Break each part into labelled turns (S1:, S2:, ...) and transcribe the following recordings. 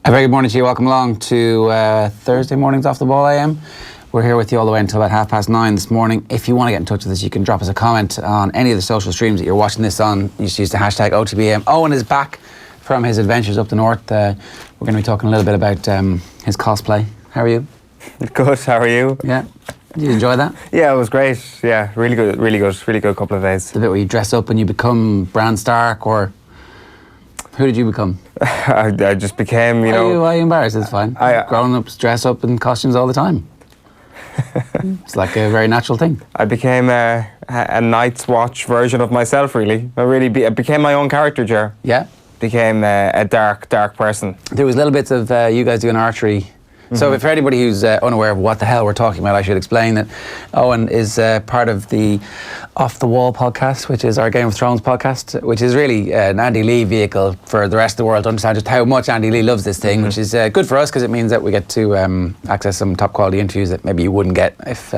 S1: A very good morning to you. Welcome along to Thursday mornings Off the Ball AM. We're here with you all the way until about 9:30 this morning. If you want to get in touch with us, you can drop us a comment on any of the social streams that you're watching this on. You just use the hashtag OTBAM. Owen is back from his adventures up the north. We're going to be talking a little bit about his cosplay. How are you?
S2: Good, how are you?
S1: Yeah. Did you enjoy that?
S2: Yeah, it was great. Yeah, really good couple of days.
S1: The bit where you dress up and you become Bran Stark, or who did you become?
S2: I just became,
S1: Why are you embarrassed? It's fine. Grown ups dress up in costumes all the time. It's like a very natural thing.
S2: I became a Night's Watch version of myself, really. I became my own character, Ger.
S1: Yeah.
S2: Became a dark person.
S1: There was little bits of you guys doing archery. So for anybody who's unaware of what the hell we're talking about, I should explain that Owen is part of the Off the Wall podcast, which is our Game of Thrones podcast, which is really an Andy Lee vehicle for the rest of the world to understand just how much Andy Lee loves this thing, which is good for us because it means that we get to access some top quality interviews that maybe you wouldn't get if,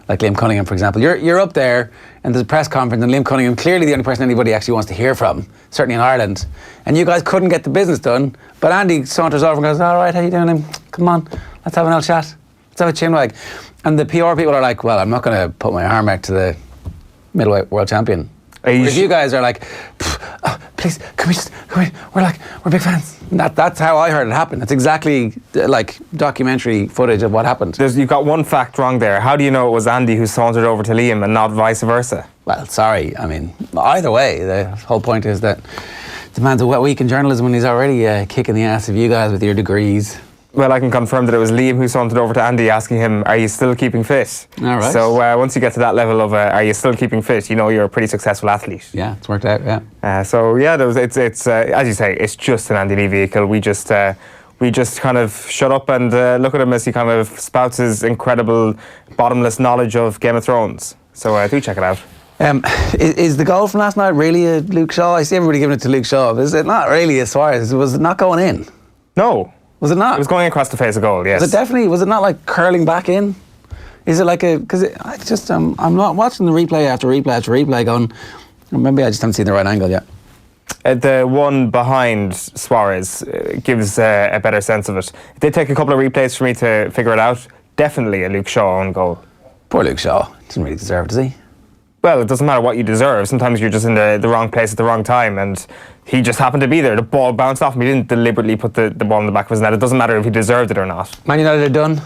S1: like Liam Cunningham, for example. You're up there and there's a press conference and Liam Cunningham, clearly the only person anybody actually wants to hear from, certainly in Ireland, and you guys couldn't get the business done, but Andy saunters over and goes, all right, how you doing, Liam? Come on, let's have an old chat. Let's have a chinwag. And the PR people are like, well, I'm not going to put my arm out to the middleweight world champion. Whereas you guys are like, please, we're big fans. That's how I heard it happen. It's exactly like documentary footage of what happened.
S2: You've got one fact wrong there. How do you know it was Andy who sauntered over to Liam and not vice versa?
S1: Well, sorry. I mean, either way, the whole point is that the man's a wet week in journalism and he's already kicking the ass of you guys with your degrees.
S2: Well, I can confirm that it was Liam who sauntered over to Andy asking him, are you still keeping fit?
S1: All right.
S2: So once you get to that level of, are you still keeping fit, you know you're a pretty successful athlete.
S1: Yeah, it's worked out, yeah.
S2: It's as you say, it's just an Andy Lee vehicle. We just kind of shut up and look at him as he kind of spouts his incredible, bottomless knowledge of Game of Thrones. So do check it out.
S1: Is the goal from last night really a Luke Shaw? I see everybody giving it to Luke Shaw. Is it not really as far as, was it not going in?
S2: No.
S1: Was it not?
S2: It was going across the face of goal, yes.
S1: Was it not like curling back in? Is it like I'm not watching the replay after replay after replay going, maybe I just haven't seen the right angle yet.
S2: The one behind Suarez gives a better sense of it. It did take a couple of replays for me to figure it out. Definitely a Luke Shaw own goal.
S1: Poor Luke Shaw. Doesn't really deserve it, does he?
S2: Well, it doesn't matter what you deserve. Sometimes you're just in the wrong place at the wrong time, and he just happened to be there. The ball bounced off him. He didn't deliberately put the ball in the back of his net. It doesn't matter if he deserved it or not.
S1: Man United are done.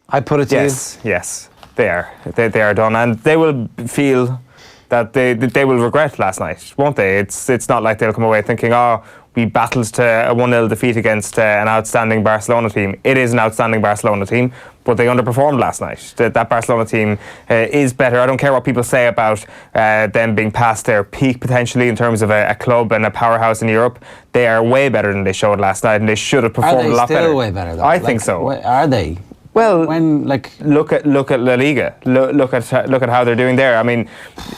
S1: I put it to you.
S2: Yes, they are. They are done, and they will feel that they will regret last night, won't they? It's not like they'll come away thinking, oh, we battled to a 1-0 defeat against an outstanding Barcelona team. It is an outstanding Barcelona team, but they underperformed last night. That Barcelona team is better. I don't care what people say about them being past their peak potentially in terms of a club and a powerhouse in Europe. They are way better than they showed last night, and they should have performed a lot better.
S1: Are they still way better, though?
S2: I think so.
S1: Are they?
S2: Well, look at La Liga. Look at how they're doing there. I mean,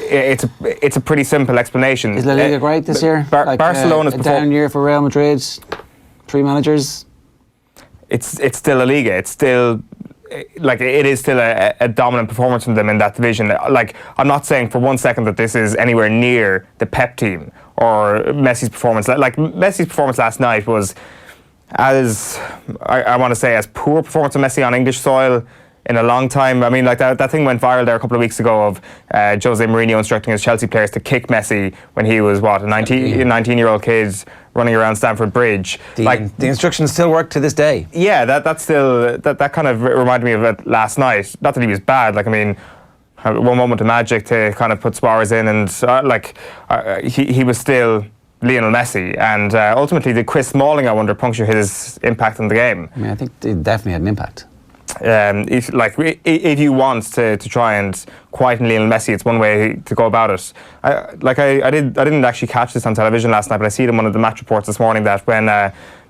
S2: it's a pretty simple explanation.
S1: Is La Liga great this year?
S2: Barcelona's
S1: a down year for Real Madrid. 3 managers.
S2: It's still La Liga. It's still it is still a dominant performance from them in that division. Like, I'm not saying for one second that this is anywhere near the Pep team or Messi's performance. Like Messi's performance last night was, as I want to say, as poor performance of Messi on English soil in a long time. I mean, like that thing went viral there a couple of weeks ago of Jose Mourinho instructing his Chelsea players to kick Messi when he was, a 19-year-old kid running around Stamford Bridge.
S1: The instructions still work to this day.
S2: Yeah, that kind of reminded me of it last night. Not that he was bad. Like, I mean, one moment of magic to kind of put Suarez in, and he was still Lionel Messi, and ultimately did Chris Smalling, I wonder, puncture his impact on the game?
S1: I mean, I think it definitely had an impact.
S2: If you want to try and quieten Lionel Messi, it's one way to go about it. I didn't actually catch this on television last night, but I see it in one of the match reports this morning that when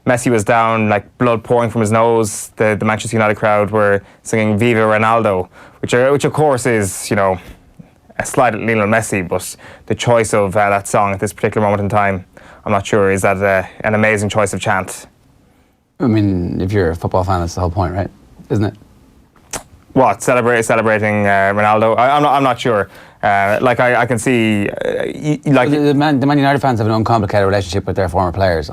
S2: Messi was down, like blood pouring from his nose, the Manchester United crowd were singing "Viva Ronaldo," which of course is, a slight at Lionel Messi, but the choice of that song at this particular moment in time, I'm not sure, is that an amazing choice of chant.
S1: I mean, if you're a football fan, that's the whole point, right? Isn't it?
S2: What, celebrating Ronaldo? I'm not sure. I can see
S1: the Man United fans have an uncomplicated relationship with their former players.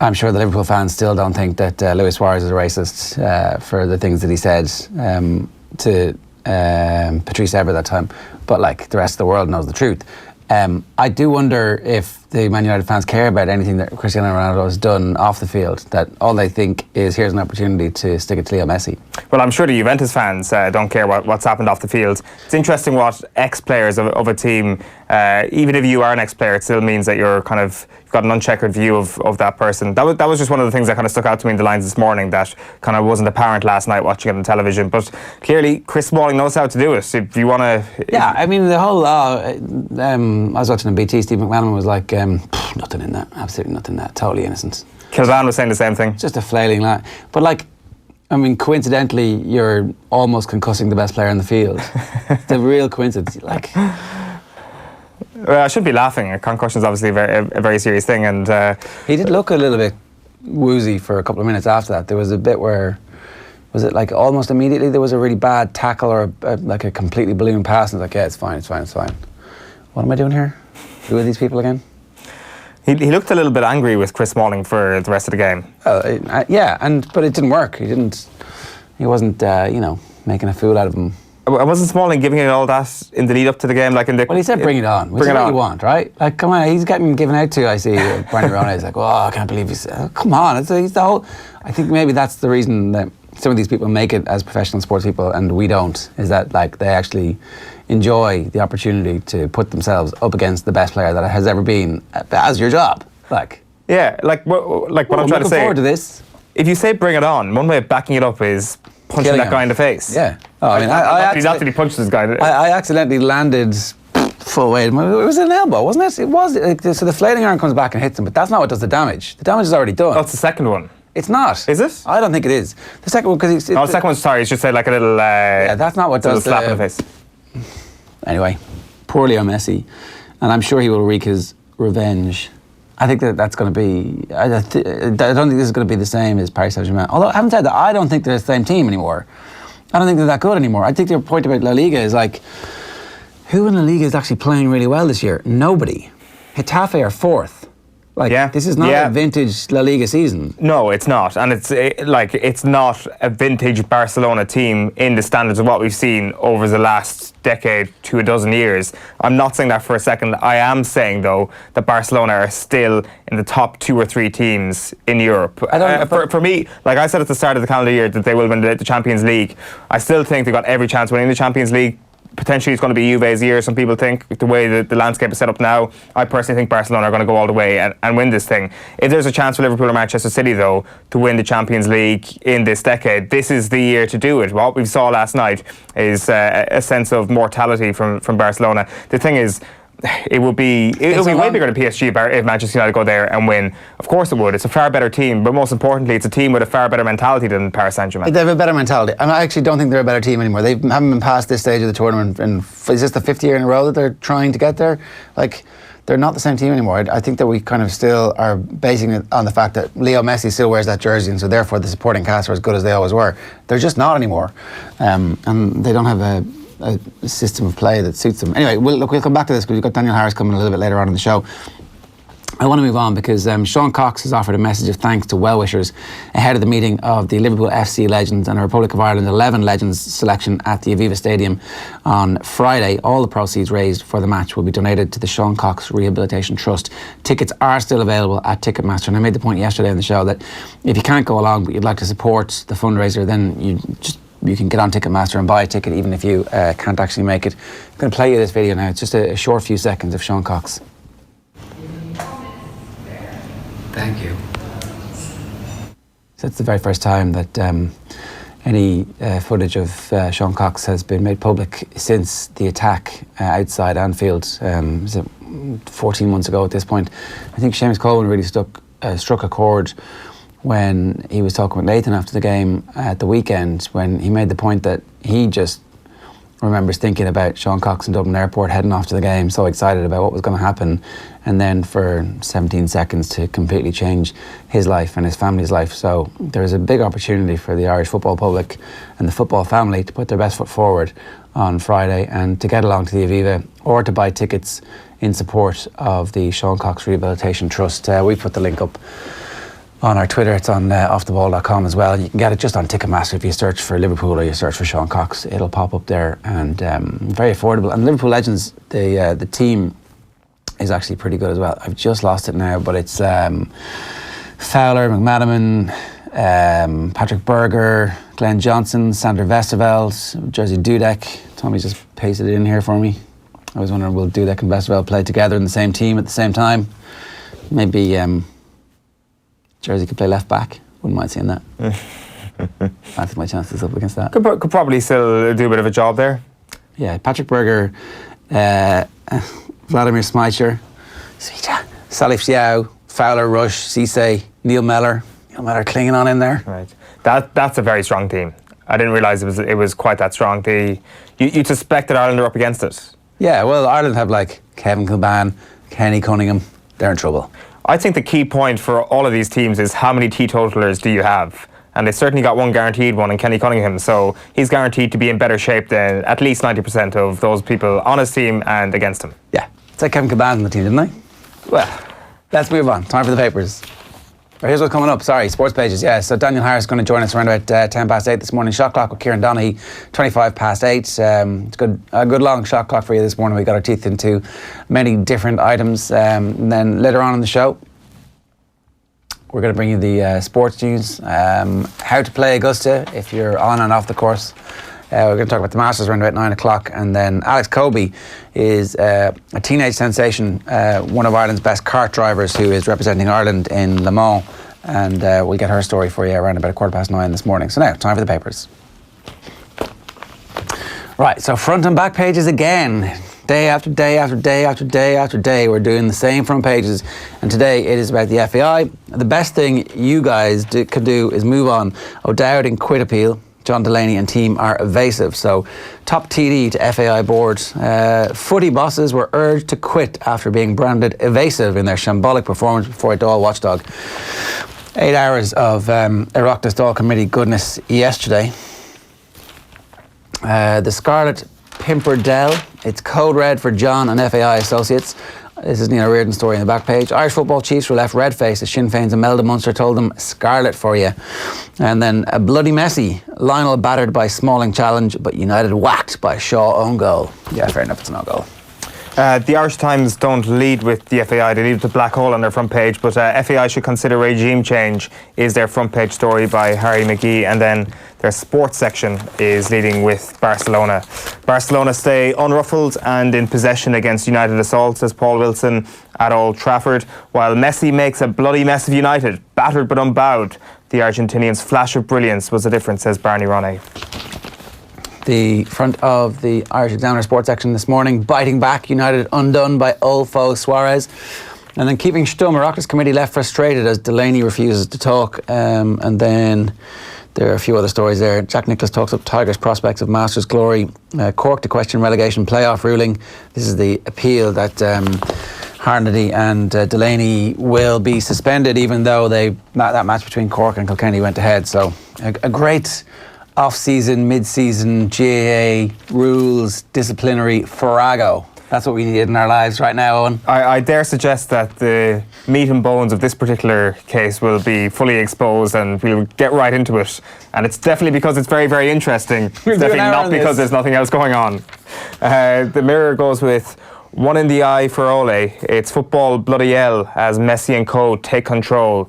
S1: I'm sure the Liverpool fans still don't think that Luis Suarez is a racist for the things that he said to Patrice Evra that time. But like the rest of the world knows the truth. I do wonder if the Man United fans care about anything that Cristiano Ronaldo has done off the field, that all they think is here's an opportunity to stick it to Leo Messi.
S2: Well, I'm sure the Juventus fans don't care what's happened off the field. It's interesting what ex-players of a team, even if you are an ex-player, it still means that you've got an uncheckered view of that person. That was just one of the things that kind of stuck out to me in the lines this morning that kind of wasn't apparent last night watching it on television. But clearly, Chris Smalling knows how to do it. If you want to...
S1: Yeah, I mean, the whole... I was watching on BT, Steve McManaman was like, nothing in that, absolutely nothing in that, totally innocent.
S2: Kilvan was saying the same thing.
S1: Just a flailing lad. But like, I mean, coincidentally, you're almost concussing the best player in the field. The real coincidence, like...
S2: Well, I shouldn't be laughing. A concussion is obviously a very serious thing, and
S1: he did look a little bit woozy for a couple of minutes after that. There was a bit where, was it like almost immediately there was a really bad tackle or like a completely balloon pass, and it's like, yeah, it's fine. What am I doing here? Who are these people again?
S2: He looked a little bit angry with Chris Smalling for the rest of the game.
S1: Yeah, but it didn't work. He wasn't making a fool out of him.
S2: Wasn't Smalling giving it all that in the lead up to the game?
S1: Well, he said bring it on, which is what you want, right? Like, come on, he's getting given out to, I see, Brendan Ronay. He's like, oh, I can't believe he's... come on, he's the whole... I think maybe that's the reason that some of these people make it as professional sports people and we don't, is that like they actually enjoy the opportunity to put themselves up against the best player that has ever been as your job. Like... Yeah,
S2: what I'm trying to say...
S1: I'm looking forward to this.
S2: If you say bring it on, one way of backing it up is... punching
S1: Killing
S2: that
S1: him.
S2: guy in the face.
S1: Yeah. Oh, I mean,
S2: not that he punched this guy.
S1: I accidentally landed full weight. It was an elbow, wasn't it? It was. So the flailing arm comes back and hits him, but that's not what does the damage. The damage is already done.
S2: That's the second one.
S1: It's not.
S2: Is it?
S1: I don't think it is. The second one, because
S2: the second one's sorry. It's just like a little.
S1: Yeah, that's not what does
S2: slap in the face.
S1: Anyway, poor Leo Messi, and I'm sure he will wreak his revenge. I think that's going to be... I don't think this is going to be the same as Paris Saint-Germain. Although, having said that, I don't think they're the same team anymore. I don't think they're that good anymore. I think your point about La Liga is like, who in La Liga is actually playing really well this year? Nobody. Getafe are fourth. Like, this is not a vintage La Liga season.
S2: No, it's not. And it's not a vintage Barcelona team in the standards of what we've seen over the last decade to a dozen years. I'm not saying that for a second. I am saying, though, that Barcelona are still in the top 2 or 3 teams in Europe. For me, like I said at the start of the calendar year, that they will win the Champions League. I still think they've got every chance winning the Champions League. Potentially it's going to be Juve's year, some people think, the way that the landscape is set up now. I personally think Barcelona are going to go all the way and win this thing. If there's a chance for Liverpool or Manchester City, though, to win the Champions League in this decade, this is the year to do it. What we saw last night is a sense of mortality from Barcelona. The thing is, it'll be way bigger than PSG if Manchester United go there and win. Of course it would. It's a far better team, but most importantly, it's a team with a far better mentality than Paris Saint-Germain.
S1: They have a better mentality. I actually don't think they're a better team anymore. They haven't been past this stage of the tournament, and is this the 5th year in a row that they're trying to get there? Like, they're not the same team anymore. I think that we kind of still are basing it on the fact that Leo Messi still wears that jersey, and so therefore the supporting cast are as good as they always were. They're just not anymore, and they don't have a system of play that suits them. Anyway, we'll come back to this because we've got Daniel Harris coming a little bit later on in the show. I want to move on because Seán Cox has offered a message of thanks to well-wishers ahead of the meeting of the Liverpool FC legends and a Republic of Ireland 11 legends selection at the Aviva Stadium on Friday. All the proceeds raised for the match will be donated to the Seán Cox Rehabilitation Trust. Tickets are still available at Ticketmaster, and I made the point yesterday on the show that if you can't go along but you'd like to support the fundraiser, then you can get on Ticketmaster and buy a ticket even if you can't actually make it. I'm going to play you this video now. It's just a short few seconds of Seán Cox. Thank you. So it's the very first time that any footage of Seán Cox has been made public since the attack outside Anfield. Was it 14 months ago at this point? I think Seamus Coleman really struck a chord when he was talking with Nathan after the game at the weekend, when he made the point that he just remembers thinking about Seán Cox in Dublin Airport heading off to the game, so excited about what was going to happen, and then for 17 seconds to completely change his life and his family's life. So there's a big opportunity for the Irish football public and the football family to put their best foot forward on Friday and to get along to the Aviva or to buy tickets in support of the Seán Cox Rehabilitation Trust. We put the link up on our Twitter. It's on offtheball.com as well. You can get it just on Ticketmaster. If you search for Liverpool or you search for Seán Cox, it'll pop up there, and very affordable. And Liverpool Legends, the team is actually pretty good as well. I've just lost it now, but it's Fowler, McManaman, Patrick Berger, Glenn Johnson, Sander Westerveld, Jerzy Dudek. Tommy just pasted it in here for me. I was wondering, will Dudek and Westerveld play together in the same team at the same time? Maybe Jerzy could play left back. Wouldn't mind seeing that. Fancy my chances up against that.
S2: Could probably still do a bit of a job there.
S1: Yeah, Patrick Berger, Vladimir Smicer, Salif Xiao, Fowler, Rush, Cisse, Neil Mellor. Neil Mellor clinging on in there.
S2: Right. That's a very strong team. I didn't realise it was quite that strong. You'd suspect that Ireland are up against it.
S1: Yeah, well, Ireland have like Kevin Kilban, Kenny Cunningham. They're in trouble.
S2: I think the key point for all of these teams is how many teetotalers do you have? And they certainly got one guaranteed one in Kenny Cunningham, so he's guaranteed to be in better shape than at least 90% of those people on his team and against him.
S1: Yeah, it's like Kevin Kilban on the team, didn't they? Well, let's move on. Time for the papers. Here's what's coming up. Sorry, sports pages. Yeah, so Daniel Harris is going to join us around about 10 past 8 this morning. Shot clock with Kieran Donaghy, 25 past 8. It's a good long shot clock for you this morning. We got our teeth into many different items. And then later on in the show, we're going to bring you the sports news, how to play Augusta if you're on and off the course. We're going to talk about the Masters around about 9 o'clock, and then Alyx Coby is a teenage sensation, one of Ireland's best kart drivers who is representing Ireland in Le Mans, and we'll get her story for you around about 9:15 this morning. So now, time for the papers. Right, so front and back pages again. Day after day after day after day after day, we're doing the same front pages, and today it is about the FAI. The best thing you guys could do is move on. O'Dowd in quit appeal. John Delaney and team are evasive. So, top TD to FAI board. Footy bosses were urged to quit after being branded evasive in their shambolic performance before a Dáil watchdog. 8 hours of Oireachtas Dáil committee goodness yesterday. The Scarlet Pimpernel, it's code red for John and FAI associates. This is Neil Reardon's story on the back page. Irish football chiefs were left red-faced as Sinn Féin's Imelda Munster told them, scarlet for you. And then a bloody messy. Lionel battered by Smalling challenge, but United whacked by Shaw own goal. Yeah, fair enough, it's an own goal.
S2: The Irish Times don't lead with the FAI, they lead with the black hole on their front page, but FAI should consider regime change is their front page story by Harry McGee, and then their sports section is leading with Barcelona. Barcelona stay unruffled and in possession against United assault, says Paul Wilson at Old Trafford, while Messi makes a bloody mess of United, battered but unbowed. The Argentinian's flash of brilliance was the difference, says Barney Ronay.
S1: The front of the Irish Examiner sports section this morning, biting back, United undone by old foe Suarez. And then keeping stum, Oireachtas committee left frustrated as Delaney refuses to talk. And then there are a few other stories there. Jack Nicklaus talks up Tigers' prospects of Masters glory. Cork to question relegation playoff ruling. This is the appeal that Harnedy and Delaney will be suspended, even though that match between Cork and Kilkenny went ahead. So a great off-season, mid-season, GAA rules, disciplinary farrago. That's what we need in our lives right now, Owen.
S2: I dare suggest that the meat and bones of this particular case will be fully exposed and we'll get right into it. And it's definitely because it's very, very interesting. It's definitely not because there's nothing else going on. The Mirror goes with one in the eye for Ole. It's football bloody hell as Messi and co take control.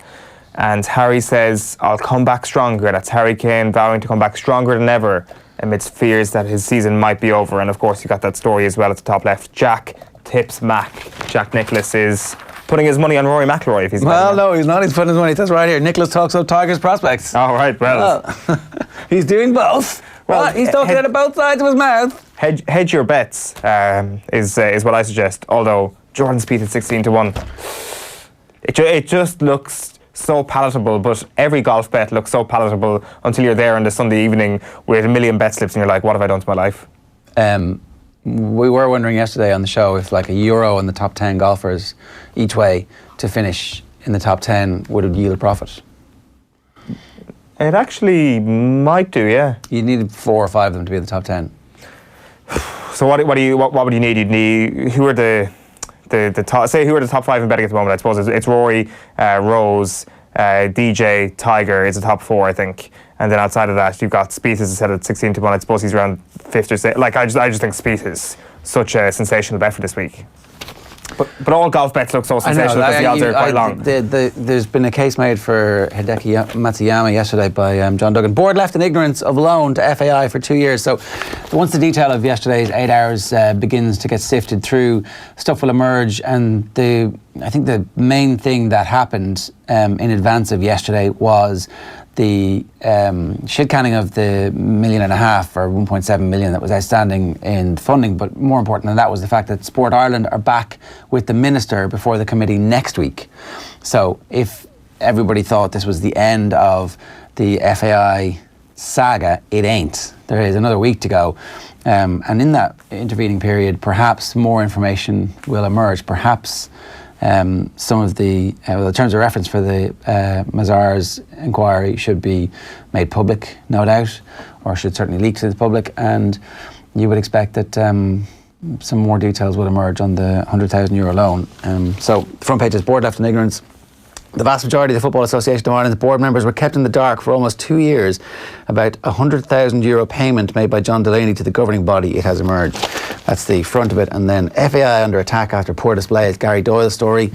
S2: And Harry says, I'll come back stronger. That's Harry Kane vowing to come back stronger than ever amidst fears that his season might be over. And of course, you got that story as well at the top left. Jack tips Mac. Jack Nicklaus is putting his money on Rory McIlroy if he's
S1: well, no, he's not. He's putting his money. That's right here. Nicklaus talks up Tigers prospects.
S2: All right, well.
S1: He's doing both. Well, he's talking out of both sides of his mouth.
S2: Hedge your bets is what I suggest. Although Jordan Spieth at 16-1. It just looks so palatable, but every golf bet looks so palatable until you're there on the Sunday evening with a million bet slips and you're like, what have I done to my life?
S1: We were wondering yesterday on the show if like €1 in the top 10 golfers each way to finish in the top 10 would yield a profit.
S2: It actually might do, yeah.
S1: You need 4 or 5 of them to be in the top 10.
S2: So what would you need? You'd need, who are the top, say who are the top 5 in betting at the moment? I suppose it's Rory, Rose, DJ, Tiger is the top 4, I think. And then outside of that, you've got Spieth, as I said, at 16 to 1. I suppose he's around 5th or 6th. Like, I just think Spieth is such a sensational bet for this week. But all golf bets look so sensational because the odds are quite long.
S1: There's been a case made for Hideki Matsuyama yesterday by John Duggan. Board left in ignorance of loan to FAI for 2 years. So once the detail of yesterday's 8 hours begins to get sifted through, stuff will emerge. And I think the main thing that happened in advance of yesterday was the shit canning of the $1.5 million or 1.7 million that was outstanding in funding. But more important than that was the fact that Sport Ireland are back with the minister before the committee next week. So if everybody thought this was the end of the FAI saga, it ain't. There is another week to go. And in that intervening period, perhaps more information will emerge. Perhaps some of the terms of reference for the Mazars inquiry should be made public, no doubt, or should certainly leak to the public, and you would expect that some more details will emerge on the €100,000 loan. So the front page is board left in ignorance. The vast majority of the Football Association of Ireland's board members were kept in the dark for almost 2 years about a €100,000 payment made by John Delaney to the governing body, it has emerged. That's the front of it. And then FAI under attack after poor display is Gary Doyle's story,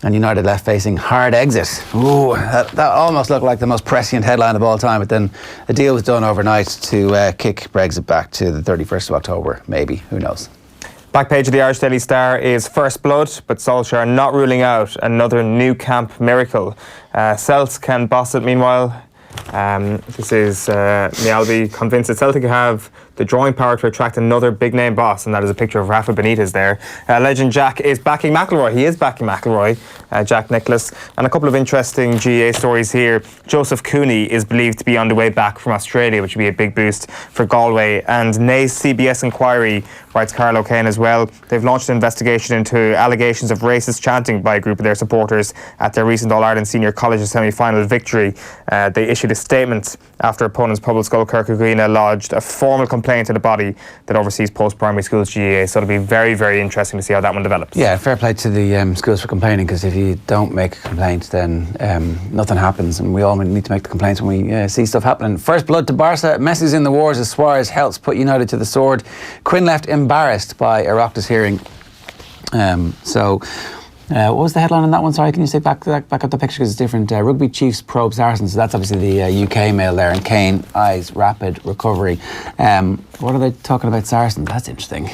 S1: and United left facing hard exit. Ooh, that almost looked like the most prescient headline of all time, but then a deal was done overnight to kick Brexit back to the 31st of October, maybe, who knows.
S2: Back page of the Irish Daily Star is first blood, but Solskjaer not ruling out another new camp miracle. Celts can boss it meanwhile. This is Mialbi convinced that Celtic have the drawing power to attract another big-name boss, and that is a picture of Rafa Benitez there. Legend Jack is backing McIlroy. He is backing McIlroy, Jack Nicklaus. And a couple of interesting GA stories here. Joseph Cooney is believed to be on the way back from Australia, which would be a big boost for Galway. And Nay's CBS inquiry, writes Carl O'Kane as well, they've launched an investigation into allegations of racist chanting by a group of their supporters at their recent All-Ireland Senior Colleges semi-final victory. They issued a statement after opponents Poblaskol Kirkagreena lodged a formal complaint to the body that oversees post-primary schools GAA. So it'll be very, very interesting to see how that one develops.
S1: Yeah, fair play to the schools for complaining, because if you don't make a complaint, then nothing happens, and we all need to make the complaints when we see stuff happening. First blood to Barca. Messi's in the wars as Suarez helps put United to the sword. Quinn left embarrassed by Oireachtas hearing. What was the headline on that one? Sorry, can you say back up the picture because it's different. Rugby Chiefs probe Saracens. So that's obviously the UK mail there. And Kane eyes rapid recovery. What are they talking about Saracens? That's interesting.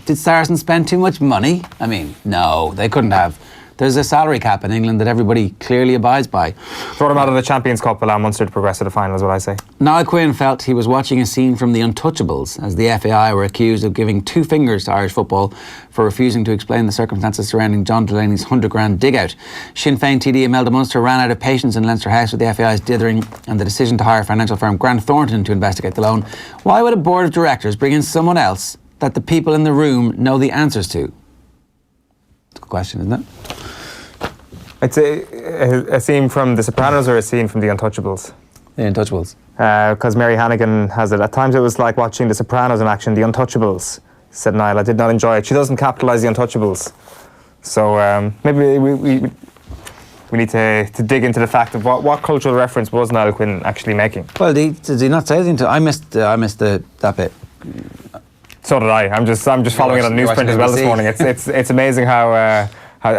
S1: Did Saracens spend too much money? I mean, no, they couldn't have. There's a salary cap in England that everybody clearly abides by.
S2: Throw them out of the Champions Cup, allow Munster to progress to the final, is what I say.
S1: Niall Quinn felt he was watching a scene from The Untouchables as the FAI were accused of giving 2 fingers to Irish football for refusing to explain the circumstances surrounding John Delaney's 100 grand dig-out. Sinn Féin TD Imelda Munster ran out of patience in Leinster House with the FAI's dithering and the decision to hire financial firm Grant Thornton to investigate the loan. Why would a board of directors bring in someone else that the people in the room know the answers to? It's a good question, isn't it?
S2: It's a scene from The Sopranos or a scene from The Untouchables?
S1: The Untouchables.
S2: Because Mary Hannigan has it. At times it was like watching The Sopranos in action, The Untouchables, said Niall. I did not enjoy it. She doesn't capitalise The Untouchables. So maybe we need to dig into the fact of what cultural reference was Niall Quinn actually making.
S1: Well, did he not say anything to... I missed that bit.
S2: So did I. I'm just following it on newsprint as well this morning. It's amazing how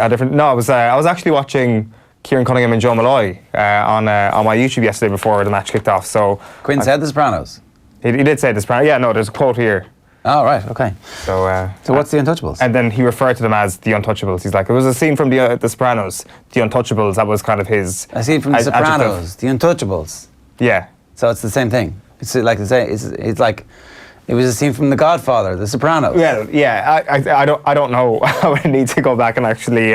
S2: different. No, I was actually watching Kieran Cunningham and Joe Malloy on my YouTube yesterday before the match kicked off. So
S1: Quinn said The Sopranos.
S2: He did say The Sopranos. Yeah, no, there's a quote here.
S1: Oh, right, okay.
S2: So
S1: what's The Untouchables?
S2: And then he referred to them as The Untouchables. He's like, it was a scene from The Sopranos, The Untouchables. That was kind of his.
S1: A scene from The Sopranos, The Untouchables.
S2: Yeah.
S1: So it's the same thing. It's like the same. It's like. It was a scene from The Godfather, The Sopranos.
S2: Well, yeah, I don't know. I need to go back and actually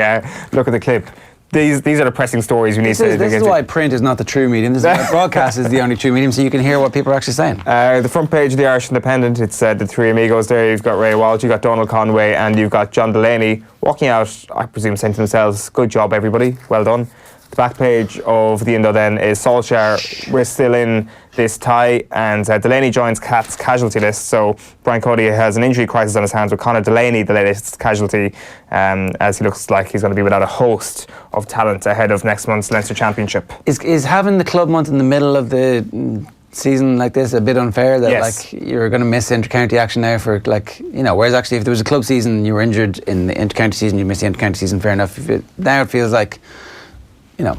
S2: look at the clip. These are the pressing stories we need to.
S1: This is why print is not the true medium. This is why broadcast is the only true medium, so you can hear what people are actually saying.
S2: The front page of the Irish Independent, it's the 3 amigos there. You've got Ray Walsh, you've got Donald Conway, and you've got John Delaney walking out, I presume, saying to themselves, good job, everybody, well done. The back page of the Indo then is Solskjaer. We're still in this tie, and Delaney joins Cat's casualty list. So Brian Cody has an injury crisis on his hands with Conor Delaney, the latest casualty, as he looks like he's going to be without a host of talent ahead of next month's Leinster Championship.
S1: Is having the club month in the middle of the season like this a bit unfair, that
S2: Yes.
S1: like you're going to miss inter-county action now for, like, you know, whereas actually if there was a club season and you were injured in the inter-county season, you missed the inter-county season, fair enough. Now it feels like, you know,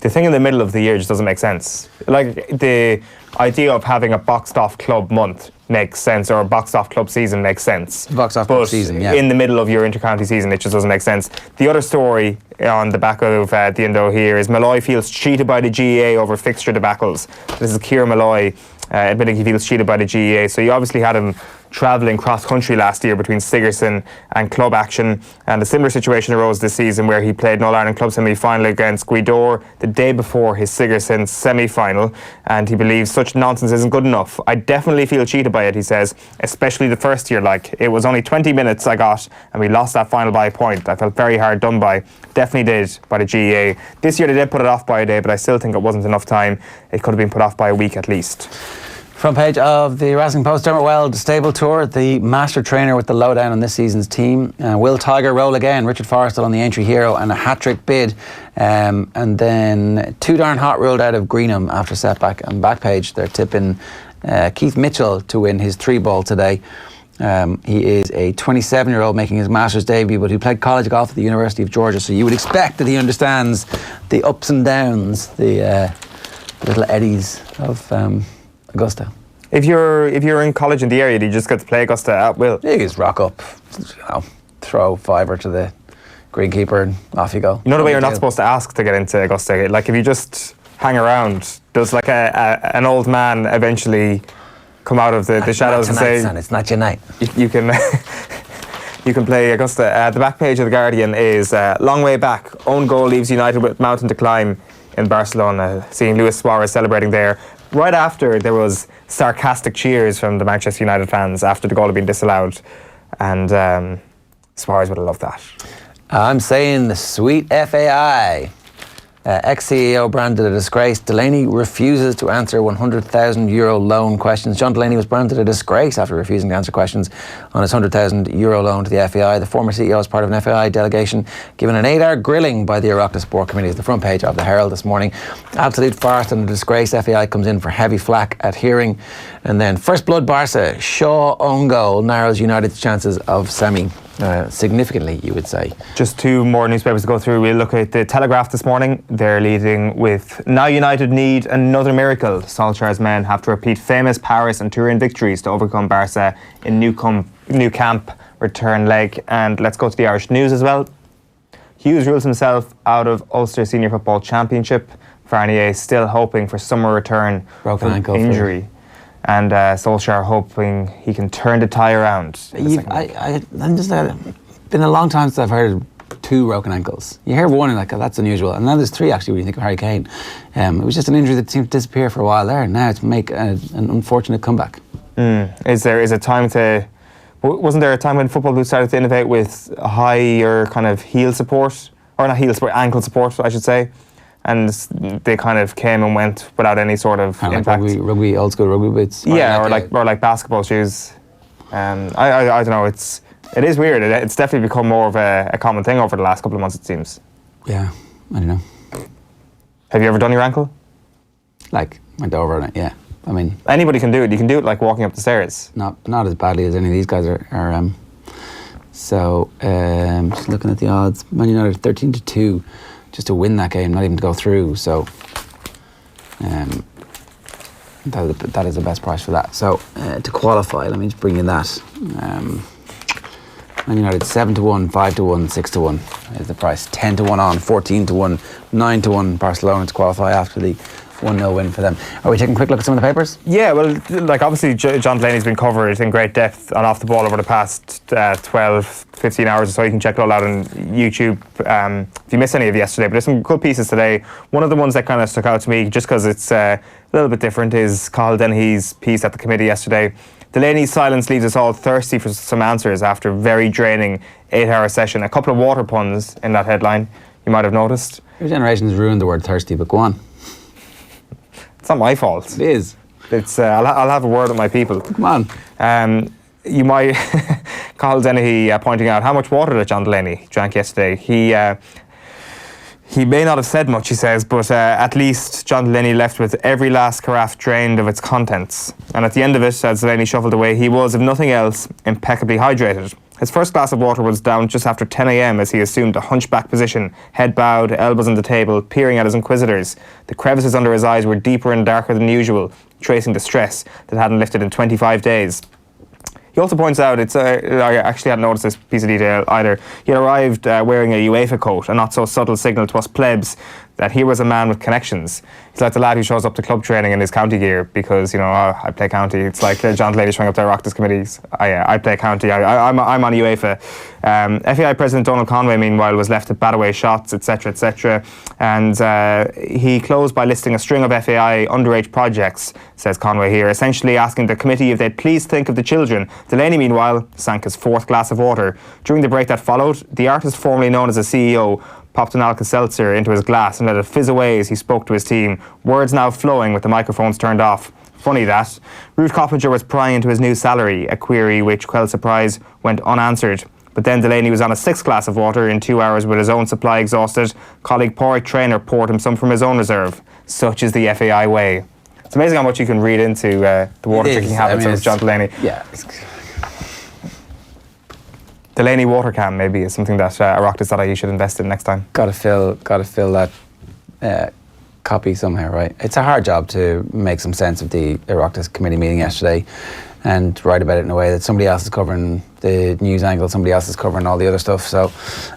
S2: The thing in the middle of the year just doesn't make sense. Like, the idea of having a boxed off club month makes sense, or a boxed off club season makes sense.
S1: Boxed off
S2: but
S1: club season, yeah.
S2: in the middle of your inter-county season, it just doesn't make sense. The other story on the back of the Indo here is Malloy feels cheated by the GEA over fixture debacles. This is Kieran Malloy admitting he feels cheated by the GEA. So you obviously had him travelling cross-country last year between Sigerson and club action, and a similar situation arose this season where he played an All-Ireland club semi-final against Guidor the day before his Sigerson semi-final, and he believes such nonsense isn't good enough. I definitely feel cheated by it, he says, especially the first year. Like, it was only 20 minutes I got and we lost that final by a point. I felt very hard done by. Definitely did by the GEA. This year they did put it off by a day, but I still think it wasn't enough time. It could have been put off by a week at least.
S1: front page of the Racing Post, Dermot Weld stable tour, the master trainer with the lowdown on this season's team. Will Tiger roll again? Richard Forrestal on the entry hero and a hat-trick bid. And then too darn hot ruled out of Greenham after setback. And back page, they're tipping Keith Mitchell to win his 3-ball today. He is a 27-year-old making his Masters debut, but he played college golf at the University of Georgia, so you would expect that he understands the ups and downs, the little eddies of Augusta.
S2: If you're in college in the area, do you just get to play Augusta at will?
S1: You just rock up, you know, throw fiver to the greenkeeper and off you go.
S2: You know the way you're not supposed to ask to get into Augusta? Like, if you just hang around, does like an old man eventually come out of the shadows and say,
S1: son, it's not your night.
S2: You can you can play Augusta. The back page of The Guardian is long way back. Own goal leaves United with mountain to climb in Barcelona. Seeing Luis Suarez celebrating there. Right after, there was sarcastic cheers from the Manchester United fans after the goal had been disallowed. And Suarez would have loved that.
S1: I'm saying the sweet FAI. Ex-CEO branded a disgrace. Delaney refuses to answer €100,000 loan questions. John Delaney was branded a disgrace after refusing to answer questions on his €100,000 loan to the FAI. The former CEO is part of an FAI delegation given an 8-hour grilling by the Oireachtas Sport Committee. It's the front page of the Herald this morning. Absolute farce and a disgrace. FAI comes in for heavy flack at hearing. And then First Blood Barca. Shaw own goal narrows United's chances of semi. Significantly, you would say.
S2: Just two more newspapers to go through. We'll look at the Telegraph this morning. They're leading with, now United need another miracle. Solskjaer's men have to repeat famous Paris and Turin victories to overcome Barca in new camp return leg. And let's go to the Irish News as well. Hughes rules himself out of Ulster Senior Football Championship. Farnier still hoping for summer return
S1: Broken
S2: from
S1: ankle
S2: injury. And Solskjaer hoping he can turn the tie around.
S1: I'm just been a long time since I've heard of 2 broken ankles. You hear of one and like, oh, that's unusual, and now there's 3 actually when you think of Harry Kane. It was just an injury that seemed to disappear for a while there. Now it's make an unfortunate comeback.
S2: Is a time to? Wasn't there a time when football boots started to innovate with higher kind of heel support, or not heel support, ankle support, I should say? And they kind of came and went without any sort of impact.
S1: Like rugby, old school rugby boots.
S2: Yeah, or like basketball shoes. I don't know. It is weird. It's definitely become more of a common thing over the last couple of months, it seems.
S1: Yeah, I don't know.
S2: Have you ever done your ankle?
S1: Like went over on it. Yeah, I mean
S2: anybody can do it. You can do it like walking up the stairs.
S1: Not as badly as any of these guys are. So just looking at the odds, Man United 13-2. Just to win that game, not even to go through. So that is the best price for that. So to qualify, let me just bring in that. Man United 7-1, 5-1, 6-1 is the price. 10-1 on, 14-1, 9-1 Barcelona to qualify after the 1-0 win for them. Are we taking a quick look at some of the papers?
S2: Yeah, well, like obviously John Delaney's been covered in great depth on Off the Ball over the past 12, 15 hours or so. You can check it all out on YouTube if you missed any of yesterday. But there's some good pieces today. One of the ones that kind of stuck out to me, just because it's a little bit different, is Cathal Dennehy's piece at the committee yesterday. Delaney's silence leaves us all thirsty for some answers after a very draining 8-hour session. A couple of water puns in that headline, you might have noticed.
S1: Your generation has ruined the word thirsty, but go on.
S2: It's not my fault.
S1: It is.
S2: It's I'll have a word with my people.
S1: Come on.
S2: You might Cathal Donaghy pointing out how much water that John Delaney drank yesterday. He may not have said much, he says, but at least John Delaney left with every last carafe drained of its contents. And at the end of it, as Delaney shuffled away, he was, if nothing else, impeccably hydrated. His first glass of water was down just after 10 a.m. as he assumed a hunchback position, head bowed, elbows on the table, peering at his inquisitors. The crevices under his eyes were deeper and darker than usual, tracing the stress that hadn't lifted in 25 days. He also points out, I actually hadn't noticed this piece of detail either, he arrived wearing a UEFA coat, a not so subtle signal to us plebs that he was a man with connections. He's like the lad who shows up to club training in his county gear because, I play county. It's like John Delaney showing up to Oireachtas committees. I play county. I'm on UEFA. FAI President Donald Conway, meanwhile, was left to bat away shots, etc., etc. And he closed by listing a string of FAI underage projects, says Conway here, essentially asking the committee if they'd please think of the children. Delaney, meanwhile, sank his fourth glass of water. During the break that followed, the artist formerly known as a CEO popped an Alka-Seltzer into his glass and let it fizz away as he spoke to his team, words now flowing with the microphones turned off. Funny that. Ruth Coppinger was prying into his new salary, a query which, quell surprise, went unanswered. But then Delaney was on a sixth glass of water in 2 hours with his own supply exhausted. Colleague Pádraig Traynor poured him some from his own reserve. Such is the FAI way. It's amazing how much you can read into the water drinking habits of John Delaney.
S1: Yeah.
S2: Delaney water can maybe is something that Oireachtas.ie should invest in next time.
S1: Got to fill that copy somehow, right? It's a hard job to make some sense of the Oireachtas committee meeting yesterday and write about it in a way that somebody else is covering the news angle, somebody else is covering all the other stuff. So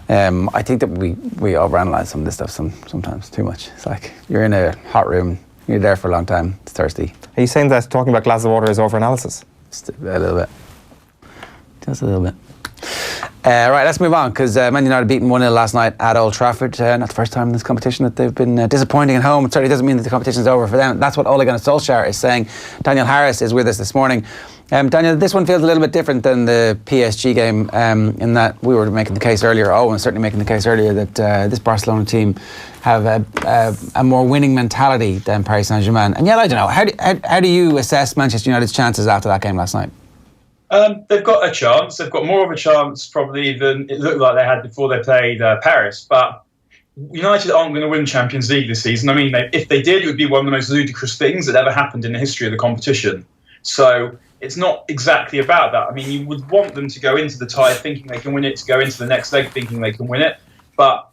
S1: I think that we overanalyze some of this stuff sometimes too much. It's like you're in a hot room, you're there for a long time, it's thirsty.
S2: Are you saying that talking about glass of water is overanalysis?
S1: Just a little bit. Just a little bit. Right, let's move on, because Man United beaten 1-0 last night at Old Trafford. Not the first time in this competition that they've been disappointing at home. It certainly doesn't mean that the competition is over for them. That's what Ole Gunnar Solskjaer is saying. Daniel Harris is with us this morning. Daniel, this one feels a little bit different than the PSG game in that we were making the case earlier, and certainly making the case earlier, that this Barcelona team have a more winning mentality than Paris Saint-Germain. And yet, I don't know, how do you assess Manchester United's chances after that game last night?
S3: They've got a chance. They've got more of a chance probably than it looked like they had before they played Paris. But United aren't going to win Champions League this season. I mean, if they did, it would be one of the most ludicrous things that ever happened in the history of the competition. So it's not exactly about that. I mean, you would want them to go into the tie thinking they can win it, to go into the next leg thinking they can win it. But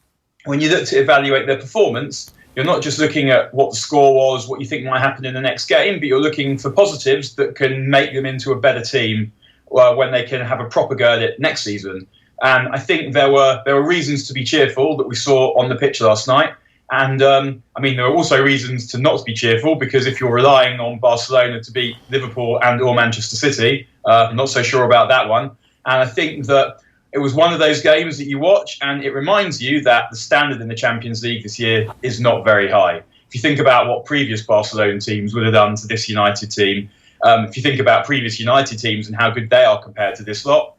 S3: when you look to evaluate their performance, you're not just looking at what the score was, what you think might happen in the next game, but you're looking for positives that can make them into a better team when they can have a proper go at it next season. And I think there were reasons to be cheerful that we saw on the pitch last night. And I mean, there are also reasons to not be cheerful, because if you're relying on Barcelona to beat Liverpool and or Manchester City, I'm not so sure about that one. And I think that it was one of those games that you watch and it reminds you that the standard in the Champions League this year is not very high. If you think about what previous Barcelona teams would have done to this United team, if you think about previous United teams and how good they are compared to this lot,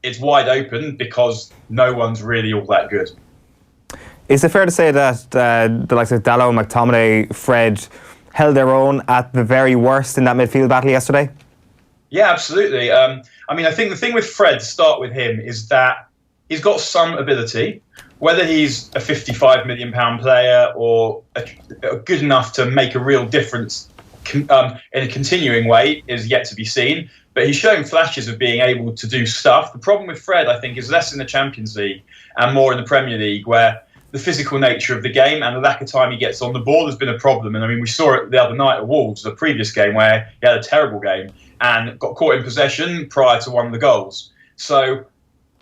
S3: it's wide open because no one's really all that good.
S2: Is it fair to say that the likes of Dalot, McTominay, Fred held their own at the very worst in that midfield battle yesterday?
S3: Yeah, absolutely. I mean, I think the thing with Fred, to start with him, is that he's got some ability. Whether he's a £55 million player or good enough to make a real difference in a continuing way is yet to be seen. But he's shown flashes of being able to do stuff. The problem with Fred, I think, is less in the Champions League and more in the Premier League, where the physical nature of the game and the lack of time he gets on the ball has been a problem. And I mean, we saw it the other night at Wolves, the previous game, where he had a terrible game and got caught in possession prior to one of the goals. So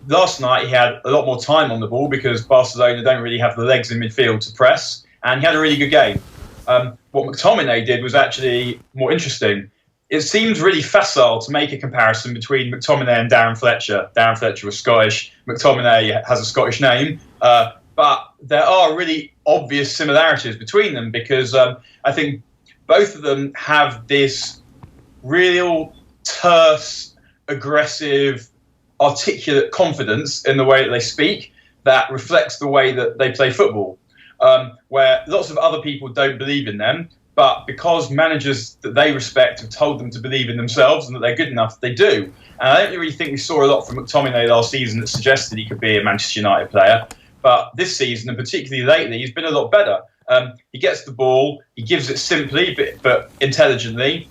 S3: last night he had a lot more time on the ball because Barcelona don't really have the legs in midfield to press, and he had a really good game. What McTominay did was actually more interesting. It seems really facile to make a comparison between McTominay and Darren Fletcher. Darren Fletcher was Scottish, McTominay has a Scottish name, but there are really obvious similarities between them because I think both of them have this real terse, aggressive, articulate confidence in the way that they speak that reflects the way that they play football. where lots of other people don't believe in them, but because managers that they respect have told them to believe in themselves and that they're good enough, they do. And I don't really think we saw a lot from McTominay last season that suggested he could be a Manchester United player. But this season, and particularly lately, he's been a lot better. He gets the ball, he gives it simply but intelligently.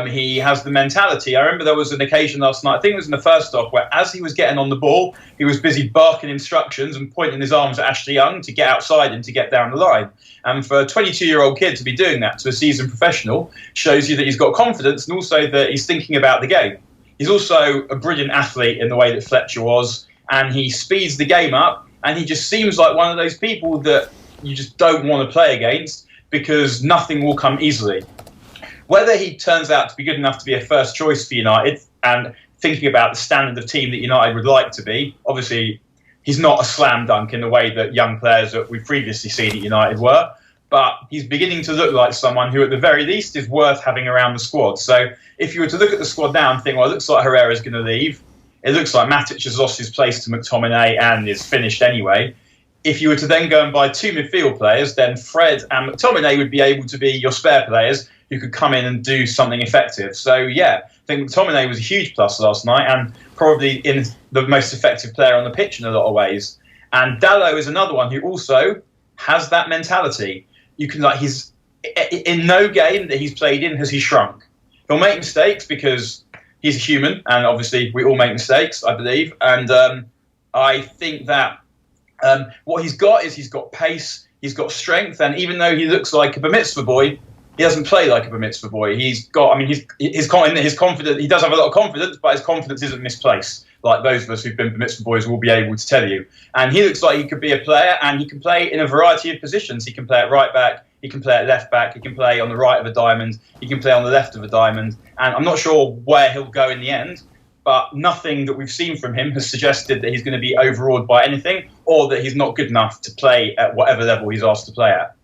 S3: He has the mentality. I remember there was an occasion last night, I think it was in the first half, where as he was getting on the ball, he was busy barking instructions and pointing his arms at Ashley Young to get outside and to get down the line. And for a 22-year-old kid to be doing that to a seasoned professional shows you that he's got confidence and also that he's thinking about the game. He's also a brilliant athlete in the way that Fletcher was, and he speeds the game up, and he just seems like one of those people that you just don't want to play against because nothing will come easily. Whether he turns out to be good enough to be a first choice for United, and thinking about the standard of team that United would like to be, obviously he's not a slam dunk in the way that young players that we've previously seen at United were, but he's beginning to look like someone who at the very least is worth having around the squad. So if you were to look at the squad now and think, well, it looks like Herrera's going to leave, it looks like Matic has lost his place to McTominay and is finished anyway. If you were to then go and buy two midfield players, then Fred and McTominay would be able to be your spare players who could come in and do something effective. So, yeah, I think McTominay was a huge plus last night and probably in the most effective player on the pitch in a lot of ways. And Dalot is another one who also has that mentality. You can, like, he's in no game that he's played in has he shrunk. He'll make mistakes because he's a human, and obviously we all make mistakes, I believe. And I think that what he's got is he's got pace, he's got strength, and even though he looks like a bar mitzvah boy, he doesn't play like a bar mitzvah boy. He's got, I mean, his confidence. He does have a lot of confidence, but his confidence isn't misplaced. Like those of us who've been bar mitzvah boys will be able to tell you. And he looks like he could be a player, and he can play in a variety of positions. He can play at right back, he can play at left back, he can play on the right of a diamond, he can play on the left of a diamond. And I'm not sure where he'll go in the end, but nothing that we've seen from him has suggested that he's going to be overawed by anything or that he's not good enough to play at whatever level he's asked to play at.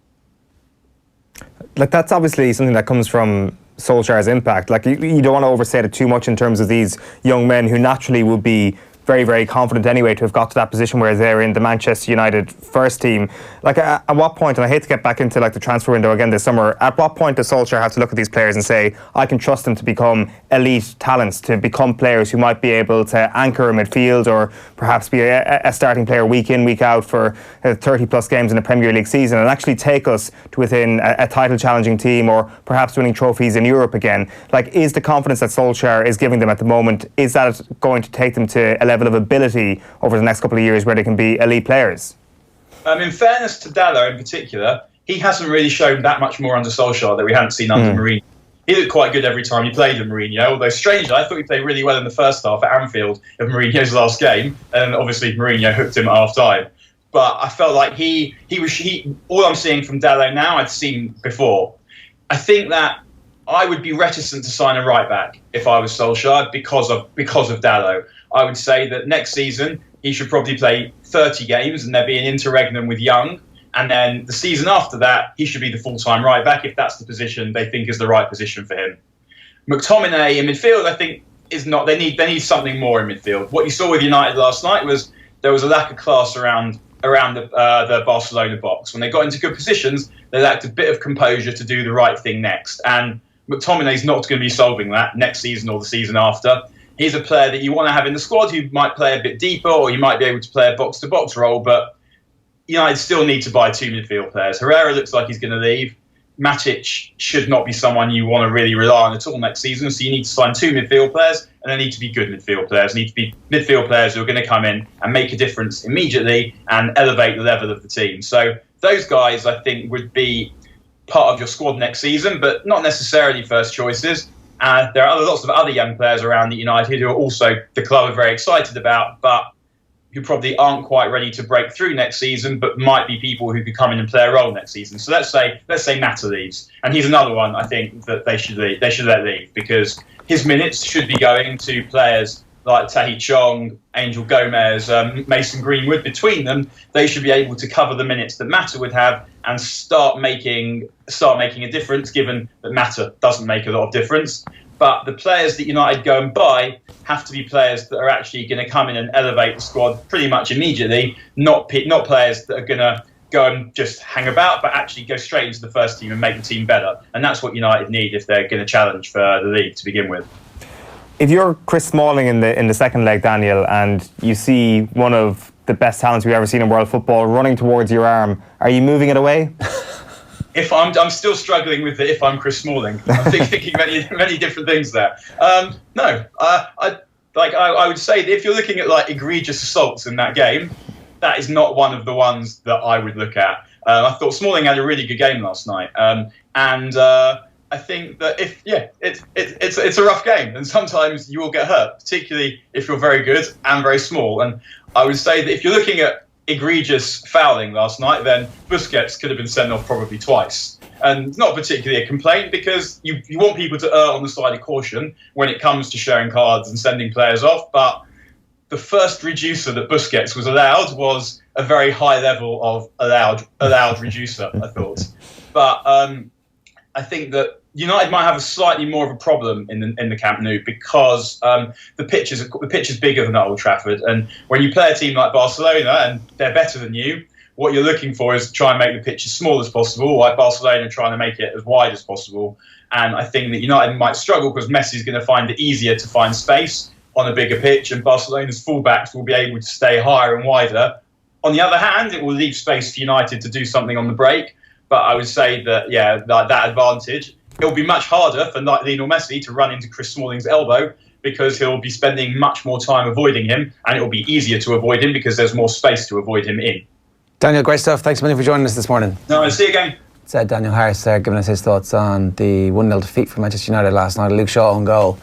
S2: Like, that's obviously something that comes from Solskjaer's impact. Like, you don't want to overstate it too much in terms of these young men who naturally would be very, very confident anyway to have got to that position where they're in the Manchester United first team. Like, at what point, and I hate to get back into like the transfer window again this summer, at what point does Solskjaer have to look at these players and say, I can trust them to become elite talents, to become players who might be able to anchor a midfield or perhaps be a starting player week in, week out for 30 plus games in a Premier League season and actually take us to within a title challenging team or perhaps winning trophies in Europe again? Like, is the confidence that Solskjaer is giving them at the moment, is that going to take them to a level of ability over the next couple of years where they can be elite players?
S3: In fairness to Dalot in particular, he hasn't really shown that much more under Solskjaer that we hadn't seen under Mourinho. He looked quite good every time he played with Mourinho, although strangely, I thought he played really well in the first half at Anfield of Mourinho's last game, and obviously Mourinho hooked him at half-time. But I felt like he all I'm seeing from Dalot now, I'd seen before. I think that I would be reticent to sign a right-back if I was Solskjaer because of Dalot. I would say that next season he should probably play 30 games and there be an interregnum with Young. And then the season after that, he should be the full-time right-back if that's the position they think is the right position for him. McTominay in midfield, I think, is not. They need something more in midfield. What you saw with United last night was there was a lack of class around the Barcelona box. When they got into good positions, they lacked a bit of composure to do the right thing next. And McTominay's not going to be solving that next season or the season after. He's a player that you want to have in the squad who might play a bit deeper or you might be able to play a box-to-box role, but United still need to buy two midfield players. Herrera looks like he's going to leave. Matic should not be someone you want to really rely on at all next season, so you need to sign two midfield players, and they need to be good midfield players. They need to be midfield players who are going to come in and make a difference immediately and elevate the level of the team. So those guys, I think, would be part of your squad next season, but not necessarily first choices. There are lots of other young players around at United who are also the club are very excited about, but who probably aren't quite ready to break through next season, but might be people who could come in and play a role next season. So let's say Mata leaves, and he's another one I think that they should let leave because his minutes should be going to players like Tahi Chong, Angel Gomez, Mason Greenwood. Between them, they should be able to cover the minutes that Mata would have and start making a difference, given that Mata doesn't make a lot of difference. But the players that United go and buy have to be players that are actually going to come in and elevate the squad pretty much immediately, not players that are going to go and just hang about, but actually go straight into the first team and make the team better. And that's what United need if they're going to challenge for the league to begin with.
S2: If you're Chris Smalling in the second leg, Daniel, and you see one of the best talents we've ever seen in world football running towards your arm, are you moving it away?
S3: If I'm still struggling with it. If I'm Chris Smalling, I'm thinking many different things there. No, I would say that if you're looking at like egregious assaults in that game, that is not one of the ones that I would look at. I thought Smalling had a really good game last night, and I think that it's a rough game, and sometimes you will get hurt, particularly if you're very good and very small. And I would say that if you're looking at egregious fouling last night, then Busquets could have been sent off probably twice. And not particularly a complaint, because you want people to err on the side of caution when it comes to sharing cards and sending players off. But the first reducer that Busquets was allowed was a very high level of allowed reducer, I thought. But I think that United might have a slightly more of a problem in the Camp Nou, because the pitch is bigger than at Old Trafford, and when you play a team like Barcelona and they're better than you, what you're looking for is to try and make the pitch as small as possible, like Barcelona trying to make it as wide as possible. And I think that United might struggle because Messi's going to find it easier to find space on a bigger pitch, and Barcelona's fullbacks will be able to stay higher and wider. On the other hand, it will leave space for United to do something on the break. But I would say that, that advantage, it'll be much harder for Lionel Messi to run into Chris Smalling's elbow, because he'll be spending much more time avoiding him, and it'll be easier to avoid him because there's more space to avoid him in.
S1: Daniel, great stuff. Thanks a million for joining us this morning.
S3: No, I'll see you again.
S1: It's Daniel Harris there giving us his thoughts on the 1-0 defeat for Manchester United last night. Luke Shaw on goal,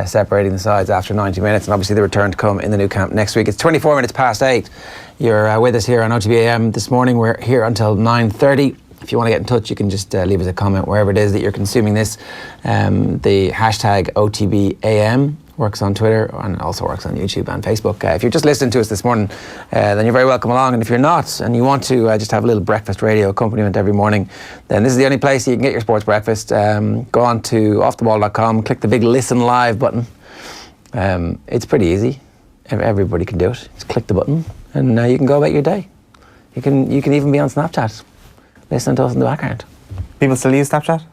S1: separating the sides after 90 minutes, and obviously the return to come in the new camp next week. It's 24 minutes past 8. You're with us here on OTBAM this morning. We're here until 9:30. If you want to get in touch, you can just leave us a comment wherever it is that you're consuming this. The hashtag OTBAM works on Twitter and also works on YouTube and Facebook. If you're just listening to us this morning, then you're very welcome along. And if you're not, and you want to just have a little breakfast radio accompaniment every morning, then this is the only place you can get your sports breakfast. Go on to offthewall.com, click the big listen live button. It's pretty easy. Everybody can do it. Just click the button and you can go about your day. You can even be on Snapchat, listening to us in the background.
S2: People still use Snapchat?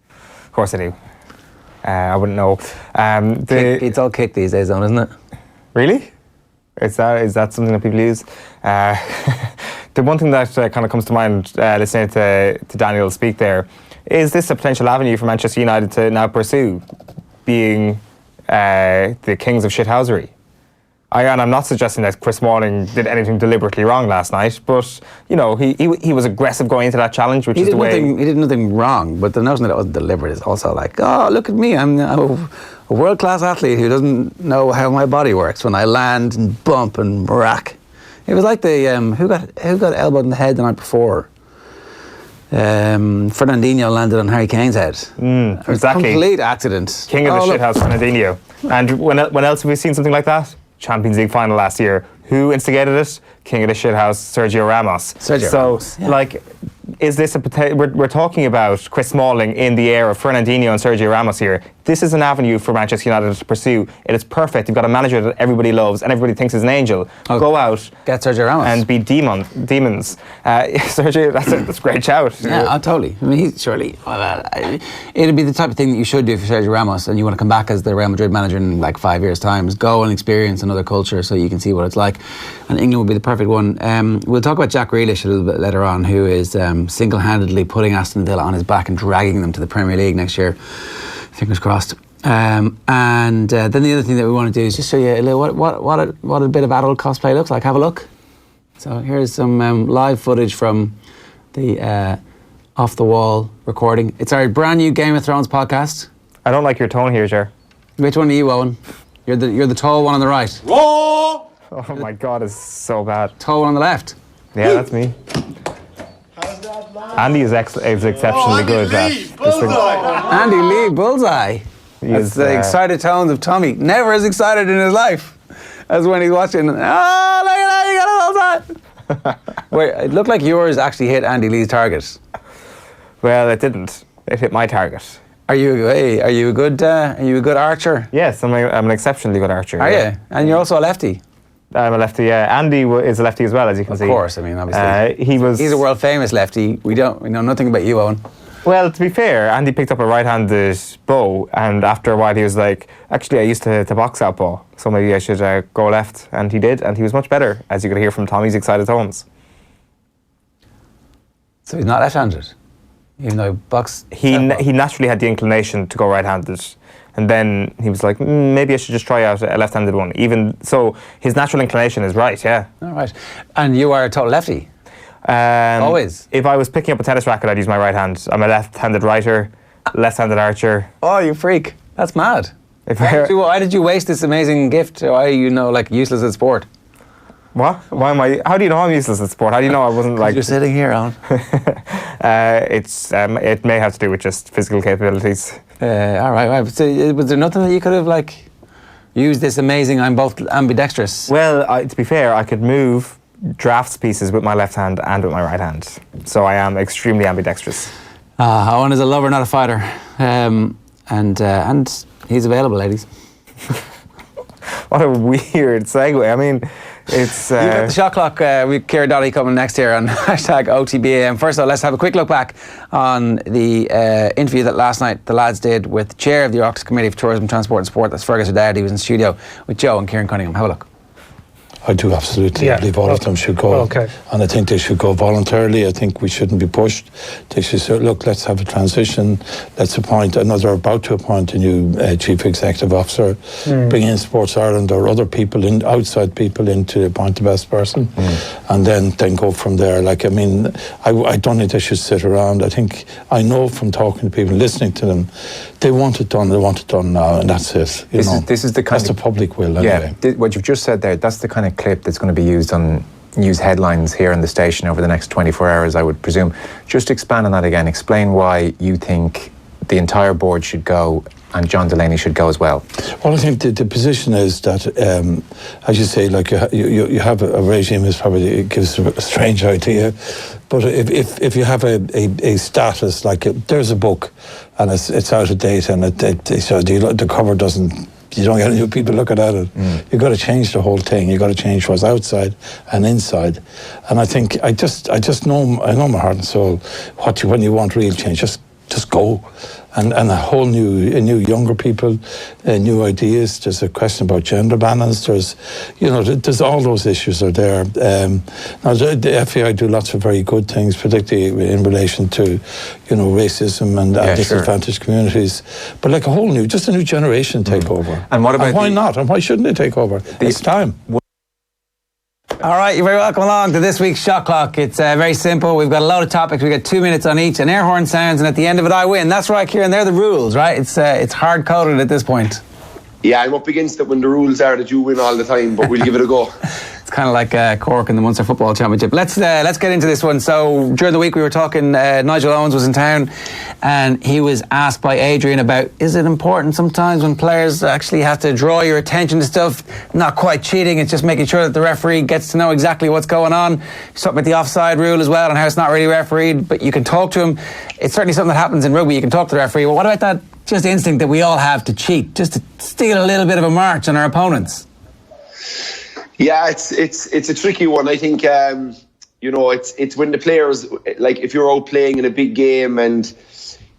S2: Of course they do. I wouldn't know.
S1: It's all kick these days, though, isn't it?
S2: Really? Is that something that people use? The one thing that kind of comes to mind listening to Daniel speak there, is this a potential avenue for Manchester United to now pursue, being the kings of shithousery? And I'm not suggesting that Chris Smalling did anything deliberately wrong last night, but he was aggressive going into that challenge, which is the way.
S1: He did nothing wrong, but the notion that it wasn't deliberate is also like, oh, look at me, I'm a world-class athlete who doesn't know how my body works when I land and bump and rack. It was like the who got elbowed in the head the night before. Fernandinho landed on Harry Kane's head.
S2: Exactly.
S1: Complete accident.
S2: King of the shithouse, Fernandinho. And when else have we seen something like that? Champions League final last year. Who instigated it? King of the shithouse, Sergio Ramos. Ramos, yeah. Is this we're talking about Chris Smalling in the era of Fernandinho and Sergio Ramos here. This is an avenue for Manchester United to pursue. It is perfect. You've got a manager that everybody loves and everybody thinks is an angel. Go out,
S1: get Sergio Ramos
S2: and be demons. Sergio, that's a great shout.
S1: Yeah, totally. I mean, it'd be the type of thing that you should do for Sergio Ramos, and you want to come back as the Real Madrid manager in like 5 years' time. Is go and experience another culture so you can see what it's like. And England would be the perfect one. We'll talk about Jack Grealish a little bit later on, who is single-handedly putting Aston Villa on his back and dragging them to the Premier League next year. Fingers crossed. And then the other thing that we want to do is just show you a little what a bit of adult cosplay looks like. Have a look. So here's some live footage from the Off the Wall recording. It's our brand new Game of Thrones podcast.
S2: I don't like your tone here, Ger.
S1: Which one are you, Owen? You're the tall one on the right.
S2: Whoa! Oh my God, it's so bad.
S1: Tall one on the left.
S2: Yeah, that's me. Andy is exceptionally good at that.
S1: Andy Lee, bullseye. That's the excited tones of Tommy. Never as excited in his life as when he's watching. Oh, look at that, you got a bullseye. Wait, it looked like yours actually hit Andy Lee's target.
S2: Well, it didn't. It hit my target.
S1: Are you a good archer?
S2: Yes, I'm an exceptionally good archer.
S1: Are you? And you're also a lefty.
S2: I'm a lefty. Yeah, Andy is a lefty as well, as you can see.
S1: Of course, I mean, obviously, he's a world famous lefty. We know nothing about you, Owen.
S2: Well, to be fair, Andy picked up a right-handed bow, and after a while he was like, actually, I used to box out bow, so maybe I should go left. And he did, and he was much better, as you could hear from Tommy's excited tones.
S1: So he's not left-handed, even though box.
S2: He naturally had the inclination to go right-handed, and then he was like, maybe I should just try out a left-handed one. Even so, his natural inclination is right. Yeah.
S1: All right, and you are a total lefty. Always.
S2: If I was picking up a tennis racket, I'd use my right hand. I'm a left-handed writer, left-handed archer.
S1: Oh, you freak! That's mad. Why did you waste this amazing gift? Why are you useless at sport?
S2: What? Why am I? How do you know I'm useless at sport? How do you know I wasn't like?
S1: You're sitting here, Alan.
S2: It may have to do with just physical capabilities.
S1: All right. So, was there nothing that you could have used this amazing? I'm both ambidextrous.
S2: Well, to be fair, I could move drafts pieces with my left hand and with my right hand, so I am extremely ambidextrous.
S1: Owen is a lover, not a fighter, and he's available, ladies.
S2: What a weird segue. I mean, it's...
S1: You've got the shot clock with Kieran Donaghy coming next here on hashtag OTBAM. First of all, let's have a quick look back on the interview that last night the lads did with the chair of the Oireachtas Committee for Tourism, Transport and Sport. That's Fergus O'Dowd. He was in studio with Joe and Kieran Cunningham. Have a look.
S4: I do, absolutely. I believe all of them should go.
S5: Okay.
S4: And I think they should go voluntarily. I think we shouldn't be pushed. They should say, look, let's have a transition. Let's appoint another, about to appoint a new chief executive officer, bring in Sports Ireland or other people, outside people in to appoint the best person, and then go from there. I don't think they should sit around. I know from talking to people, listening to them, they want it done now, and that's it.
S5: This is the kind
S4: that's the public will, anyway.
S5: Yeah, what you've just said there, that's the kind of clip that's going to be used on news headlines here in the station over the next 24 hours, I would presume. Just expand on that again. Explain why you think the entire board should go and John Delaney should go as well.
S4: Well, I think the position is that, as you say, you have a regime is probably, it gives a strange idea, but if you have a status, there's a book and it's out of date and the cover doesn't, you don't get new people looking at it. You've got to change the whole thing. You've got to change what's outside and inside. And I think I know my heart and soul. When you want real change, just go. And a whole new younger people, new ideas. There's a question about gender balance. There's all those issues are there. Now the FAI do lots of very good things, particularly in relation to, racism and disadvantaged communities. But a whole new generation take over.
S5: And what about
S4: why not? And why shouldn't they take over? It's time.
S1: All right, you're very welcome along to this week's Shot Clock. It's very simple. We've got a load of topics. We've got 2 minutes on each. An air horn sounds, and at the end of it, I win. That's right, Kieran. They're the rules, right? It's hard-coded at this point.
S6: Yeah, I'm up against it when the rules are that you win all the time, but we'll give it a go.
S1: It's kind of like Cork in the Munster Football Championship. Let's get into this one. So during the week we were talking, Nigel Owens was in town and he was asked by Adrian about, is it important sometimes when players actually have to draw your attention to stuff, not quite cheating, it's just making sure that the referee gets to know exactly what's going on. He's talking about the offside rule as well and how it's not really refereed, but you can talk to him. It's certainly something that happens in rugby. You can talk to the referee. Well, what about that just instinct that we all have to cheat, just to steal a little bit of a march on our opponents?
S6: Yeah, it's a tricky one. I think it's when the players, if you're out playing in a big game and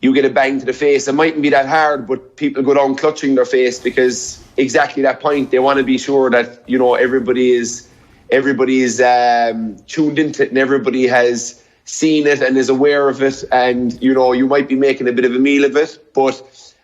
S6: you get a bang to the face, it mightn't be that hard, but people go down clutching their face because exactly that point, they want to be sure that everybody is tuned into it and everybody has seen it and is aware of it, and you might be making a bit of a meal of it. But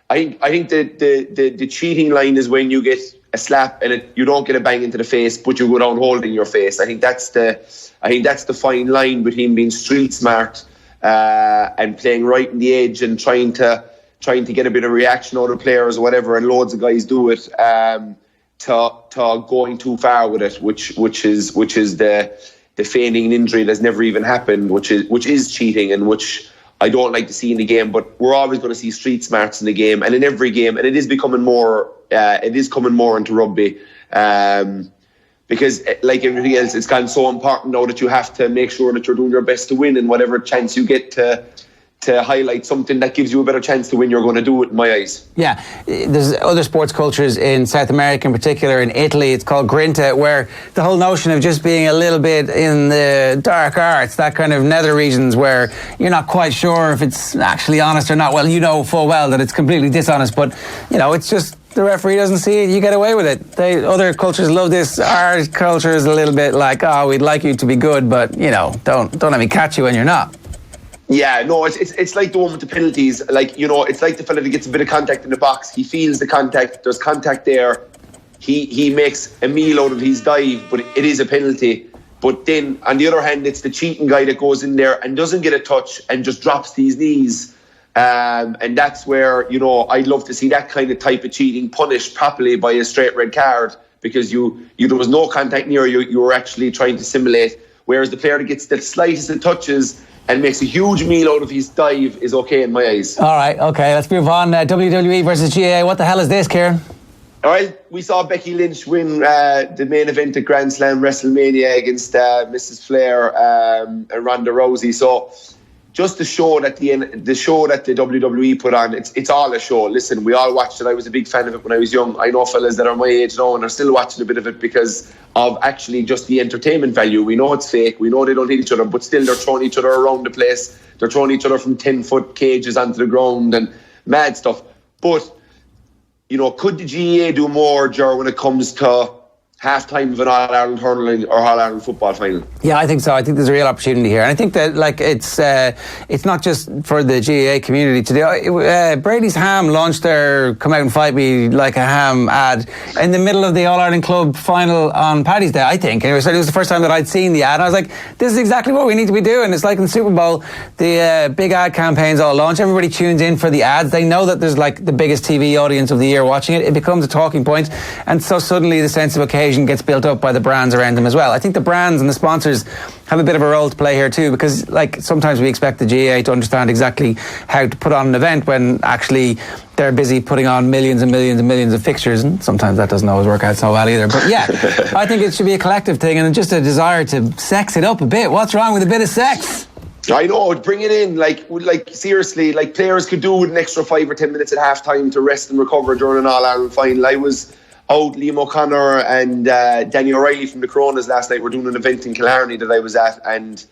S6: I think the cheating line is when you get a slap and you don't get a bang into the face, but you go down holding your face. I think that's the fine line between being street smart and playing right in the edge and trying to get a bit of reaction out of players or whatever, and loads of guys do it, to going too far with it, which is the feigning an injury that's never even happened, which is cheating and which I don't like to see in the game. But we're always going to see street smarts in the game and in every game, and it is becoming more. It is coming more into rugby because, like everything else, it's gotten so important now that you have to make sure that you're doing your best to win, and whatever chance you get to to highlight something that gives you a better chance to win, you're going to do it, in my eyes.
S1: Yeah, there's other sports cultures in South America, in particular in Italy. It's called Grinta, where the whole notion of just being a little bit in the dark arts, that kind of nether regions where you're not quite sure if it's actually honest or not. Well, you know full well that it's completely dishonest, but it's just the referee doesn't see it, you get away with it. Other cultures love this. Our culture is a little bit like, we'd like you to be good, but don't let me catch you when you're not.
S6: Yeah, no, it's like the one with the penalties. Like, it's like the fella that gets a bit of contact in the box. He feels the contact. There's contact there. He makes a meal out of his dive, but it is a penalty. But then, on the other hand, it's the cheating guy that goes in there and doesn't get a touch and just drops to his knees. And that's where, I'd love to see that kind of type of cheating punished properly by a straight red card, because there was no contact near you. You were actually trying to simulate. Whereas the player that gets the slightest of touches and makes a huge meal out of his dive is okay in my eyes.
S1: All right, okay, let's move on. WWE versus GAA. What the hell is this, Kieran?
S6: All right, we saw Becky Lynch win the main event at Grand Slam WrestleMania against Mrs. Flair and Ronda Rousey. So just the show that the show that the WWE put on, it's all a show. Listen, we all watched it. I was a big fan of it when I was young. I know fellas that are my age now and are still watching a bit of it because of actually just the entertainment value. We know it's fake. We know they don't hit each other, but still they're throwing each other around the place. They're throwing each other from 10-foot cages onto the ground and mad stuff. But, could the GAA do more, Ger, when it comes to half-time of an All-Ireland hurling or All-Ireland football final?
S1: Yeah, I think so. I think there's a real opportunity here. And I think that it's not just for the GAA community to do. Brady's Ham launched their Come Out and Fight Me Like a Ham ad in the middle of the All-Ireland Club final on Paddy's Day, I think. And it was the first time that I'd seen the ad. And I was like, this is exactly what we need to be doing. It's like in the Super Bowl, the big ad campaigns all launch. Everybody tunes in for the ads. They know that there's like the biggest TV audience of the year watching it. It becomes a talking point. And so suddenly the sense of occasion gets built up by the brands around them as well. I think the brands and the sponsors have a bit of a role to play here too, because sometimes we expect the GAA to understand exactly how to put on an event when actually they're busy putting on millions and millions and millions of fixtures, and sometimes that doesn't always work out so well either. But yeah, I think it should be a collective thing and just a desire to sex it up a bit. What's wrong with a bit of sex?
S6: I know, bring it in. Like seriously, players could do with an extra 5 or 10 minutes at half time to rest and recover during an All-Ireland final. I was out, Liam O'Connor and Danny O'Reilly from the Coronas last night were doing an event in Killarney that I was at, and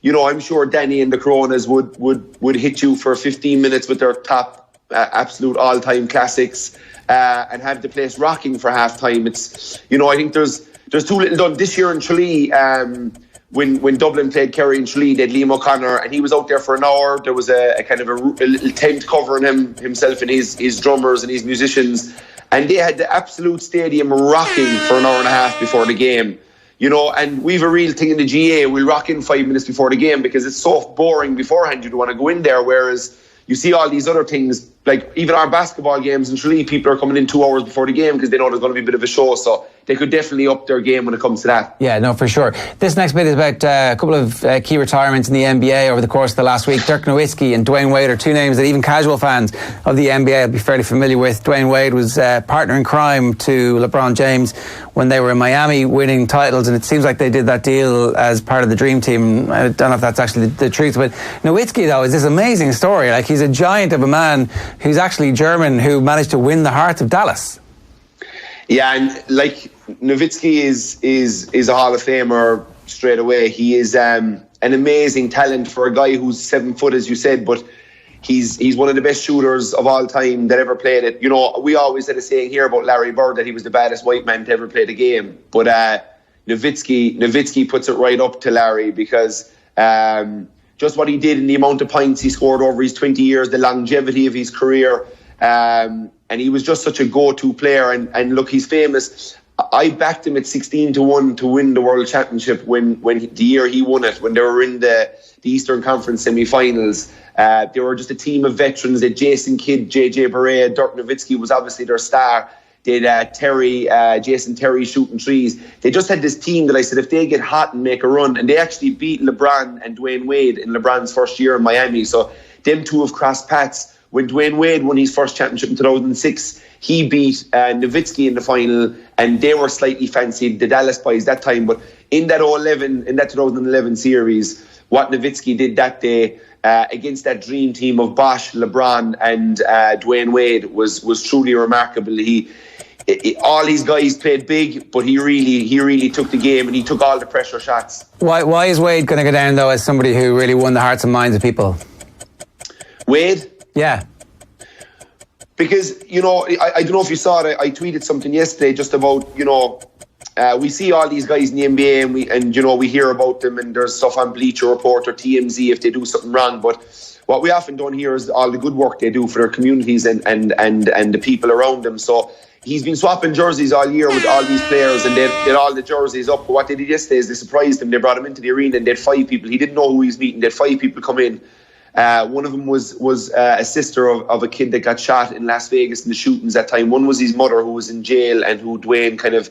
S6: I'm sure Danny and the Coronas would hit you for 15 minutes with their top absolute all-time classics and have the place rocking for half time. It's I think there's too little done this year in Tralee. When Dublin played Kerry and Tralee, they had Liam O'Connor and he was out there for an hour. There was a kind of a little tent covering himself and his drummers and his musicians. And they had the absolute stadium rocking for an hour and a half before the game. And we've a real thing in the GAA. We'll rock in 5 minutes before the game because it's so boring beforehand. You don't want to go in there. Whereas you see all these other things, like even our basketball games in Tralee, people are coming in 2 hours before the game because they know there's going to be a bit of a show. So they could definitely up their game when it comes to that. Yeah, no, for sure. This next bit is about a couple of key retirements in the NBA over the course of the last week. Dirk Nowitzki and Dwayne Wade are two names that even casual fans of the NBA will be fairly familiar with. Dwayne Wade was partner in crime to LeBron James when they were in Miami winning titles, and it seems like they did that deal as part of the Dream Team. I don't know if that's actually the truth, but Nowitzki, though, is this amazing story. Like, he's a giant of a man who's actually German who managed to win the hearts of Dallas. Yeah, and Nowitzki is a Hall of Famer straight away. He is an amazing talent for a guy who's 7 foot, as you said, but he's one of the best shooters of all time that ever played it. We always had a saying here about Larry Bird that he was the baddest white man to ever play the game. But Nowitzki puts it right up to Larry because just what he did and the amount of points he scored over his 20 years, the longevity of his career, and he was just such a go-to player. And look, he's famous. I backed him at 16-1 to win the World Championship when the year he won it, when they were in the Eastern Conference semi-finals. They were just a team of veterans. They had Jason Kidd, JJ Barea, Dirk Nowitzki was obviously their star. They had Jason Terry shooting threes. They just had this team that I said, if they get hot and make a run, and they actually beat LeBron and Dwayne Wade in LeBron's first year in Miami. So them two have crossed paths. When Dwayne Wade won his first championship in 2006, he beat Nowitzki in the final, and they were slightly fancied, the Dallas boys that time. But in that 2011 series, what Nowitzki did that day against that dream team of Bosch, LeBron, and Dwayne Wade was truly remarkable. All these guys played big, but he really took the game, and he took all the pressure shots.
S1: Why is Wade going to go down, though, as somebody who really won the hearts and minds of people?
S6: Wade?
S1: Yeah.
S6: Because, I don't know if you saw it, I tweeted something yesterday just about, we see all these guys in the NBA and we hear about them, and there's stuff on Bleacher Report or TMZ if they do something wrong. But what we often don't hear is all the good work they do for their communities and the people around them. So he's been swapping jerseys all year with all these players, and they had all the jerseys up. But what they did yesterday is they surprised him. They brought him into the arena, and they had 5 people. He didn't know who he was meeting. They had 5 people come in. One of them was a sister of a kid that got shot in Las Vegas in the shootings that time. One was his mother, who was in jail, and who Dwayne kind of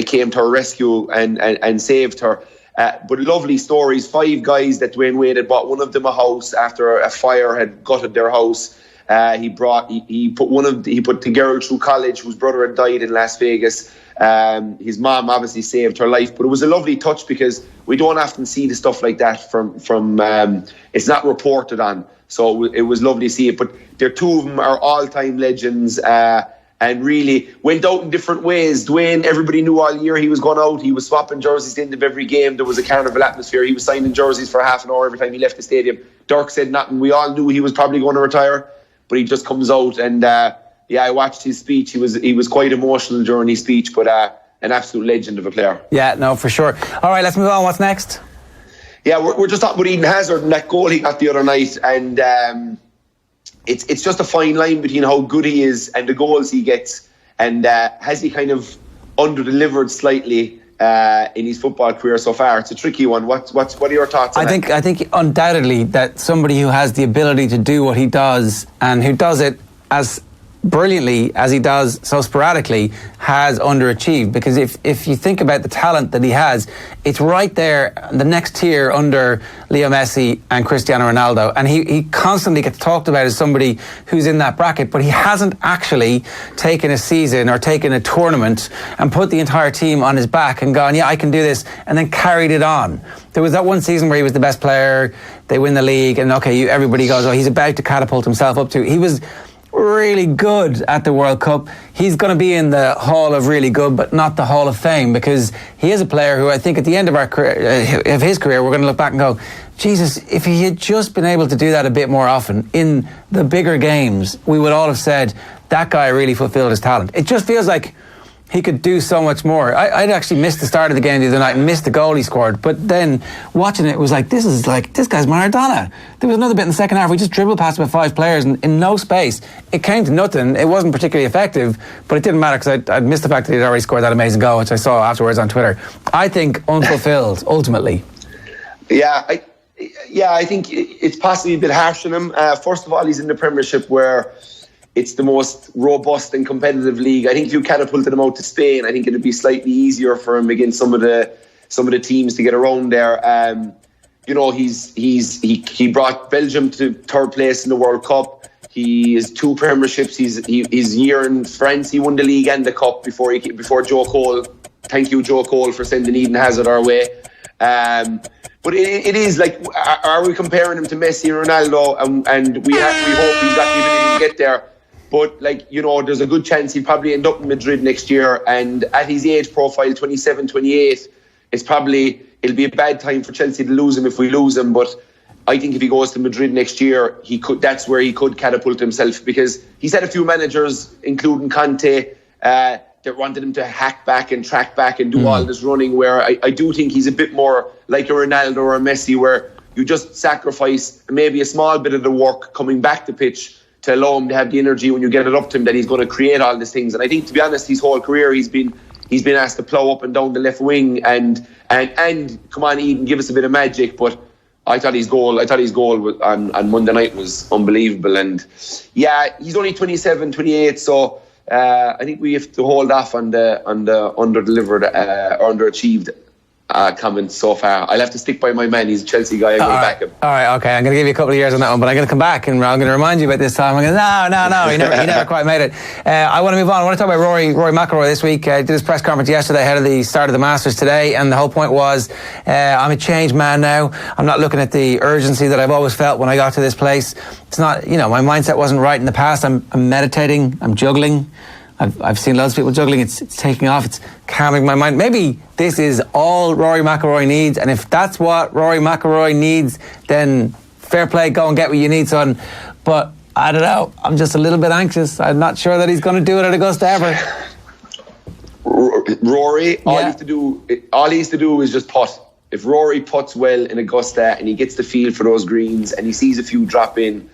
S6: came to her rescue and saved her. But lovely stories. 5 guys that Dwayne Wade had bought one of them a house after a fire had gutted their house. He put the girl through college whose brother had died in Las Vegas. His mom obviously saved her life, but it was a lovely touch because we don't often see the stuff like that from it's not reported on. So it was lovely to see it. But their 2 of them are all-time legends, and really went out in different ways. Dwayne, everybody knew all year he was going out. He was swapping jerseys at the end of every game. There was a carnival atmosphere. He was signing jerseys for half an hour every time he left the stadium. Dirk said nothing. We all knew he was probably going to retire, but he just comes out and I watched his speech. He was quite emotional during his speech, but an absolute legend of a player.
S1: Yeah, no, for sure. All right, let's move on. What's next?
S6: Yeah, we're just talking about Eden Hazard and that goal he got the other night, and it's just a fine line between how good he is and the goals he gets, and has he kind of under-delivered slightly in his football career so far? It's a tricky one. What are your thoughts on that?
S1: I think undoubtedly that somebody who has the ability to do what he does and who does it as brilliantly as he does so sporadically has underachieved, because if you think about the talent that he has, it's right there, the next tier under Leo Messi and Cristiano Ronaldo, and he constantly gets talked about as somebody who's in that bracket, but he hasn't actually taken a season or taken a tournament and put the entire team on his back and gone, yeah, I can do this, and then carried it on. There was that one season where he was the best player, they win the league, and everybody goes, oh, he's about to catapult himself up to. He was really good at the World Cup. He's going to be in the Hall of Really Good, but not the Hall of Fame, because he is a player who I think at the end of his career, we're going to look back and go, Jesus, if he had just been able to do that a bit more often in the bigger games, we would all have said that guy really fulfilled his talent. It just feels like he could do so much more. I'd actually missed the start of the game the other night and missed the goal he scored, but then watching it was like, this guy's Maradona. There was another bit in the second half. We just dribbled past about 5 players in no space. It came to nothing. It wasn't particularly effective, but it didn't matter because I'd missed the fact that he'd already scored that amazing goal, which I saw afterwards on Twitter. I think unfulfilled, ultimately.
S6: Yeah, I think it's possibly a bit harsh on him. First of all, he's in the Premiership where it's the most robust and competitive league. I think if you catapulted him out to Spain, I think it'd be slightly easier for him against some of the teams to get around there. He brought Belgium to 3rd place in the World Cup. He has 2 premierships. His year in France, he won the league and the cup before Joe Cole. Thank you, Joe Cole, for sending Eden Hazard our way. But it is like, are we comparing him to Messi and Ronaldo? And we hope he's got the ability to get there. But there's a good chance he'll probably end up in Madrid next year. And at his age profile, 27, 28, it'll be a bad time for Chelsea to lose him if we lose him. But I think if he goes to Madrid next year, that's where he could catapult himself, because he's had a few managers, including Conte, that wanted him to hack back and track back and do all this running, where I do think he's a bit more like a Ronaldo or a Messi, where you just sacrifice maybe a small bit of the work coming back to pitch to allow him to have the energy when you get it up to him that he's going to create all these things. And I think, to be honest, his whole career he's been asked to plough up and down the left wing and come on, Eden, give us a bit of magic. But I thought his goal on Monday night was unbelievable. And yeah, he's only 27, 28, so I think we have to hold off on the under-delivered or underachieved comments so far. I'll have to stick by my man. He's a Chelsea guy. I'm going to back him.
S1: All right, okay. I'm going to give you a couple of years on that one, but I'm going to come back and I'm going to remind you about this time. I'm going to no. He never quite made it. I want to move on. I want to talk about Rory McIlroy this week. Did his press conference yesterday ahead of the start of the Masters today, and the whole point was, I'm a changed man now. I'm not looking at the urgency that I've always felt when I got to this place. It's not, my mindset wasn't right in the past. I'm meditating. I'm juggling. I've seen lots of people juggling. It's taking off. It's calming my mind. Maybe this is all Rory McIlroy needs, and if that's what Rory McIlroy needs, then fair play, go and get what you need, son. But I don't know. I'm just a little bit anxious. I'm not sure that he's going to do it at Augusta ever.
S6: Rory, all he needs to do is just putt. If Rory putts well in Augusta and he gets the feel for those greens and he sees a few drop in,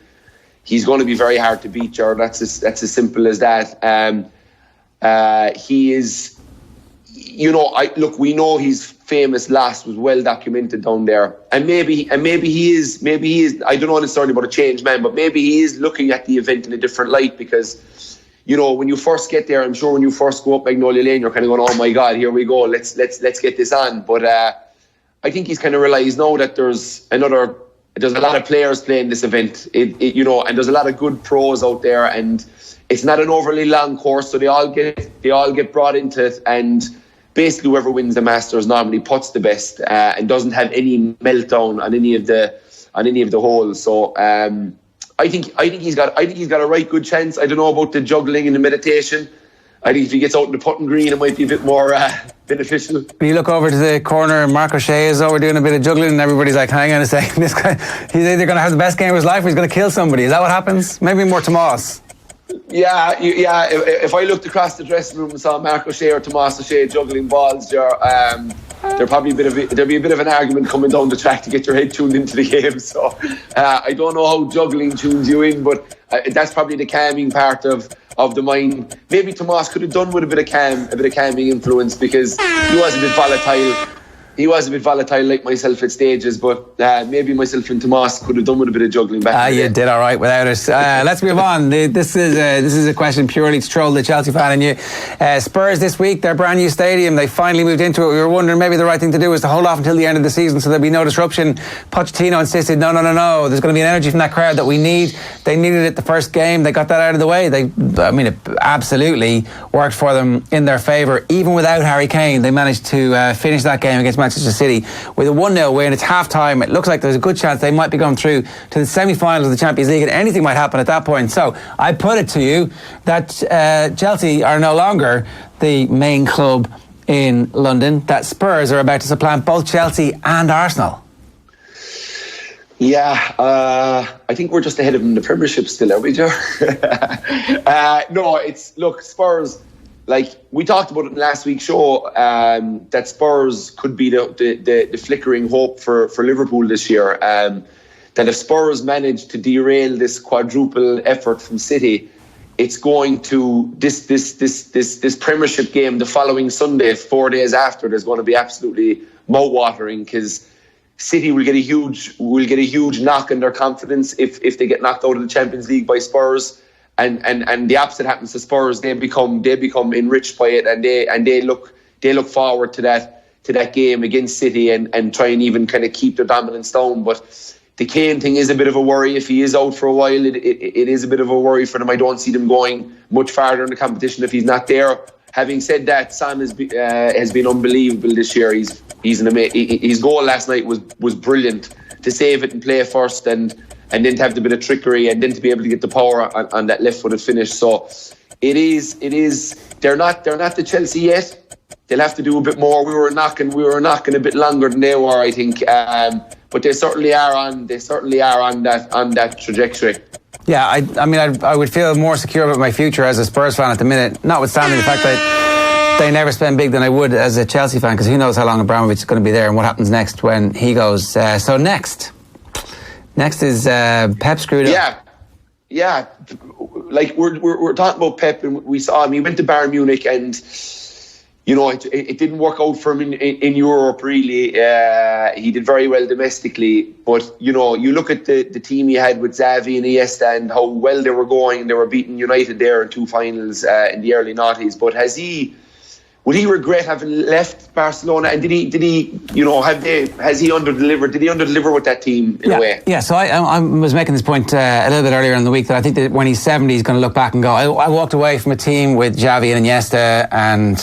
S6: he's going to be very hard to beat, Ger. That's as simple as that. He is, we know his famous loss was well documented down there, and maybe he is. I don't know necessarily about a changed man, but maybe he is looking at the event in a different light because, when you first get there, I'm sure when you first go up Magnolia Lane, you're kind of going, "Oh my God, here we go. Let's get this on." But I think he's kind of realised now that there's a lot of players playing this event, and there's a lot of good pros out there, and it's not an overly long course, so they all get brought into it, and basically whoever wins the Masters normally puts the best and doesn't have any meltdown on any of the holes. So I think he's got a right good chance. I don't know about the juggling and the meditation. I think if he gets out in the putting green, it might be a bit more beneficial.
S1: You look over to the corner, and Mark O'Shea is over doing a bit of juggling, and everybody's like, hang on a second, this guy, he's either going to have the best game of his life or he's going to kill somebody. Is that what happens? Maybe more Tomas.
S6: Yeah. If I looked across the dressing room and saw Mark O'Shea or Tomas O'Shea juggling balls, there'd be a bit of an argument coming down the track to get your head tuned into the game. So I don't know how juggling tunes you in, but that's probably the calming part of the mind. Maybe Tomas could have done with a bit of calming influence because he was a bit volatile. He was a bit volatile like myself at stages, but maybe myself and Tomas could have done with a bit of juggling back.
S1: You did all right without it. Let's move on. This is a question purely to troll the Chelsea fan in you. Spurs this week, their brand new stadium, they finally moved into it. We were wondering maybe the right thing to do was to hold off until the end of the season so there'd be no disruption. Pochettino insisted, no. There's going to be an energy from that crowd that we need. They needed it the first game. They got that out of the way. It absolutely worked for them in their favour. Even without Harry Kane, they managed to finish that game against Manchester City with a 1-0 win. It's half time. It looks like there's a good chance they might be going through to the semi-finals of the Champions League, and anything might happen at that point. So I put it to you that Chelsea are no longer the main club in London, that Spurs are about to supplant both Chelsea and Arsenal.
S6: Yeah, I think we're just ahead of them in the Premiership still, are we, Joe? Spurs, like we talked about it in last week's show, that Spurs could be the flickering hope for Liverpool this year. That if Spurs manage to derail this quadruple effort from City, it's going to this Premiership game the following Sunday, 4 days after, there's going to be absolutely mouth-watering because City will get a huge knock in their confidence if they get knocked out of the Champions League by Spurs. And the opposite happens to Spurs. They become enriched by it, and they look forward to that game against City and try and even kind of keep their dominance down. But the Kane thing is a bit of a worry. If he is out for a while, it is a bit of a worry for them. I don't see them going much farther in the competition if he's not there. Having said that, Son has been unbelievable this year. His goal last night was brilliant, to save it and play first and then to have the bit of trickery and then to be able to get the power on that left-footed finish. So it is. They're not the Chelsea yet. They'll have to do a bit more. We were knocking a bit longer than they were, I think. But they certainly are on that trajectory.
S1: Yeah, I would feel more secure about my future as a Spurs fan at the minute, notwithstanding the fact that they never spend big than I would as a Chelsea fan, because who knows how long Abramovich is going to be there and what happens next when he goes. So next is Pep screwed up.
S6: Yeah. Like we're talking about Pep, and we saw him. He went to Bayern Munich, and it didn't work out for him in Europe really. He did very well domestically, but you look at the team he had with Xavi and Iniesta and how well they were going. They were beating United there in 2 finals in the early noughties. But has he would he regret having left Barcelona? And did he, has he underdelivered? Did he underdeliver with that team in a way?
S1: Yeah, so I was making this point a little bit earlier in the week that I think that when he's 70, he's going to look back and go, I walked away from a team with Xavi and Iniesta and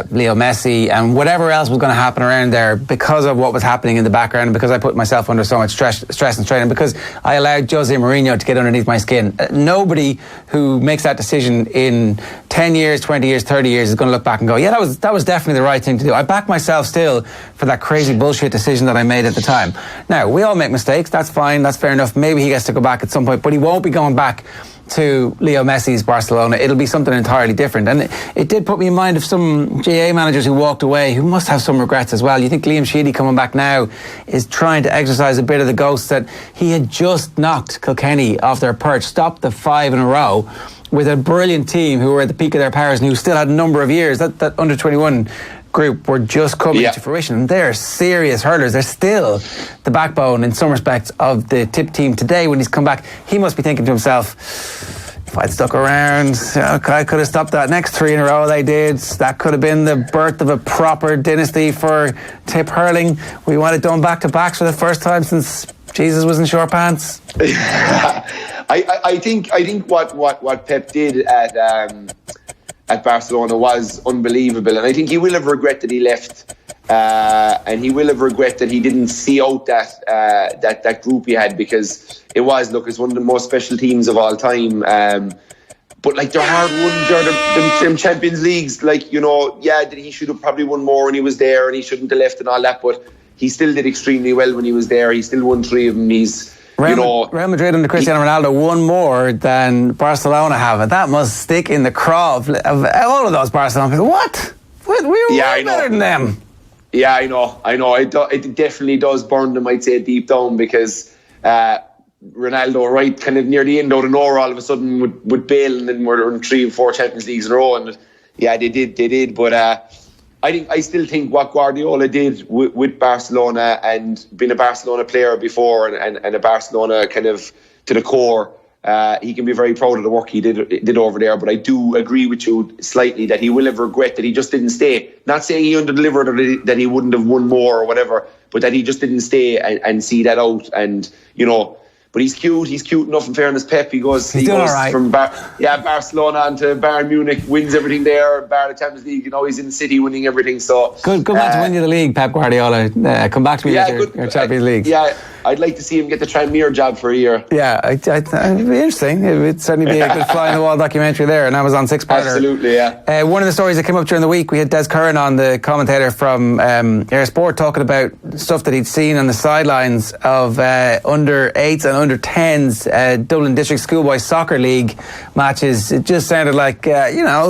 S1: Leo Messi and whatever else was going to happen around there because of what was happening in the background, and because I put myself under so much stress and strain, and because I allowed Jose Mourinho to get underneath my skin. Nobody who makes that decision in 10 years, 20 years, 30 years is going to look back and go, yeah, that was definitely the right thing to do. I back myself still for that crazy bullshit decision that I made at the time. Now, we all make mistakes. That's fine. That's fair enough. Maybe he gets to go back at some point, but he won't be going back to Leo Messi's Barcelona. It'll be something entirely different. And it did put me in mind of some GA managers who walked away who must have some regrets as well. You think Liam Sheedy coming back now is trying to exercise a bit of the ghost that he had just knocked Kilkenny off their perch, stopped the 5 in a row with a brilliant team who were at the peak of their powers and who still had a number of years. That under-21 group were just coming to fruition. And they're serious hurlers. They're still the backbone in some respects of the tip team today. When he's come back, he must be thinking to himself, if I'd stuck around, I could have stopped that next 3 in a row they did. That could have been the birth of a proper dynasty for tip hurling. We want it done back-to-backs for the first time since Jesus was in short pants.
S6: I think what Pep did at Barcelona was unbelievable, and I think he will have regret that he left, and he will have regret that he didn't see out that group he had, because it's one of the most special teams of all time. But like, they're hard won, them Champions Leagues. Like, he should have probably won more when he was there, and he shouldn't have left and all that. But he still did extremely well when he was there. He still won 3 of them. Real
S1: Madrid under Cristiano Ronaldo won more than Barcelona have, and that must stick in the craw of all of those Barcelona. What? We were way better than them.
S6: Yeah, I know. It definitely does burn them, I'd say, deep down, because Ronaldo, right, kind of near the end out of nowhere, all of a sudden would bail, and then we're in 3 and 4 Champions Leagues in a row, and yeah, they did. But I still think what Guardiola did with Barcelona, and being a Barcelona player before and a Barcelona kind of to the core, he can be very proud of the work he did over there. But I do agree with you slightly that he will have regret that he just didn't stay. Not saying he underdelivered or that he wouldn't have won more or whatever, but that he just didn't stay and see that out. And but he's cute. He's cute enough. In fairness, Pep, he goes
S1: right.
S6: from Barcelona on to Bayern Munich, wins everything there. Bar the Champions League, he's in the city winning everything. So
S1: good man to win you the league, Pep Guardiola. Come back to me with your Champions League.
S6: Yeah, I'd like to see him get the Tranmere job for a year.
S1: Yeah, it'd be interesting. It'd certainly be a good fly on the wall documentary there, and Amazon 6-parter.
S6: Absolutely, yeah.
S1: One of the stories that came up during the week, we had Des Curran on, the commentator from Air Sport, talking about stuff that he'd seen on the sidelines of under 8s and under 10s Dublin District Schoolboys Soccer League matches. It just sounded like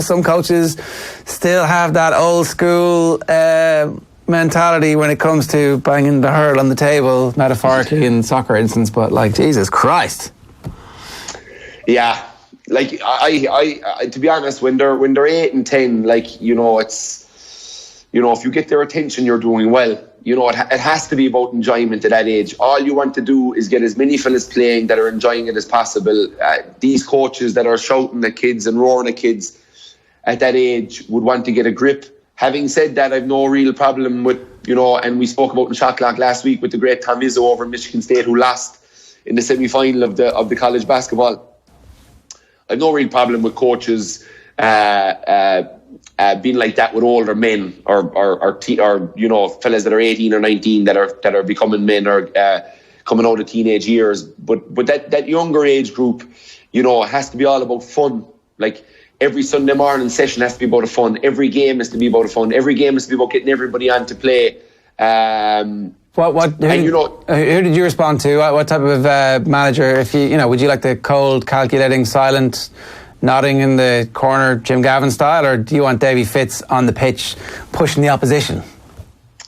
S1: some coaches still have that old school mentality when it comes to banging the hurl on the table, metaphorically in soccer instance, but like, Jesus Christ.
S6: Yeah, like I to be honest, when they're 8 and 10, like, it's, if you get their attention, you're doing well. It has to be about enjoyment at that age. All you want to do is get as many fellas playing that are enjoying it as possible. These coaches that are shouting at kids and roaring at kids at that age would want to get a grip. Having said that, I've no real problem with, and we spoke about in Shot Clock last week with the great Tom Izzo over in Michigan State, who lost in the semi-final of the college basketball. I've no real problem with coaches being like that with older men or fellas that are 18 or 19 that are becoming men or coming out of teenage years. But that younger age group, has to be all about fun. Like, every Sunday morning session has to be about a fun. Every game has to be about a fun. Every game has to be about getting everybody on to play.
S1: Who did you respond to? What type of manager? If would you like the cold, calculating, silent, nodding in the corner, Jim Gavin style, or do you want Davy Fitz on the pitch pushing the opposition?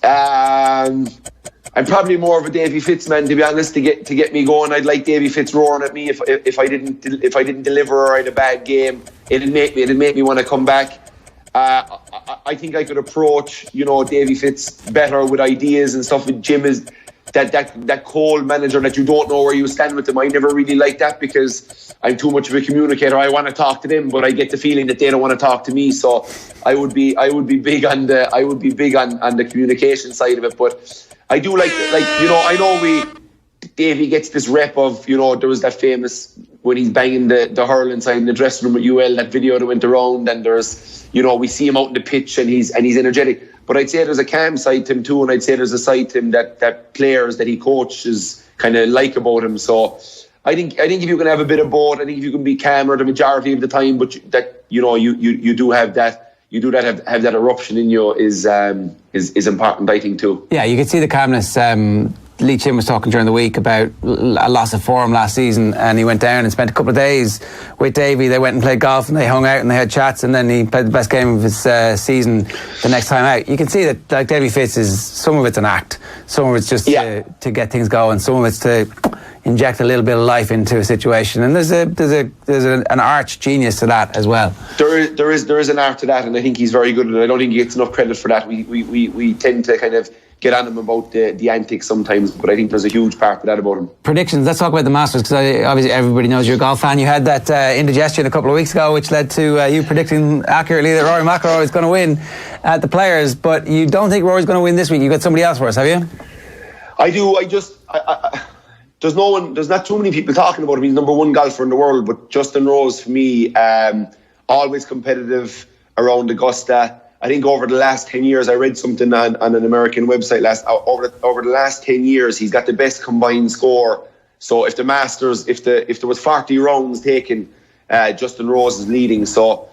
S6: I'm probably more of a Davy Fitz man, to be honest. To get me going, I'd like Davy Fitz roaring at me if I didn't deliver or I had a bad game. It'd make me want to come back. I think I could approach Davy Fitz better with ideas and stuff. Jim that cold manager that you don't know where you stand with them. I never really like that because I'm too much of a communicator. I want to talk to them, but I get the feeling that they don't want to talk to me. So I would be big on the communication side of it. But I do like I know Davey gets this rep of, there was that famous when he's banging the hurl inside in the dressing room with UL, that video that went around, and there's, we see him out in the pitch and he's energetic. But I'd say there's a calm side to him too, and I'd say there's a side to him that players that he coaches kind of like about him. So I think if you can have a bit of both, I think if you can be calmer the majority of the time, but that you do have that. You do have that eruption in you is important, I think, too.
S1: Yeah, you can see the calmness. Lee Chin was talking during the week about a loss of form last season, and he went down and spent a couple of days with Davey. They went and played golf and they hung out and they had chats, and then he played the best game of his season the next time out. You can see that like Davey Fitz is, some of it's an act, some of it's just to get things going, some of it's to inject a little bit of life into a situation, and there's an arch genius to that as well.
S6: There is an art to that, and I think he's very good, and I don't think he gets enough credit for that. We tend to kind of get on him about the antics sometimes, but I think there's a huge part of that about him.
S1: Predictions. Let's talk about the Masters, because obviously everybody knows you're a golf fan. You had that indigestion a couple of weeks ago, which led to you predicting accurately that Rory McIlroy is going to win at the Players, but you don't think Rory's going to win this week. You got somebody else for us, have you?
S6: I do. There's not too many people talking about him. He's number one golfer in the world, but Justin Rose, for me, always competitive around Augusta. I think over the last 10 years, I read something on an American website over the last 10 years, he's got the best combined score. So if the Masters, if there was 40 rounds taken, Justin Rose is leading. So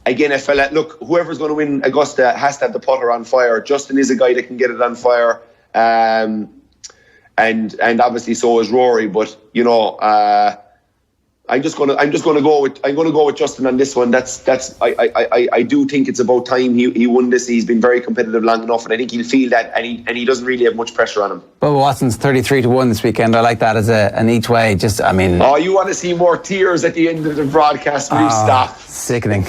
S6: again, I felt like, look, whoever's going to win Augusta has to have the putter on fire. Justin is a guy that can get it on fire. And obviously so is Rory, but I'm just gonna go with Justin on this one. I do think it's about time he won this. He's been very competitive long enough, and I think he'll feel that, and he doesn't really have much pressure on him.
S1: Bubba Watson's 33-1 this weekend. I like that as an each way. Oh,
S6: you want to see more tears at the end of the broadcast? Will you stop?
S1: Sickening.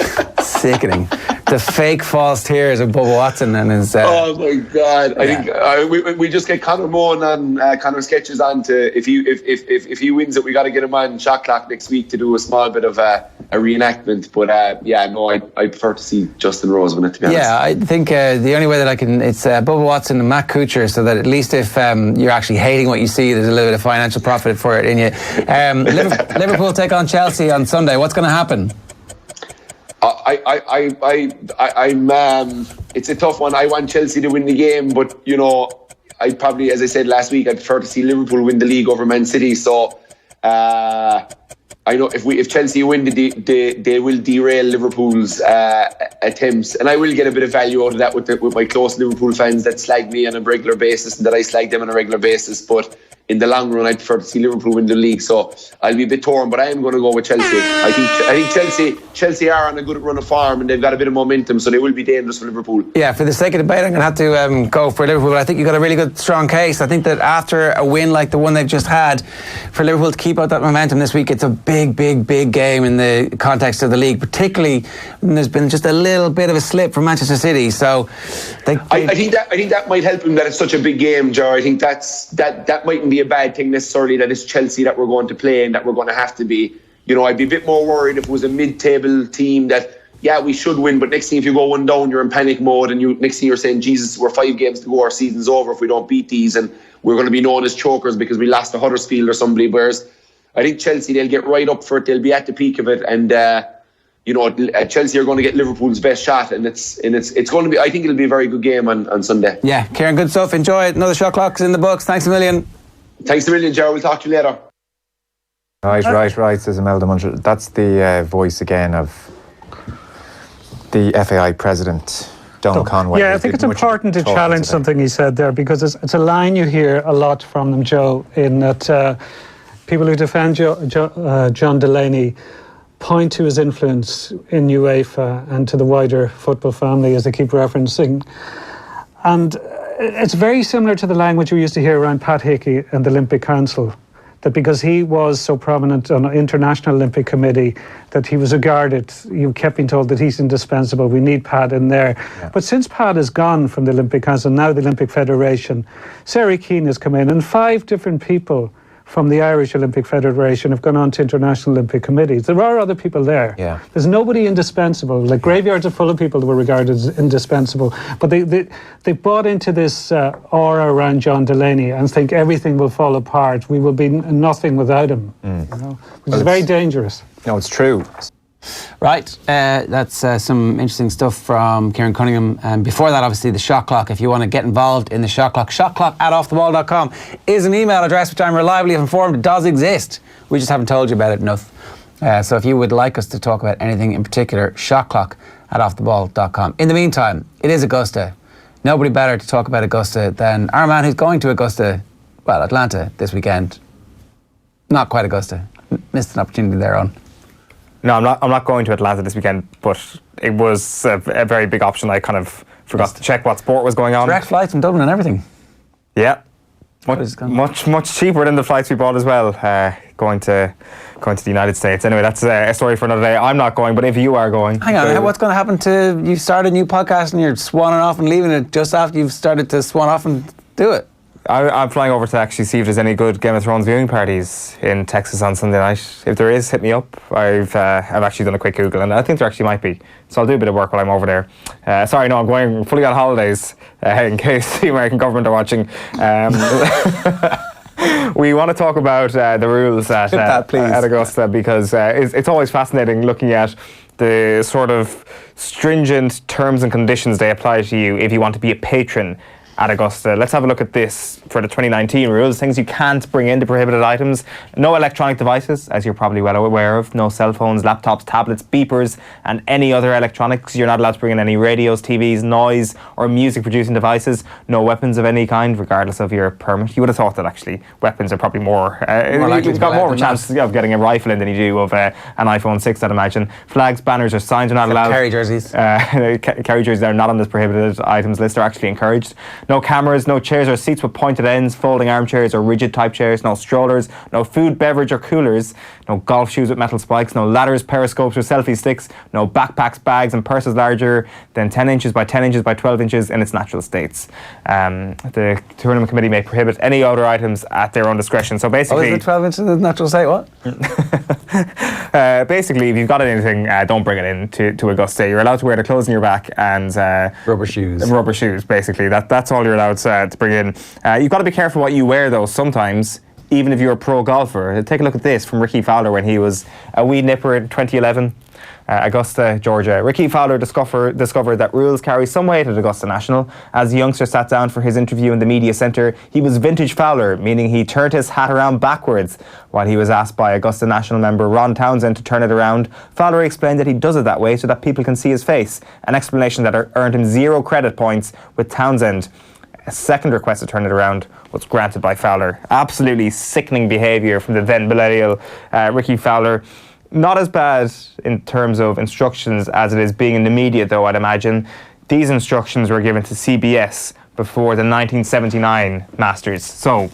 S1: The fake false tears of Bubba Watson and his.
S6: Oh my God! I think we just get Conor Moan and Conor Sketches on to if he wins it, we got to get him on Shot Clock next week to do a small bit of a reenactment. But I prefer to see Justin Rose win it, to be honest.
S1: Yeah, I think the only way that I can, it's Bubba Watson and Matt Kuchar, so that at least if you're actually hating what you see, there's a little bit of financial profit for it in you. Liverpool take on Chelsea on Sunday. What's going to happen?
S6: It's a tough one. I want Chelsea to win the game, but I probably, as I said last week, I prefer to see Liverpool win the league over Man City. So I know if Chelsea win, they will derail Liverpool's attempts, and I will get a bit of value out of that with my close Liverpool fans that slag me on a regular basis and that I slag them on a regular basis. But in the long run, I prefer to see Liverpool win the league, so I'll be a bit torn, but I am going to go with Chelsea. I think Chelsea are on a good run of form, and they've got a bit of momentum, so they will be dangerous for Liverpool.
S1: Yeah, for the sake of debate, I'm going to have to go for Liverpool, but I think you've got a really good, strong case. I think that after a win like the one they've just had, for Liverpool to keep out that momentum this week, it's a big game in the context of the league, particularly when there's been just a little bit of a slip from Manchester City. So I
S6: think that might help him, that it's such a big game, Ger. I think that mightn't be a bad thing necessarily, that it's Chelsea that we're going to play and that we're going to have to be. I'd be a bit more worried if it was a mid-table team that, we should win, but next thing if you go one down, you're in panic mode, and next thing you're saying, Jesus, we're 5 games to go, our season's over if we don't beat these, and we're going to be known as chokers because we lost to Huddersfield or somebody. Whereas I think Chelsea, they'll get right up for it, they'll be at the peak of it, and Chelsea are going to get Liverpool's best shot, and it's going to be, I think it'll be a very good game on Sunday.
S1: Yeah, Kieran, good stuff. Enjoy it. Another Shot Clock's in the books. Thanks a million.
S6: Thanks a million, Ger. We'll talk to you later.
S5: Right, says Imelda Muncher. That's the voice again of the FAI president, Donald Conway.
S7: Yeah, I think it's important to challenge something he said there, because it's a line you hear a lot from them, Joe, in that people who defend John Delaney point to his influence in UEFA and to the wider football family, as they keep referencing. And it's very similar to the language we used to hear around Pat Hickey and the Olympic Council. that because he was so prominent on the International Olympic Committee, that he was regarded, you kept being told that he's indispensable, we need Pat in there. Yeah. But since Pat is gone from the Olympic Council, now the Olympic Federation, Sarah Keane has come in, and 5 different people from the Irish Olympic Federation have gone on to international Olympic committees. There are other people there.
S5: Yeah.
S7: There's nobody indispensable. Like, graveyards are full of people that were regarded as indispensable. But they bought into this aura around John Delaney and think everything will fall apart. We will be nothing without him. You know, which is very dangerous.
S5: No, it's true.
S1: Right, that's some interesting stuff from Kieran Cunningham. And before that, obviously, the shot clock. If you want to get involved in the shot clock, shotclock@offthewall.com is an email address which I'm reliably informed does exist. We just haven't told you about it enough. So if you would like us to talk about anything in particular, shotclock@offthewall.com. In the meantime, it is Augusta. Nobody better to talk about Augusta than our man who's going to Augusta, well, Atlanta this weekend. Not quite Augusta. Missed an opportunity there on.
S2: No, I'm not going to Atlanta this weekend, but it was a very big option. I kind of forgot to check what sport was going on.
S1: Direct flights from Dublin and everything.
S2: Yeah, much cheaper than the flights we bought as well. Going to the United States. Anyway, that's a story for another day. I'm not going, but if you are going,
S1: hang on. What's going to happen to you? Started a new podcast and you're swanning off and leaving it just after you've started to swan off and do it.
S2: I'm flying over to actually see if there's any good Game of Thrones viewing parties in Texas on Sunday night. If there is, hit me up. I've actually done a quick Google, and I think there actually might be. So I'll do a bit of work while I'm over there. Sorry, no, I'm going fully on holidays in case the American government are watching. We want to talk about the rules at Augusta, because it's always fascinating looking at the sort of stringent terms and conditions they apply to you if you want to be a patron at Augusta. Let's have a look at this for the 2019 rules. Things you can't bring in, the prohibited items. No electronic devices, as you're probably well aware of. No cell phones, laptops, tablets, beepers, and any other electronics. You're not allowed to bring in any radios, TVs, noise, or music-producing devices. No weapons of any kind, regardless of your permit. You would have thought that, actually, weapons are probably more likely. You've got more of a chance of getting a rifle in than you do of an iPhone 6, I'd imagine. Flags, banners, or signs are not allowed.
S1: Carry jerseys.
S2: Carry jerseys are not on this prohibited items list. They're actually encouraged. No cameras, no chairs or seats with pointed ends, folding armchairs or rigid type chairs, no strollers, no food, beverage or coolers, no golf shoes with metal spikes, no ladders, periscopes or selfie sticks, no backpacks, bags and purses larger than 10 inches by 10 inches by 12 inches in its natural states. The tournament committee may prohibit any other items at their own discretion. So basically...
S1: is it 12 inches in the natural state? What?
S2: Basically, if you've got anything, don't bring it in to Augusta. You're allowed to wear the clothes on your back and...
S1: rubber shoes.
S2: Rubber shoes, basically. That's all you're allowed to bring in. You've got to be careful what you wear, though, sometimes, even if you're a pro golfer. Take a look at this from Ricky Fowler when he was a wee nipper in 2011. Augusta, Georgia. Ricky Fowler discovered that rules carry some weight at Augusta National. As the youngster sat down for his interview in the media centre, he was vintage Fowler, meaning he turned his hat around backwards. While he was asked by Augusta National member Ron Townsend to turn it around, Fowler explained that he does it that way so that people can see his face, an explanation that earned him 0 credit points with Townsend. A second request to turn it around was granted by Fowler. Absolutely sickening behaviour from the then millennial Ricky Fowler. Not as bad in terms of instructions as it is being in the media, though, I'd imagine. These instructions were given to CBS before the 1979 Masters. So,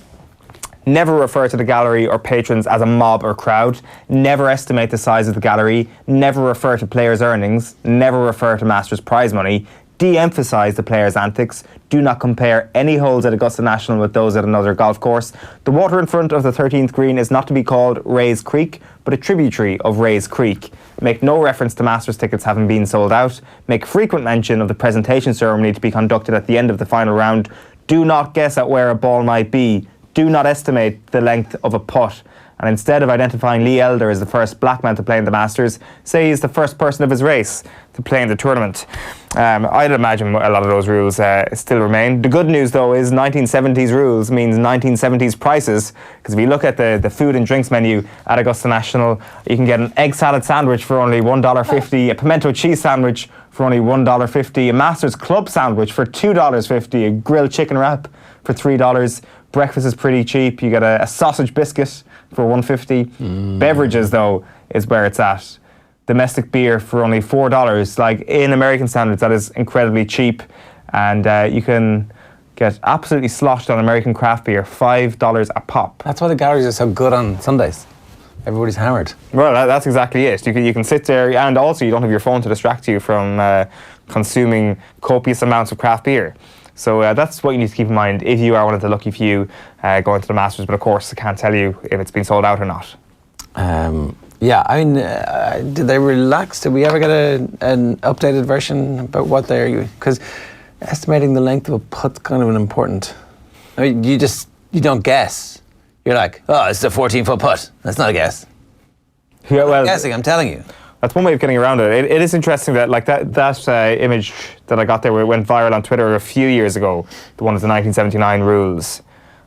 S2: never refer to the gallery or patrons as a mob or crowd. Never estimate the size of the gallery. Never refer to players' earnings. Never refer to Masters prize money. De-emphasise the players' antics. Do not compare any holes at Augusta National with those at another golf course. The water in front of the 13th green is not to be called Rays Creek, but a tributary of Rays Creek. Make no reference to Masters tickets having been sold out. Make frequent mention of the presentation ceremony to be conducted at the end of the final round. Do not guess at where a ball might be. Do not estimate the length of a putt. And instead of identifying Lee Elder as the first black man to play in the Masters, say he's the first person of his race to play in the tournament. I'd imagine a lot of those rules still remain. The good news, though, is 1970s rules means 1970s prices, because if you look at the food and drinks menu at Augusta National, you can get an egg salad sandwich for only $1.50, a pimento cheese sandwich for only $1.50, a Masters Club sandwich for $2.50, a grilled chicken wrap for $3. Breakfast is pretty cheap. You get a sausage biscuit for $1.50. Beverages, though, is where it's at. Domestic beer for only $4. Like, in American standards, that is incredibly cheap. And you can get absolutely sloshed on American craft beer, $5 a pop.
S1: That's why the galleries are so good on Sundays. Everybody's hammered.
S2: Well, that's exactly it. You can sit there, and also you don't have your phone to distract you from consuming copious amounts of craft beer. So that's what you need to keep in mind if you are one of the lucky few going to the Masters. But of course, I can't tell you if it's been sold out or not.
S1: Yeah, I mean, did they relax? Did we ever get an updated version about what they're... Because estimating the length of a putt's kind of an important... I mean, you don't guess. You're like, oh, it's a 14-foot putt. That's not a guess.
S2: Yeah, well,
S1: I'm guessing, I'm telling you.
S2: That's one way of getting around it. It is interesting that like that image that I got there, it went viral on Twitter a few years ago, the one of the 1979 rules.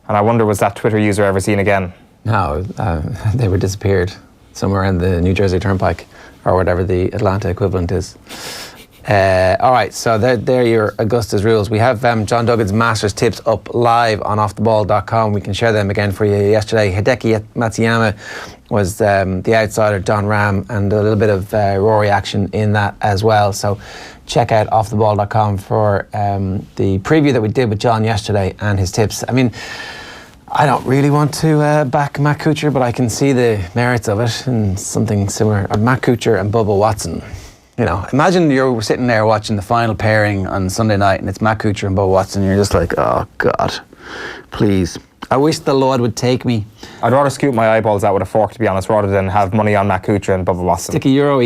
S2: And I wonder, was that Twitter user ever seen again?
S1: No, they were disappeared somewhere in the New Jersey Turnpike or whatever the Atlanta equivalent is. All right, so there are your Augusta's rules. We have John Duggan's Masters tips up live on offtheball.com. We can share them again for you. Yesterday, Hideki Matsuyama was the outsider, Don Ram, and a little bit of Rory action in that as well. So check out offtheball.com for the preview that we did with John yesterday and his tips. I mean, I don't really want to back Matt Kuchar, but I can see the merits of it and something similar. Matt Kuchar and Bubba Watson. You know, imagine you're sitting there watching the final pairing on Sunday night and it's Matt Kuchar and Bubba Watson and you're just like, oh God, please. I wish the Lord would take me.
S2: I'd rather scoop my eyeballs out with a fork, to be honest, rather than have money on Matt Kuchar and Bubba Watson.
S1: Stick €1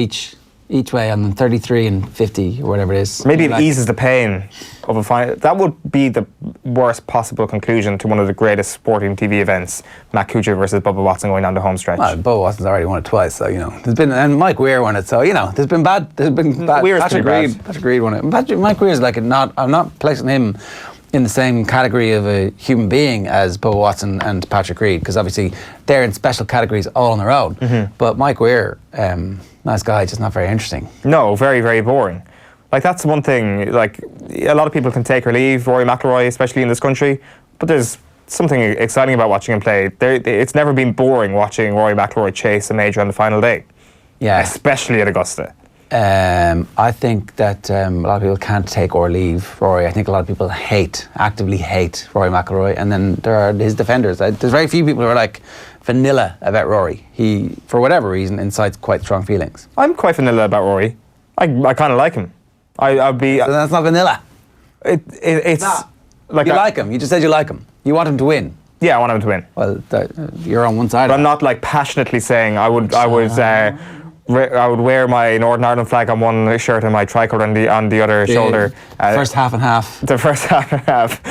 S1: each way on 33 and 50 or whatever it is.
S2: Maybe it eases the pain of a final. That would be the worst possible conclusion to one of the greatest sporting TV events, Matt Kuchar versus Bubba Watson going down the home stretch.
S1: Well, Bubba Watson's already won it twice, so, you know. There's been, and Mike Weir won it, so, you know, there's been bad. Patrick Reed won it. Mike Weir is like I'm not placing him in the same category of a human being as Bubba Watson and Patrick Reed, because obviously they're in special categories all on their own. Mm-hmm. But Mike Weir, nice guy, just not very interesting.
S2: No, very, very boring. Like, that's one thing, like, a lot of people can take or leave Rory McIlroy, especially in this country, but there's something exciting about watching him play. It's never been boring watching Rory McIlroy chase a major on the final day. Yeah. Especially at Augusta.
S1: I think that a lot of people can't take or leave Rory. I think a lot of people actively hate Rory McIlroy, and then there are his defenders. There's very few people who are like vanilla about Rory. He, for whatever reason, incites quite strong feelings.
S2: I'm quite vanilla about Rory. I kind of like him. I'd be.
S1: So that's not vanilla.
S2: It's
S1: nah.
S2: Like
S1: you like him. You just said you like him. You want him to win.
S2: Yeah, I want him to win.
S1: Well, you're on one side.
S2: But I'm not like passionately saying I would wear my Northern Ireland flag on one shirt and my tricolour on the other shoulder.
S1: First half and half.
S2: The first half and half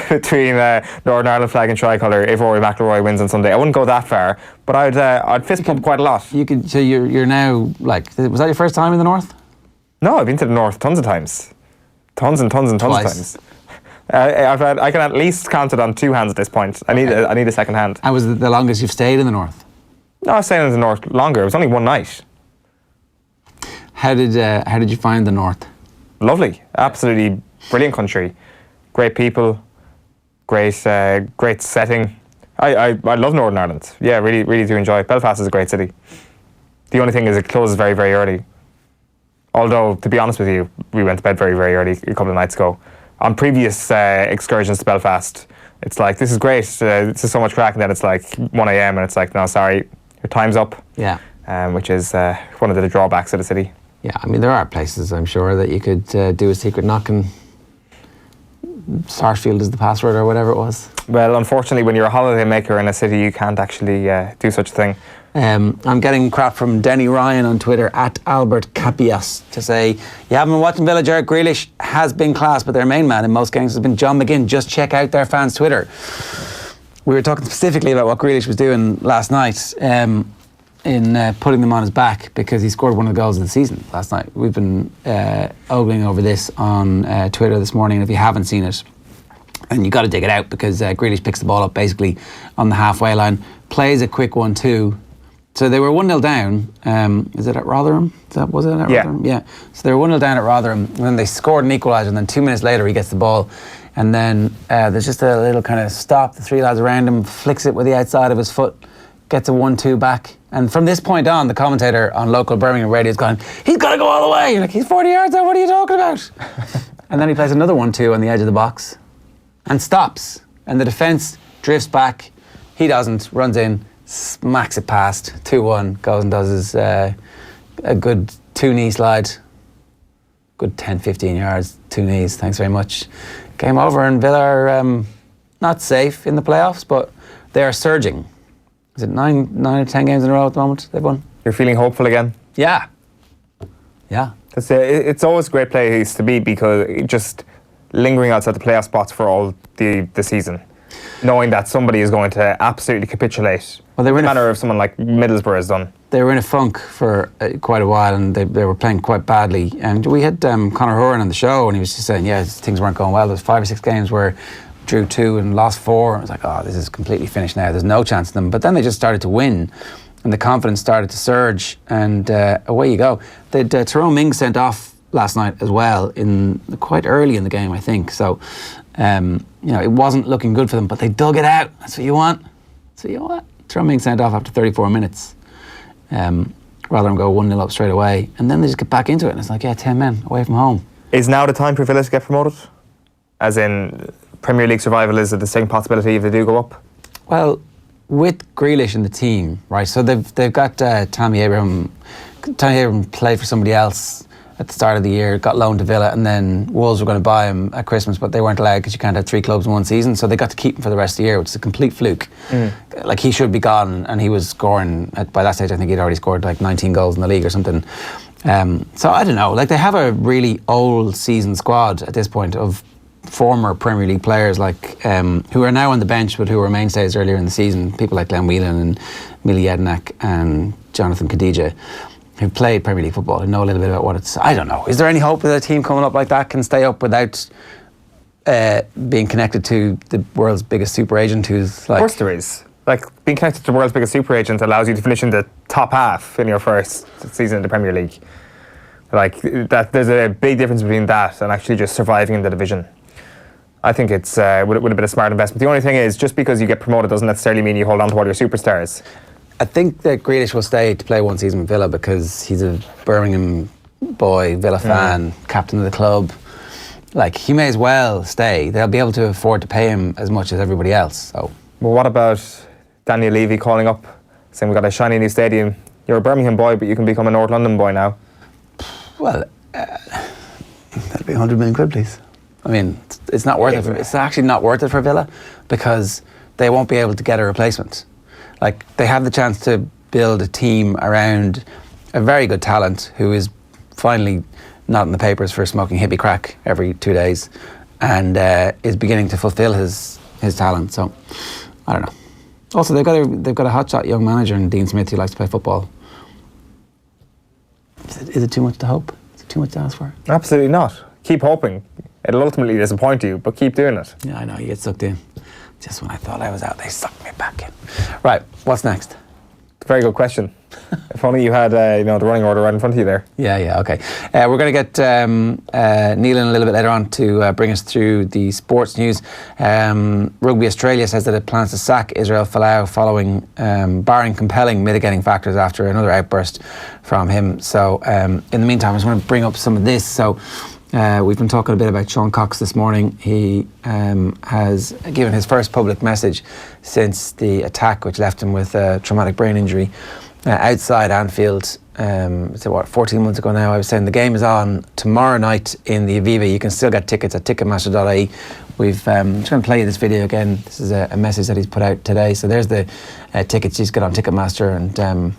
S2: between Northern Ireland flag and tricolour if Rory McIlroy wins on Sunday. I wouldn't go that far, but I'd fist pump quite a lot.
S1: You could. So you're now like. Was that your first time in the North?
S2: No, I've been to the North tons of times. Tons and tons and tons of times. I can at least count it on two hands at this point. I need a second hand.
S1: And was it the longest you've stayed in the North?
S2: No, I stayed in the North longer. It was only one night.
S1: How did you find the North?
S2: Lovely, absolutely brilliant country, great people, great setting. I love Northern Ireland. Yeah, really, really do enjoy it. Belfast is a great city. The only thing is it closes very, very early. Although, to be honest with you, we went to bed very, very early a couple of nights ago. On previous excursions to Belfast, it's like, this is great, this is so much crack, and then it's like 1 a.m. and it's like, no, sorry, your time's up. Yeah. Which is one of the drawbacks of the city.
S1: Yeah, I mean, there are places, I'm sure, that you could do a secret knock and Sarsfield is the password or whatever it was.
S2: Well, unfortunately, when you're a holiday maker in a city, you can't actually do such a thing.
S1: I'm getting crap from Denny Ryan on Twitter, @Albert Capias, to say, you haven't been watching Villa. Jared Grealish has been class, but their main man in most games has been John McGinn. Just check out their fans' Twitter. We were talking specifically about what Grealish was doing last night in putting them on his back, because he scored one of the goals of the season last night. We've been ogling over this on Twitter this morning, and if you haven't seen it, and you got to dig it out, because Grealish picks the ball up basically on the halfway line, plays a quick 1-2. So they were 1-0 down. Is it at Rotherham? Was it at Rotherham? Yeah. So they were 1-0 down at Rotherham, and then they scored an equaliser, and then 2 minutes later he gets the ball, and then there's just a little kind of stop. The three lads around him, flicks it with the outside of his foot, gets a 1-2 back. And from this point on, the commentator on local Birmingham radio is going, he's got to go all the way. You're like, he's 40 yards out, what are you talking about? And then he plays another 1-2 on the edge of the box. and stops. And the defence drifts back. He doesn't, runs in, smacks it past, 2-1, goes and does his a good 2-knee slide. Good 10, 15 yards, 2 knees, thanks very much. Game over, and Villa are not safe in the playoffs, but they are surging. Is it 9 or 10 games in a row at the moment they've won?
S2: You're feeling hopeful again?
S1: Yeah.
S2: It's always a great place to be, because just lingering outside the playoff spots for all the season, knowing that somebody is going to absolutely capitulate.
S1: Well, they were in
S2: no matter if someone like Middlesbrough has done.
S1: They were in a funk for quite a while, and they were playing quite badly. And we had Conor Horan on the show, and he was just saying, things weren't going well. There was 5 or 6 games where drew 2 and lost 4. I was like, this is completely finished now. There's no chance of them. But then they just started to win, and the confidence started to surge, and away you go. They'd Tyrone Mings sent off last night as well, quite early in the game, I think. So, it wasn't looking good for them, but they dug it out. That's what you want. Tyrone Mings sent off after 34 minutes, rather than go 1-0 up straight away. And then they just get back into it, and it's like, 10 men away from home.
S2: Is now the time for Villa to get promoted? As in, Premier League survival is a distinct possibility if they do go up?
S1: Well, with Grealish in the team, right? So they've got Tammy Abraham. Tammy Abraham played for somebody else at the start of the year, got loaned to Villa, and then Wolves were going to buy him at Christmas, but they weren't allowed because you can't have 3 clubs in one season, so they got to keep him for the rest of the year, which is a complete fluke. Like, he should be gone, and he was scoring, by that stage I think he'd already scored like 19 goals in the league or something. So I don't know, like, they have a really old seasoned squad at this point of former Premier League players, like who are now on the bench but who were mainstays earlier in the season, people like Glenn Whelan and Mili Jedinak and Jonathan Khadija, who played Premier League football and know a little bit about what it's... I don't know. Is there any hope that a team coming up like that can stay up without being connected to the world's biggest super agent who's like...
S2: Of course there is. Like, being connected to the world's biggest super agent allows you to finish in the top half in your first season in the Premier League. Like, there's a big difference between that and actually just surviving in the division. I think it's would have been a smart investment. The only thing is, just because you get promoted doesn't necessarily mean you hold on to all your superstars.
S1: I think that Grealish will stay to play one season with Villa because he's a Birmingham boy, Villa fan, captain of the club. Like, he may as well stay. They'll be able to afford to pay him as much as everybody else. So,
S2: well, what about Daniel Levy calling up, saying we've got a shiny new stadium? You're a Birmingham boy, but you can become a North London boy now.
S1: Well, that'd be 100 million quid, please. I mean, it's not worth it. It's actually not worth it for Villa because they won't be able to get a replacement. Like, they have the chance to build a team around a very good talent who is finally not in the papers for smoking hippie crack every 2 days and is beginning to fulfill his talent. So, I don't know. Also, they've got a hotshot young manager in Dean Smith who likes to play football. Is it too much to hope? Is it too much to ask for?
S2: Absolutely not. Keep hoping. It'll ultimately disappoint you, but keep doing it.
S1: Yeah, I know, you get sucked in. Just when I thought I was out, they sucked me back in. Right, what's next?
S2: Very good question. If only you had the running order right in front of you there.
S1: Yeah, okay. We're going to get Neil in a little bit later on to bring us through the sports news. Rugby Australia says that it plans to sack Israel Folau following, barring compelling mitigating factors after another outburst from him. So in the meantime, I just want to bring up some of this. So we've been talking a bit about Seán Cox this morning. He has given his first public message since the attack, which left him with a traumatic brain injury outside Anfield. So 14 months ago now. I was saying the game is on tomorrow night in the Aviva. You can still get tickets at ticketmaster.ie. We've just going to play you this video again. This is a message that he's put out today. So there's the tickets. You just get on Ticketmaster and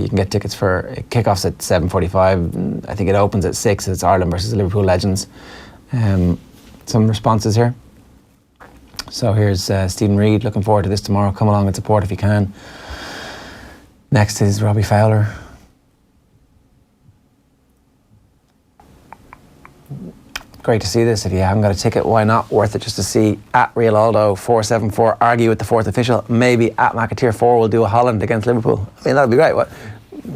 S1: you can get tickets for kickoffs at 7:45. I think it opens at 6. It's Ireland versus the Liverpool Legends. Some responses here. So here's Stephen Reid. Looking forward to this tomorrow. Come along and support if you can. Next is Robbie Fowler. Great to see this. If you haven't got a ticket, why not? Worth it just to see at RealAldo474 argue with the fourth official. Maybe at McAteer4 will do a Holland against Liverpool. I mean, that'd be great. What?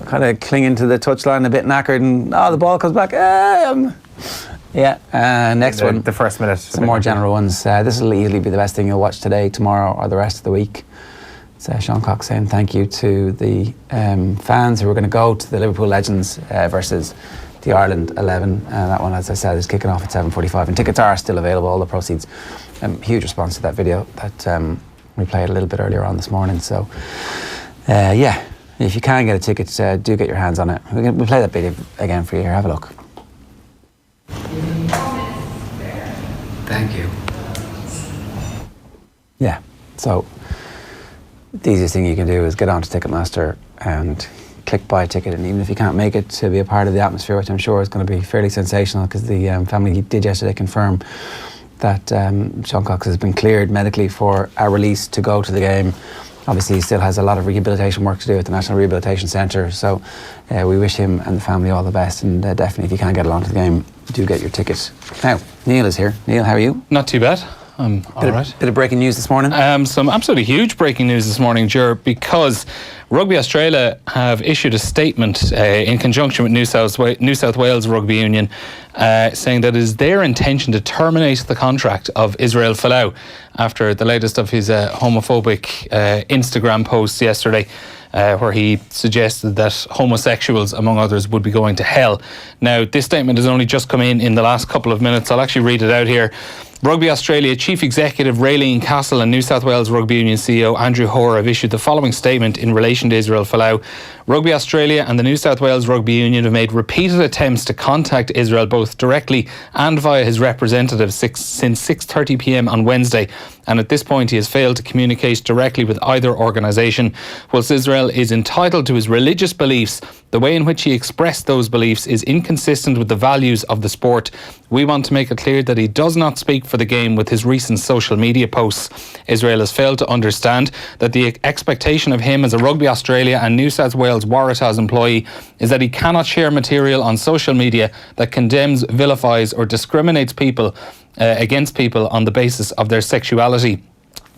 S1: Kind of clinging to the touchline, a bit knackered, and the ball comes back. Next one.
S2: The first minute.
S1: Some more general ones. This will easily be the best thing you'll watch today, tomorrow, or the rest of the week. It's Seán Cox saying thank you to the fans who are going to go to the Liverpool Legends versus the Ireland 11. That one, as I said, is kicking off at 7:45, and tickets are still available. All the proceeds. Huge response to that video that we played a little bit earlier on this morning. So, yeah, if you can get a ticket, do get your hands on it. We'll play that video again for you here. Have a look. Thank you. Yeah, so the easiest thing you can do is get onto Ticketmaster and click buy a ticket, and even if you can't make it, to be a part of the atmosphere, which I'm sure is going to be fairly sensational, because the family did yesterday confirm that Seán Cox has been cleared medically for a release to go to the game. Obviously, he still has a lot of rehabilitation work to do at the National Rehabilitation Centre, so we wish him and the family all the best, and definitely, if you can get along to the game, do get your ticket. Now, Neil is here. Neil, how are you?
S8: Not too bad. I'm all right.
S1: Bit of breaking news this morning?
S8: Some absolutely huge breaking news this morning, Ger, because Rugby Australia have issued a statement in conjunction with New South Wales Rugby Union saying that it is their intention to terminate the contract of Israel Folau after the latest of his homophobic Instagram posts yesterday, where he suggested that homosexuals, among others, would be going to hell. Now, this statement has only just come in the last couple of minutes. I'll actually read it out here. Rugby Australia Chief Executive Raylene Castle and New South Wales Rugby Union CEO Andrew Hoare have issued the following statement in relation to Israel Folau. Rugby Australia and the New South Wales Rugby Union have made repeated attempts to contact Israel both directly and via his representative since 6:30 p.m. on Wednesday, and at this point he has failed to communicate directly with either organisation. Whilst Israel is entitled to his religious beliefs, the way in which he expressed those beliefs is inconsistent with the values of the sport. We want to make it clear that he does not speak for the game with his recent social media posts. Israel has failed to understand that the expectation of him as a Rugby Australia and New South Wales Waratahs employee is that he cannot share material on social media that condemns, vilifies or discriminates people against people on the basis of their sexuality.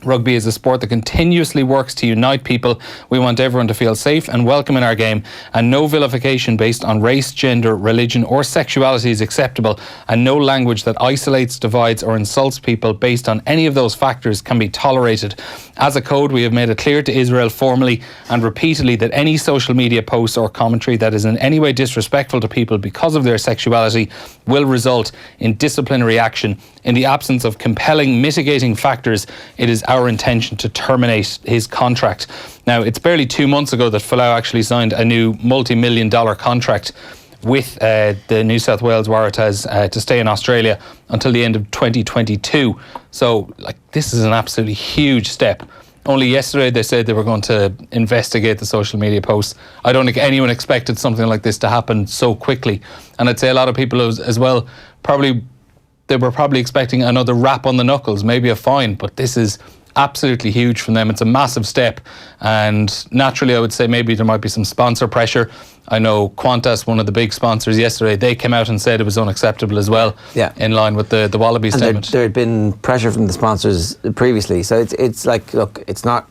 S8: Rugby is a sport that continuously works to unite people. We want everyone to feel safe and welcome in our game, and no vilification based on race, gender, religion or sexuality is acceptable, and no language that isolates, divides or insults people based on any of those factors can be tolerated. As a code, we have made it clear to Israel formally and repeatedly that any social media posts or commentary that is in any way disrespectful to people because of their sexuality will result in disciplinary action. In the absence of compelling mitigating factors, it is our intention to terminate his contract. Now, it's barely 2 months ago that Folau actually signed a new multi-million-dollar contract with the New South Wales Waratahs to stay in Australia until the end of 2022. So, this is an absolutely huge step. Only yesterday they said they were going to investigate the social media posts. I don't think anyone expected something like this to happen so quickly. And I'd say a lot of people as well they were probably expecting another rap on the knuckles, maybe a fine, but this is absolutely huge from them. It's a massive step, and naturally I would say maybe there might be some sponsor pressure. I know Qantas, one of the big sponsors yesterday, they came out and said it was unacceptable as well, in line with the Wallaby statement.
S1: There had been pressure from the sponsors previously, so it's like, look, it's not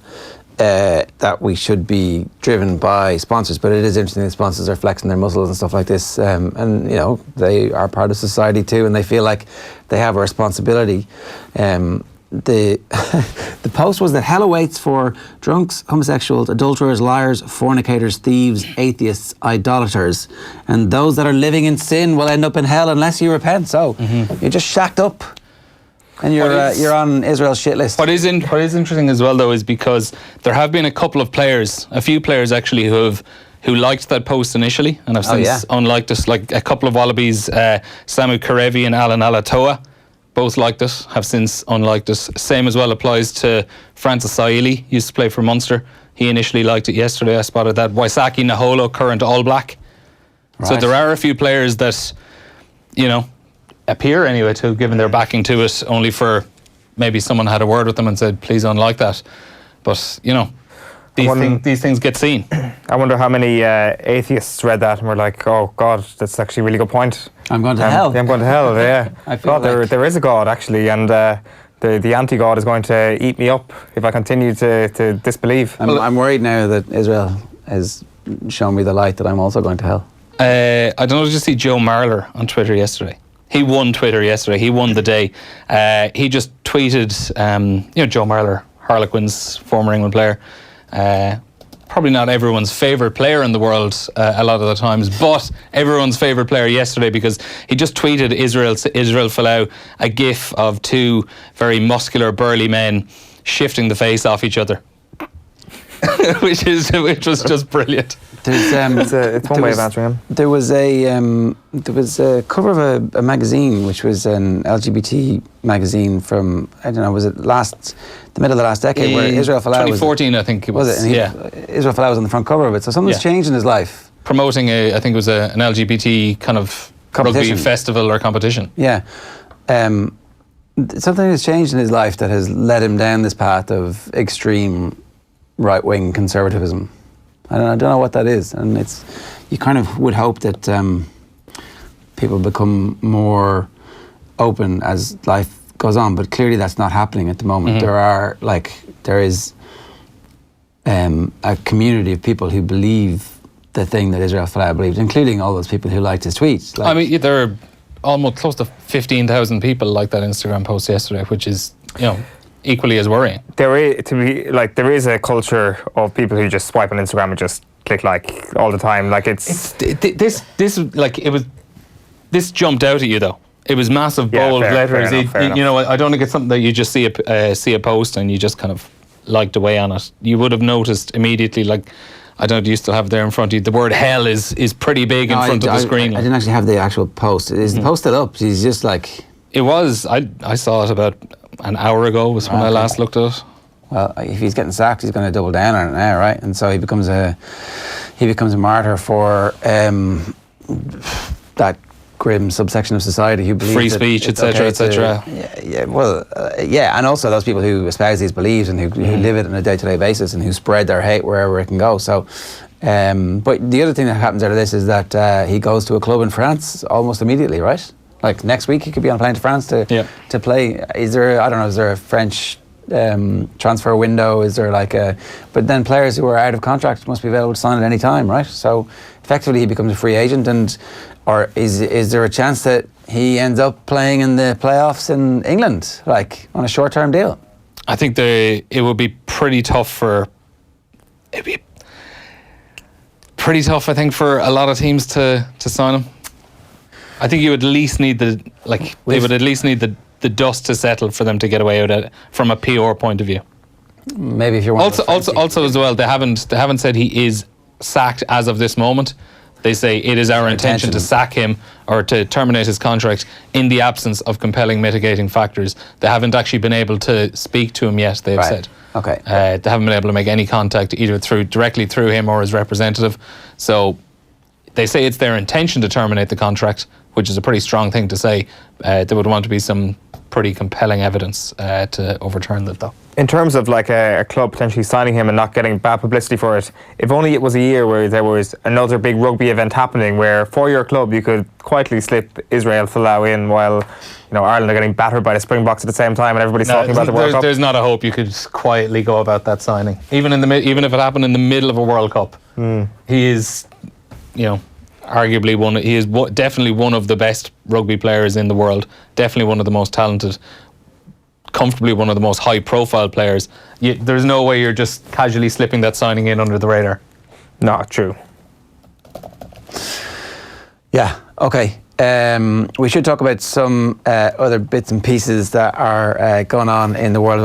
S1: that we should be driven by sponsors, but it is interesting that sponsors are flexing their muscles and stuff like this, and you know, they are part of society too, and they feel like they have a responsibility. The post was that hell awaits for drunks, homosexuals, adulterers, liars, fornicators, thieves, atheists, idolaters, and those that are living in sin will end up in hell unless you repent. So you're just shacked up, and you're on Israel's shit list.
S8: What is interesting as well, though, is because there have been a few players actually who liked that post initially, and have since unliked it. Like a couple of Wallabies, Samu Karevi and Alan Alatoa, both liked it, have since unliked it. Same as well applies to Francis Saili, used to play for Munster. He initially liked it yesterday, I spotted that. Waisaki Naholo, current All Black. Right. So there are a few players that, you know, appear anyway to have given their backing to it, only for maybe someone had a word with them and said, please unlike that. But, you know, these things get seen.
S2: I wonder how many atheists read that and were like, oh God, that's actually a really good point.
S1: I'm going to hell.
S2: I'm going to hell, yeah.
S1: I feel
S2: God, there is a God, actually, and the anti-God is going to eat me up if I continue to disbelieve.
S1: I'm worried now that Israel has shown me the light that I'm also going to hell.
S8: I don't know, did you see Joe Marler on Twitter yesterday? He won Twitter yesterday. He won the day. He just tweeted, Joe Marler, Harlequins, former England player, probably not everyone's favourite player in the world a lot of the times, but everyone's favourite player yesterday, because he just tweeted Israel Folau a gif of two very muscular, burly men shifting the face off each other. which was just brilliant.
S2: It's one way of answering him.
S1: There was a cover of a magazine, which was an LGBT magazine from, I don't know, was it the middle of the last decade, where Israel Folau
S8: 2014, I think it was.
S1: Was it? And Israel Folau was on the front cover of it. So something's changed in his life.
S8: Promoting I think it was an LGBT kind of rugby festival or competition.
S1: Yeah. Something has changed in his life that has led him down this path of extreme right-wing conservatism. I don't know what that is, and you kind of would hope that people become more open as life goes on, but clearly that's not happening at the moment. There is a community of people who believe the thing that Israel Folau believed, including all those people who liked his tweets.
S8: I mean, there are almost close to 15,000 people like that Instagram post yesterday, which is, equally as worrying.
S2: There is a culture of people who just swipe on Instagram and just click like all the time. Like this jumped out at you though. It was massive, bold letters.
S8: Fair enough. I don't think it's something that you just see a post and you just kind of liked away on it. You would have noticed immediately. Like, I don't know, do you still have it there in front of you? The word hell is pretty big in front of the screen.
S1: I didn't actually have the actual post. Is the post still up? He's just like.
S8: It was. I saw it about an hour ago was when I last looked at it.
S1: Well, if he's getting sacked, he's going to double down on it now, right? And so he becomes a martyr for that grim subsection of society who believes
S8: free speech, etc., etc.
S1: Yeah, and also those people who espouse these beliefs and who live it on a day-to-day basis and who spread their hate wherever it can go. So, but the other thing that happens out of this is that he goes to a club in France almost immediately, right? Like next week, he could be on a plane to France to play. Is there a French transfer window? Is there but then players who are out of contract must be available to sign at any time, right? So effectively he becomes a free agent, or is there a chance that he ends up playing in the playoffs in England, like on a short-term deal?
S8: I think it would be pretty tough I think, for a lot of teams to sign him. I think you would at least need they would at least need the dust to settle for them to get away with it from a PR point of view.
S1: Maybe if you're
S8: also as well, they haven't said he is sacked as of this moment. They say it is our intention to sack him or to terminate his contract in the absence of compelling mitigating factors. They haven't actually been able to speak to him yet, they've said.
S1: Okay.
S8: They haven't been able to make any contact either directly through him or his representative. So they say it's their intention to terminate the contract, which is a pretty strong thing to say. There would want to be some pretty compelling evidence to overturn that, though.
S2: In terms of like a club potentially signing him and not getting bad publicity for it, if only it was a year where there was another big rugby event happening where for your club you could quietly slip Israel Folau in while Ireland are getting battered by the Springboks at the same time and everybody's talking about the World Cup.
S8: There's not a hope you could quietly go about that signing, even if it happened in the middle of a World Cup. He is, arguably he is definitely one of the best rugby players in the world. Definitely one of the most talented. Comfortably one of the most high-profile players. There's no way you're just casually slipping that signing in under the radar.
S2: Not true.
S1: Yeah. Okay. We should talk about some other bits and pieces that are going on in the world.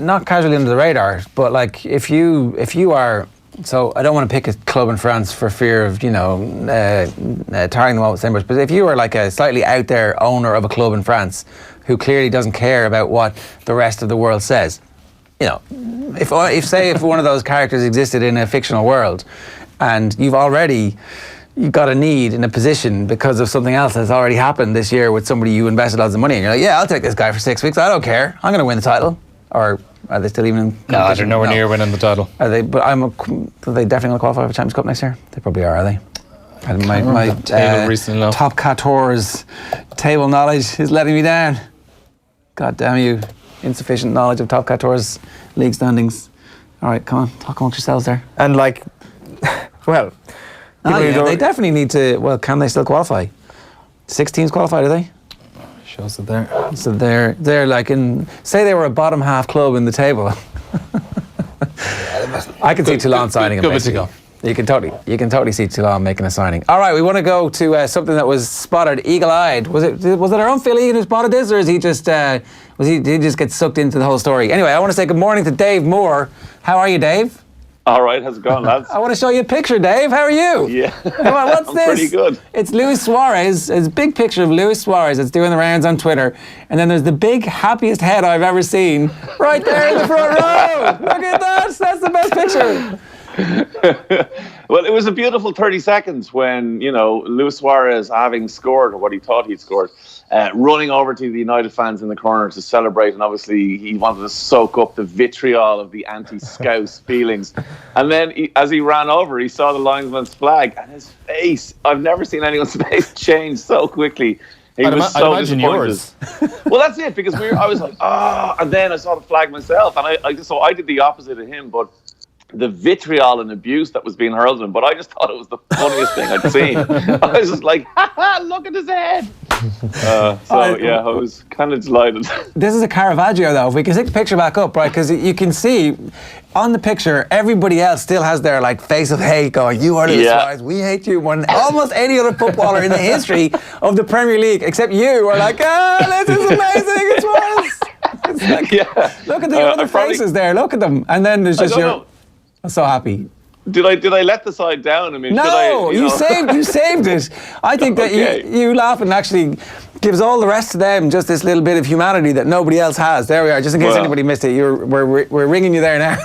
S1: Not casually under the radar, but like if you are. So I don't want to pick a club in France for fear of targeting them all with the same brush. But if you are like a slightly out there owner of a club in France who clearly doesn't care about what the rest of the world says, if one of those characters existed in a fictional world, and you've got a need in a position because of something else that's already happened this year with somebody you invested lots of money in, you're like, yeah, I'll take this guy for 6 weeks. I don't care. I'm going to win the title. Or are they still even in competition?
S8: No, they're nowhere near winning the title.
S1: Are they? But are they definitely going to qualify for Champions Cup next year? They probably are they? And my top 14's table knowledge is letting me down. God damn you. Insufficient knowledge of top 14's league standings. All right, come on, talk amongst yourselves there.
S2: And they
S1: definitely need to. Well, can they still qualify? 6 teams qualify, do they?
S8: Shows it there.
S1: So they're like say they were a bottom half club in the table. I can see Toulon signing him.
S8: Good to
S1: basically.
S8: go.
S1: You can totally see Toulon making a signing. All right, we want to go to something that was spotted eagle-eyed. Was it our own Phil Egan who spotted this, or is he just did he just get sucked into the whole story? Anyway, I want to say good morning to Dave Moore. How are you, Dave?
S9: All right, how's it going, lads?
S1: I want to show you a picture, Dave. How are you?
S9: Yeah,
S1: Come on, what's
S9: I'm
S1: this?
S9: pretty good.
S1: It's Luis Suarez. It's a big picture of Luis Suarez. It's doing the rounds on Twitter. And then there's the big, happiest head I've ever seen right there in the front row. Look at that. That's the best picture.
S9: Well, it was a beautiful 30 seconds when, Luis Suarez, having scored, or what he thought he'd scored, running over to the United fans in the corner to celebrate. And obviously, he wanted to soak up the vitriol of the anti-Scouse feelings. And then, as he ran over, he saw the linesman's flag, and his face, I've never seen anyone's face change so quickly. He was so
S8: I'd imagine yours.
S9: Well, that's it, because I was like, and then I saw the flag myself, and I did the opposite of him, but the vitriol and abuse that was being hurled at him, but I just thought it was the funniest thing I'd seen. I was just like, look at his head. I was kind of delighted.
S1: This is a Caravaggio, though. If we can take the picture back up, right? Because you can see on the picture, everybody else still has their face of hate going, you are Luis Suarez, we hate you more than almost any other footballer in the history of the Premier League, except you are like, this is amazing, it's Suarez. It's like, look at the other faces there, look at them. And then there's just I'm so happy.
S9: Did I let the side down? I mean,
S1: no, you saved it. I think that you laughing actually gives all the rest of them just this little bit of humanity that nobody else has. There we are. Just in case anybody missed it, we're ringing you there now.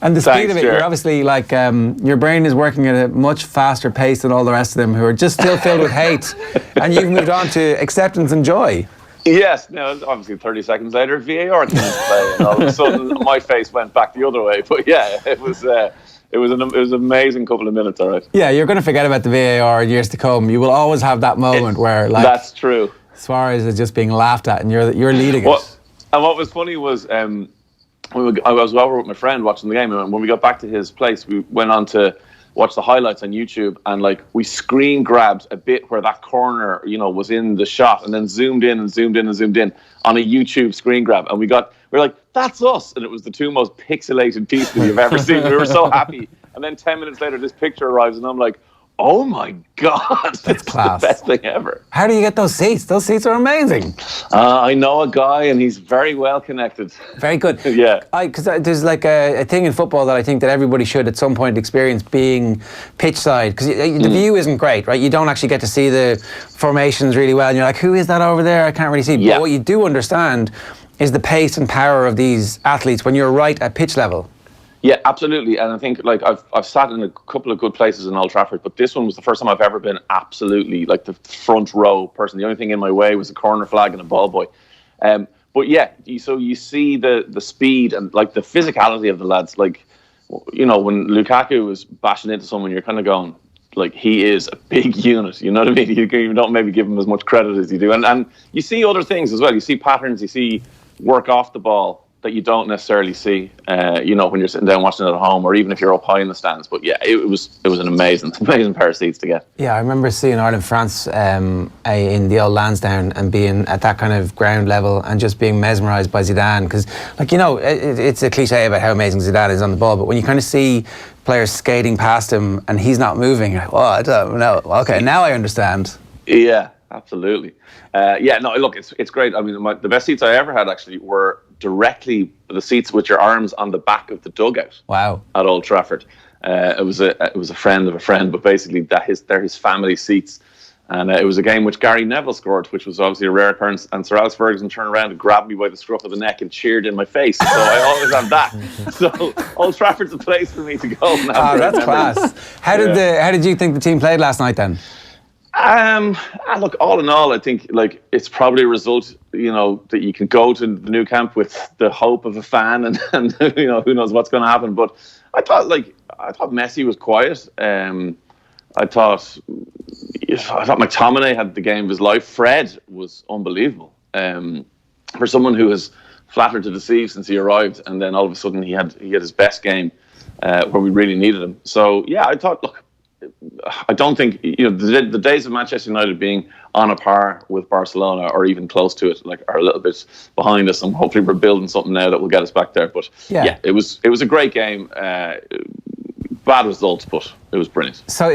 S1: And the speed of it, you're obviously your brain is working at a much faster pace than all the rest of them, who are just still filled with hate, and you've moved on to acceptance and joy.
S9: Yes, now obviously 30 seconds later, VAR came into play, and all of a sudden my face went back the other way. But yeah, it was an amazing couple of minutes, all right. Yeah,
S1: you're going to forget about the VAR in years to come. You will always have that moment where,
S9: that's true.
S1: Suarez is just being laughed at, and you're leading it.
S9: And what was funny was I was over with my friend watching the game, and when we got back to his place, we went on to watch the highlights on YouTube, and we screen grabbed a bit where that corner, was in the shot, and then zoomed in on a YouTube screen grab, and we're like, that's us, and it was the two most pixelated pieces you've ever seen. We were so happy, and then 10 minutes later, this picture arrives, and I'm like, oh my God, that's class. The best thing ever.
S1: How do you get those seats? Those seats are amazing.
S9: I know a guy, and he's very well connected.
S1: Very good.
S9: Yeah.
S1: Because there's a thing in football that I think that everybody should at some point experience, being pitch side. Because the view isn't great, right? You don't actually get to see the formations really well. And you're like, who is that over there? I can't really see.
S9: Yeah.
S1: But what you do understand is the pace and power of these athletes when you're right at pitch level.
S9: Yeah, absolutely. And I think I've sat in a couple of good places in Old Trafford, but this one was the first time I've ever been absolutely the front row person. The only thing in my way was a corner flag and a ball boy. But yeah, so you see the speed and the physicality of the lads. When Lukaku was bashing into someone, you're kind of going, he is a big unit. You know what I mean? You don't maybe give him as much credit as you do. And you see other things as well. You see patterns, you see work off the ball that you don't necessarily see, when you're sitting down watching it at home, or even if you're up high in the stands. But yeah, it was an amazing pair of seats to get. Yeah,
S1: I remember seeing Ireland-France in the old Lansdowne and being at that kind of ground level and just being mesmerised by Zidane. Because, it's a cliche about how amazing Zidane is on the ball, but when you kind of see players skating past him and he's not moving, you're like, I don't know. Okay, now I understand.
S9: Yeah, absolutely. It's great. I mean, the best seats I ever had actually were directly the seats with your arms on the back of the dugout.
S1: Wow!
S9: At Old Trafford, it was a friend of a friend, but basically they're his family seats, and it was a game which Gary Neville scored, which was obviously a rare occurrence. And Sir Alex Ferguson turned around and grabbed me by the scruff of the neck and cheered in my face. So I always have that. So Old Trafford's a place for me to go.
S1: That's class. How did you think the team played last night then?
S9: Look, all in all, I think it's probably a result, that you can go to the new camp with the hope of a fan, and who knows what's going to happen. But I thought Messi was quiet. I thought McTominay had the game of his life. Fred was unbelievable. For someone who has flattered to deceive since he arrived, and then all of a sudden he had his best game where we really needed him. So yeah, I thought, look, I don't think, the days of Manchester United being on a par with Barcelona or even close to it, like, are a little bit behind us, and hopefully we're building something now that will get us back there. But yeah, it was a great game. Bad results, but it was brilliant.
S1: So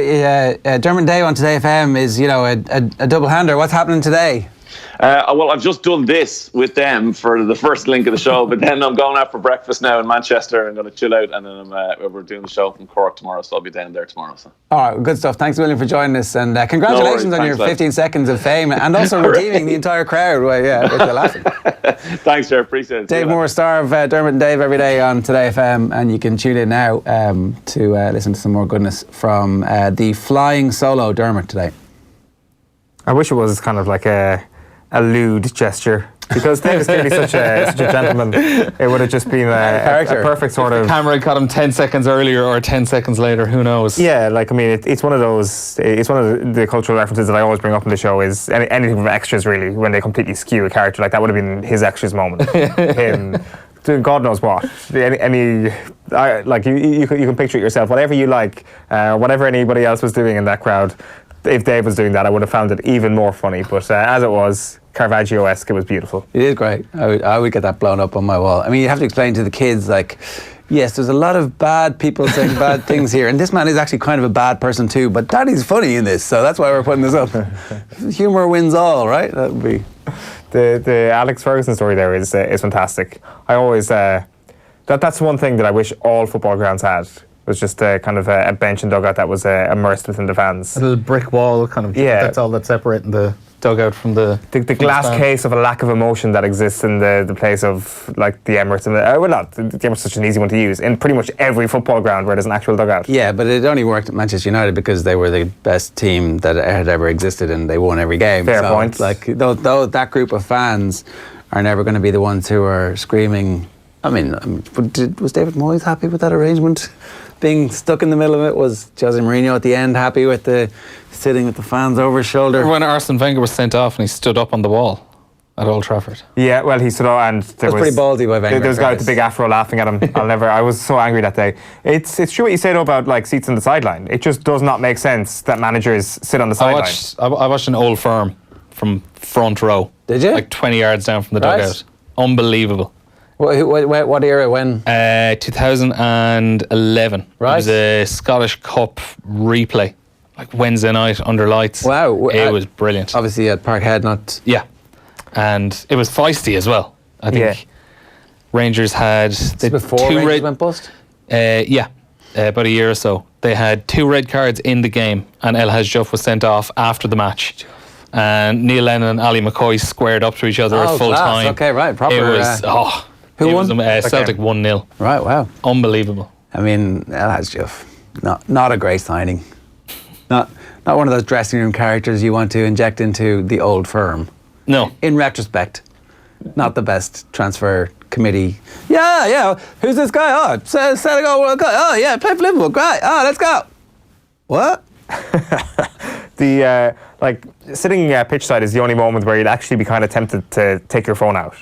S1: Dermot Day on Today FM is, a double-hander. What's happening today?
S9: Well, I've just done this with them for the first link of the show, but then I'm going out for breakfast now in Manchester. I'm going to chill out, and then we're doing the show from Cork tomorrow, so I'll be down there tomorrow. So.
S1: All right, good stuff. Thanks a million for joining us, and congratulations on your 15 seconds of fame, and also redeeming the entire crowd with the laughing.
S9: Thanks, Ger. Appreciate it.
S1: Dave Moore, star of Dermot and Dave every day on Today FM, and you can tune in now to listen to some more goodness from the flying solo Dermot today.
S2: I wish it was kind of like a lewd gesture, because Dave is clearly such a gentleman. It would have just been a perfect sort of...
S8: Camera caught him 10 seconds earlier or 10 seconds later, who knows?
S2: Yeah, like, I mean, it's one of those... It's one of the cultural references that I always bring up in the show, is anything from extras, really, when they completely skew a character. Like, that would have been his extras moment. Him doing God knows what. You can picture it yourself. Whatever you like, whatever anybody else was doing in that crowd, if Dave was doing that, I would have found it even more funny. But as it was, Caravaggio-esque, it was beautiful.
S1: It is great. I would get that blown up on my wall. I mean, you have to explain to the kids, like, yes, there's a lot of bad people saying bad things here, and this man is actually kind of a bad person too, but Daddy's funny in this, so that's why we're putting this up. Humour wins all, right? That would be...
S2: The Alex Ferguson story there is fantastic. I always... that's one thing that I wish all football grounds had. Was just kind of a bench and dugout that was immersed within the fans.
S8: A little brick wall, kind of. Yeah, that's all that's separating the dugout from the
S2: glass case of a lack of emotion that exists in the place of, like, the Emirates. And the Emirates is such an easy one to use in pretty much every football ground where there's an actual dugout.
S1: Yeah, but it only worked at Manchester United because they were the best team that had ever existed, and they won every game.
S2: Fair point.
S1: Like, though that group of fans are never going to be the ones who are screaming. I mean, was David Moyes happy with that arrangement? Being stuck in the middle of it? Was Jose Mourinho at the end happy with the sitting with the fans over his shoulder?
S8: When Arsene Wenger was sent off and he stood up on the wall at Old Trafford.
S2: Yeah, well, he stood up, and there was
S1: pretty ballsy by Wenger.
S2: There was a guy with the big afro laughing at him. I was so angry that day. It's true what you say though about, like, seats on the sideline. It just does not make sense that managers sit on the sideline.
S8: I watched an Old Firm from front row.
S1: Did you?
S8: Like 20 yards down from the dugout. Unbelievable.
S1: What era? When?
S8: 2011.
S1: Right.
S8: It was a Scottish Cup replay, like Wednesday night under lights.
S1: Wow.
S8: It was brilliant.
S1: Obviously at Parkhead, not...
S8: Yeah. And it was feisty as well. I think Rangers had...
S1: Before Rangers went bust?
S8: About a year or so. They had 2 red cards in the game, and El Hadj Diouf was sent off after the match. And Neil Lennon and Ali McCoy squared up to each other at full time.
S1: Okay, right. Proper.
S8: It was...
S1: Who won?
S8: Celtic 1-0.
S1: Right, wow.
S8: Unbelievable.
S1: I mean, El Hadj Diouf, not a great signing. Not one of those dressing room characters you want to inject into the Old Firm.
S8: No.
S1: In retrospect, not the best transfer committee. Yeah. Who's this guy? Oh, Senegal World Cup. Oh, yeah, play for Liverpool. Great. Oh, let's go. What?
S2: Like, sitting pitch side is the only moment where you'd actually be kind of tempted to take your phone out.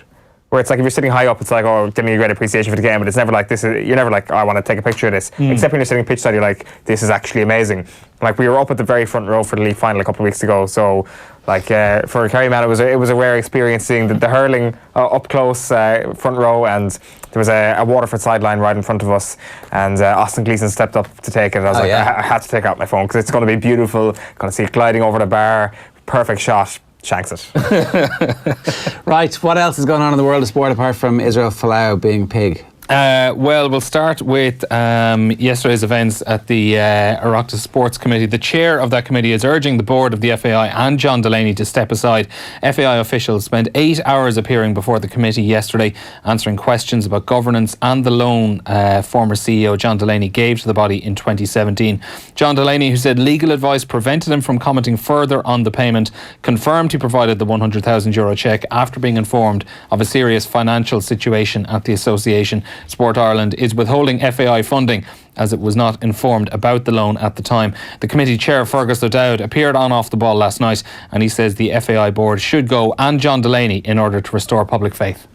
S2: Where it's like, if you're sitting high up, it's like, oh, giving you a great appreciation for the game, but it's never like this. You're never like, oh, I want to take a picture of this. Except when you're sitting pitch side, you're like, this is actually amazing. Like, we were up at the very front row for the league final a couple of weeks ago, so like for Kerry man, it was a rare experience seeing the hurling up close, front row, and there was a Waterford sideline right in front of us, and Austin Gleeson stepped up to take it. I was I had to take out my phone because it's going to be beautiful. Going to see it gliding over the bar, perfect shot. Shanks it.
S1: Right, what else is going on in the world of sport apart from Israel Folau being pig?
S8: Well, we'll start with yesterday's events at the Oireachtas Sports Committee. The chair of that committee is urging the board of the FAI and John Delaney to step aside. FAI officials spent 8 hours appearing before the committee yesterday, answering questions about governance and the loan former CEO John Delaney gave to the body in 2017. John Delaney, who said legal advice prevented him from commenting further on the payment, confirmed he provided the €100,000 cheque after being informed of a serious financial situation at the association. Sport Ireland is withholding FAI funding as it was not informed about the loan at the time. The committee chair, Fergus O'Dowd, appeared on Off the Ball last night, and he says the FAI board should go, and John Delaney, in order to restore public faith.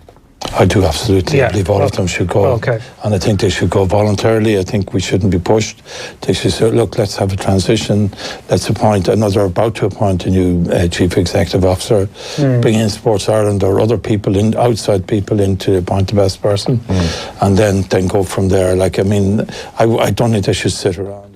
S4: I do absolutely.
S7: Yeah.
S4: I believe all of them should go.
S7: Okay.
S4: And I think they should go voluntarily. I think we shouldn't be pushed. They should say, look, let's have a transition. Let's appoint another, about to appoint a new chief executive officer. Bring in Sports Ireland or other people, outside people in to appoint the best person. And then go from there. Like, I mean, I don't think they should sit around.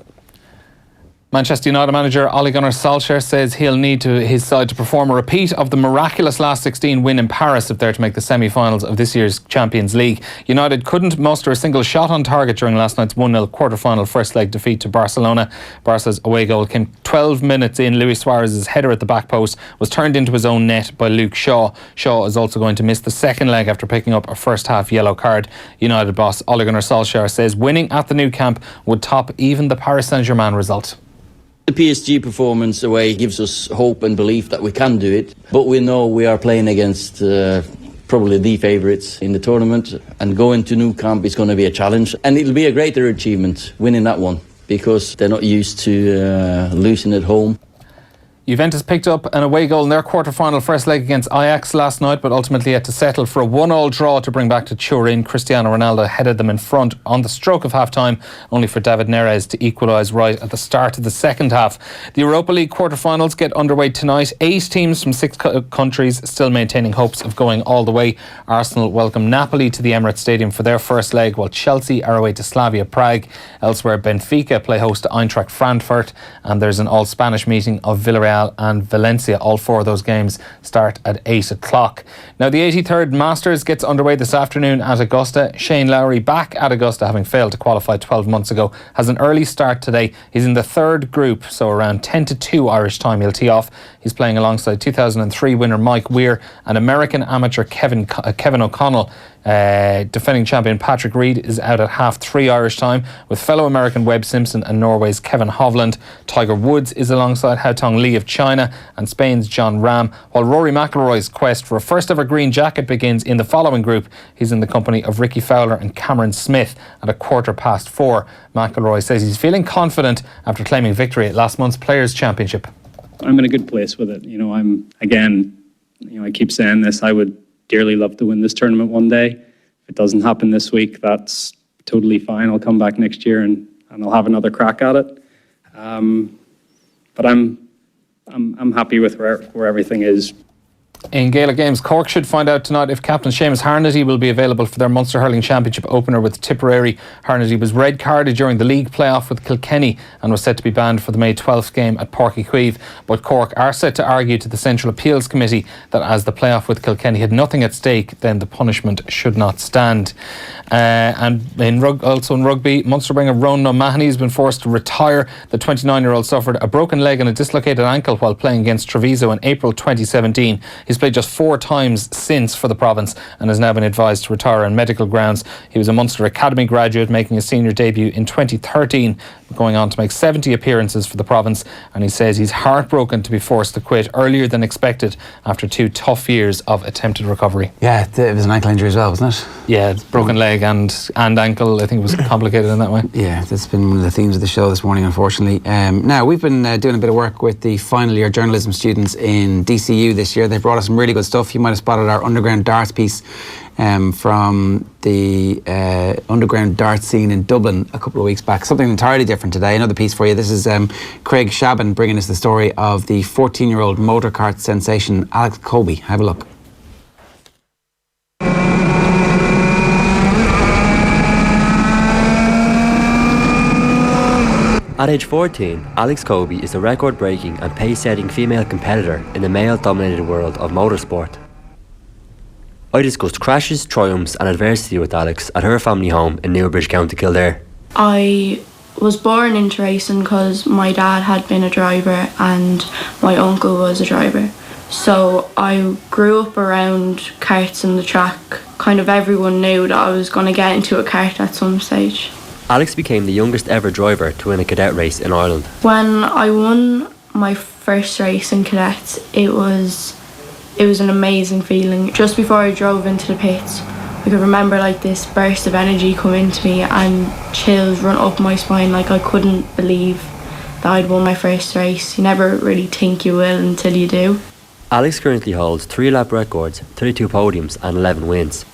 S8: Manchester United manager Ole Gunnar Solskjaer says he'll need his side to perform a repeat of the miraculous last 16 win in Paris if they're to make the semi-finals of this year's Champions League. United couldn't muster a single shot on target during last night's 1-0 quarter-final first-leg defeat to Barcelona. Barca's away goal came 12 minutes in. Luis Suarez's header at the back post was turned into his own net by Luke Shaw. Shaw is also going to miss the second leg after picking up a first-half yellow card. United boss Ole Gunnar Solskjaer says winning at the Nou Camp would top even the Paris Saint-Germain result.
S10: The PSG performance away gives us hope and belief that we can do it, but we know we are playing against probably the favourites in the tournament, and going to Nou Camp is going to be a challenge, and it'll be a greater achievement winning that one because they're not used to losing at home.
S8: Juventus picked up an away goal in their quarter-final first leg against Ajax last night, but ultimately had to settle for a 1-1 draw to bring back to Turin. Cristiano Ronaldo headed them in front on the stroke of half-time, only for David Neres to equalise right at the start of the second half. The Europa League quarter-finals get underway tonight. 8 teams from 6 countries still maintaining hopes of going all the way. Arsenal welcome Napoli to the Emirates Stadium for their first leg, while Chelsea are away to Slavia Prague. Elsewhere, Benfica play host to Eintracht Frankfurt, and there's an all-Spanish meeting of Villarreal and Valencia. All 4 of those games start at 8 o'clock. Now, the 83rd Masters gets underway this afternoon at Augusta. Shane Lowry, back at Augusta, having failed to qualify 12 months ago, has an early start today. He's in the 3rd group, so around 10 to 2 Irish time he'll tee off. He's playing alongside 2003 winner Mike Weir and American amateur Kevin O'Connell. Defending champion Patrick Reed is out at 3:30 Irish time with fellow American Webb Simpson and Norway's Kevin Hovland. Tiger Woods is alongside Haotong Li of China and Spain's John Ram, while Rory McIlroy's quest for a first ever green jacket begins in the following group. He's in the company of Ricky Fowler and Cameron Smith at 4:15. McIlroy says he's feeling confident after claiming victory at last month's Players' Championship.
S11: I'm in a good place with it. I keep saying this, I would dearly love to win this tournament one day. If it doesn't happen this week, that's totally fine. I'll come back next year and I'll have another crack at it. But I'm happy with where everything is.
S8: In Gaelic games, Cork should find out tonight if captain Seamus Harnedy will be available for their Munster Hurling Championship opener with Tipperary. Harnedy was red carded during the league playoff with Kilkenny and was set to be banned for the May 12th game at Páirc Uí Chaoimh. But Cork are set to argue to the Central Appeals Committee that as the playoff with Kilkenny had nothing at stake, then the punishment should not stand. And also in rugby, Munster winger Ronan O'Mahony has been forced to retire. The 29-year-old suffered a broken leg and a dislocated ankle while playing against Treviso in April 2017. He's played just 4 times since for the province and has now been advised to retire on medical grounds. He was a Munster Academy graduate, making his senior debut in 2013, going on to make 70 appearances for the province, and he says he's heartbroken to be forced to quit earlier than expected after 2 tough years of attempted recovery.
S1: Yeah, it was an ankle injury as well, wasn't it?
S8: Yeah, broken leg and ankle. I think it was complicated in that way.
S1: Yeah, that's been one of the themes of the show this morning, unfortunately. Now, we've been doing a bit of work with the final year journalism students in DCU this year. They brought us some really good stuff. You might have spotted our underground darts piece from the underground dart scene in Dublin a couple of weeks back. Something entirely different today. Another piece for you. This is Craig Shabin bringing us the story of the 14-year-old motor kart sensation Alyx Coby. Have a look.
S12: At age 14, Alyx Coby is a record-breaking and pace-setting female competitor in the male-dominated world of motorsport. I discussed crashes, triumphs and adversity with Alyx at her family home in Newbridge, County Kildare.
S13: I was born into racing because my dad had been a driver and my uncle was a driver. So I grew up around karts and the track. Kind of everyone knew that I was going to get into a kart at some stage.
S12: Alyx became the youngest ever driver to win a cadet race in Ireland.
S13: When I won my first race in cadets, it was an amazing feeling. Just before I drove into the pits, I could remember this burst of energy come into me and chills run up my spine. I couldn't believe that I'd won my first race. You never really think you will until you do.
S12: Alyx currently holds 3 lap records, 32 podiums and 11 wins.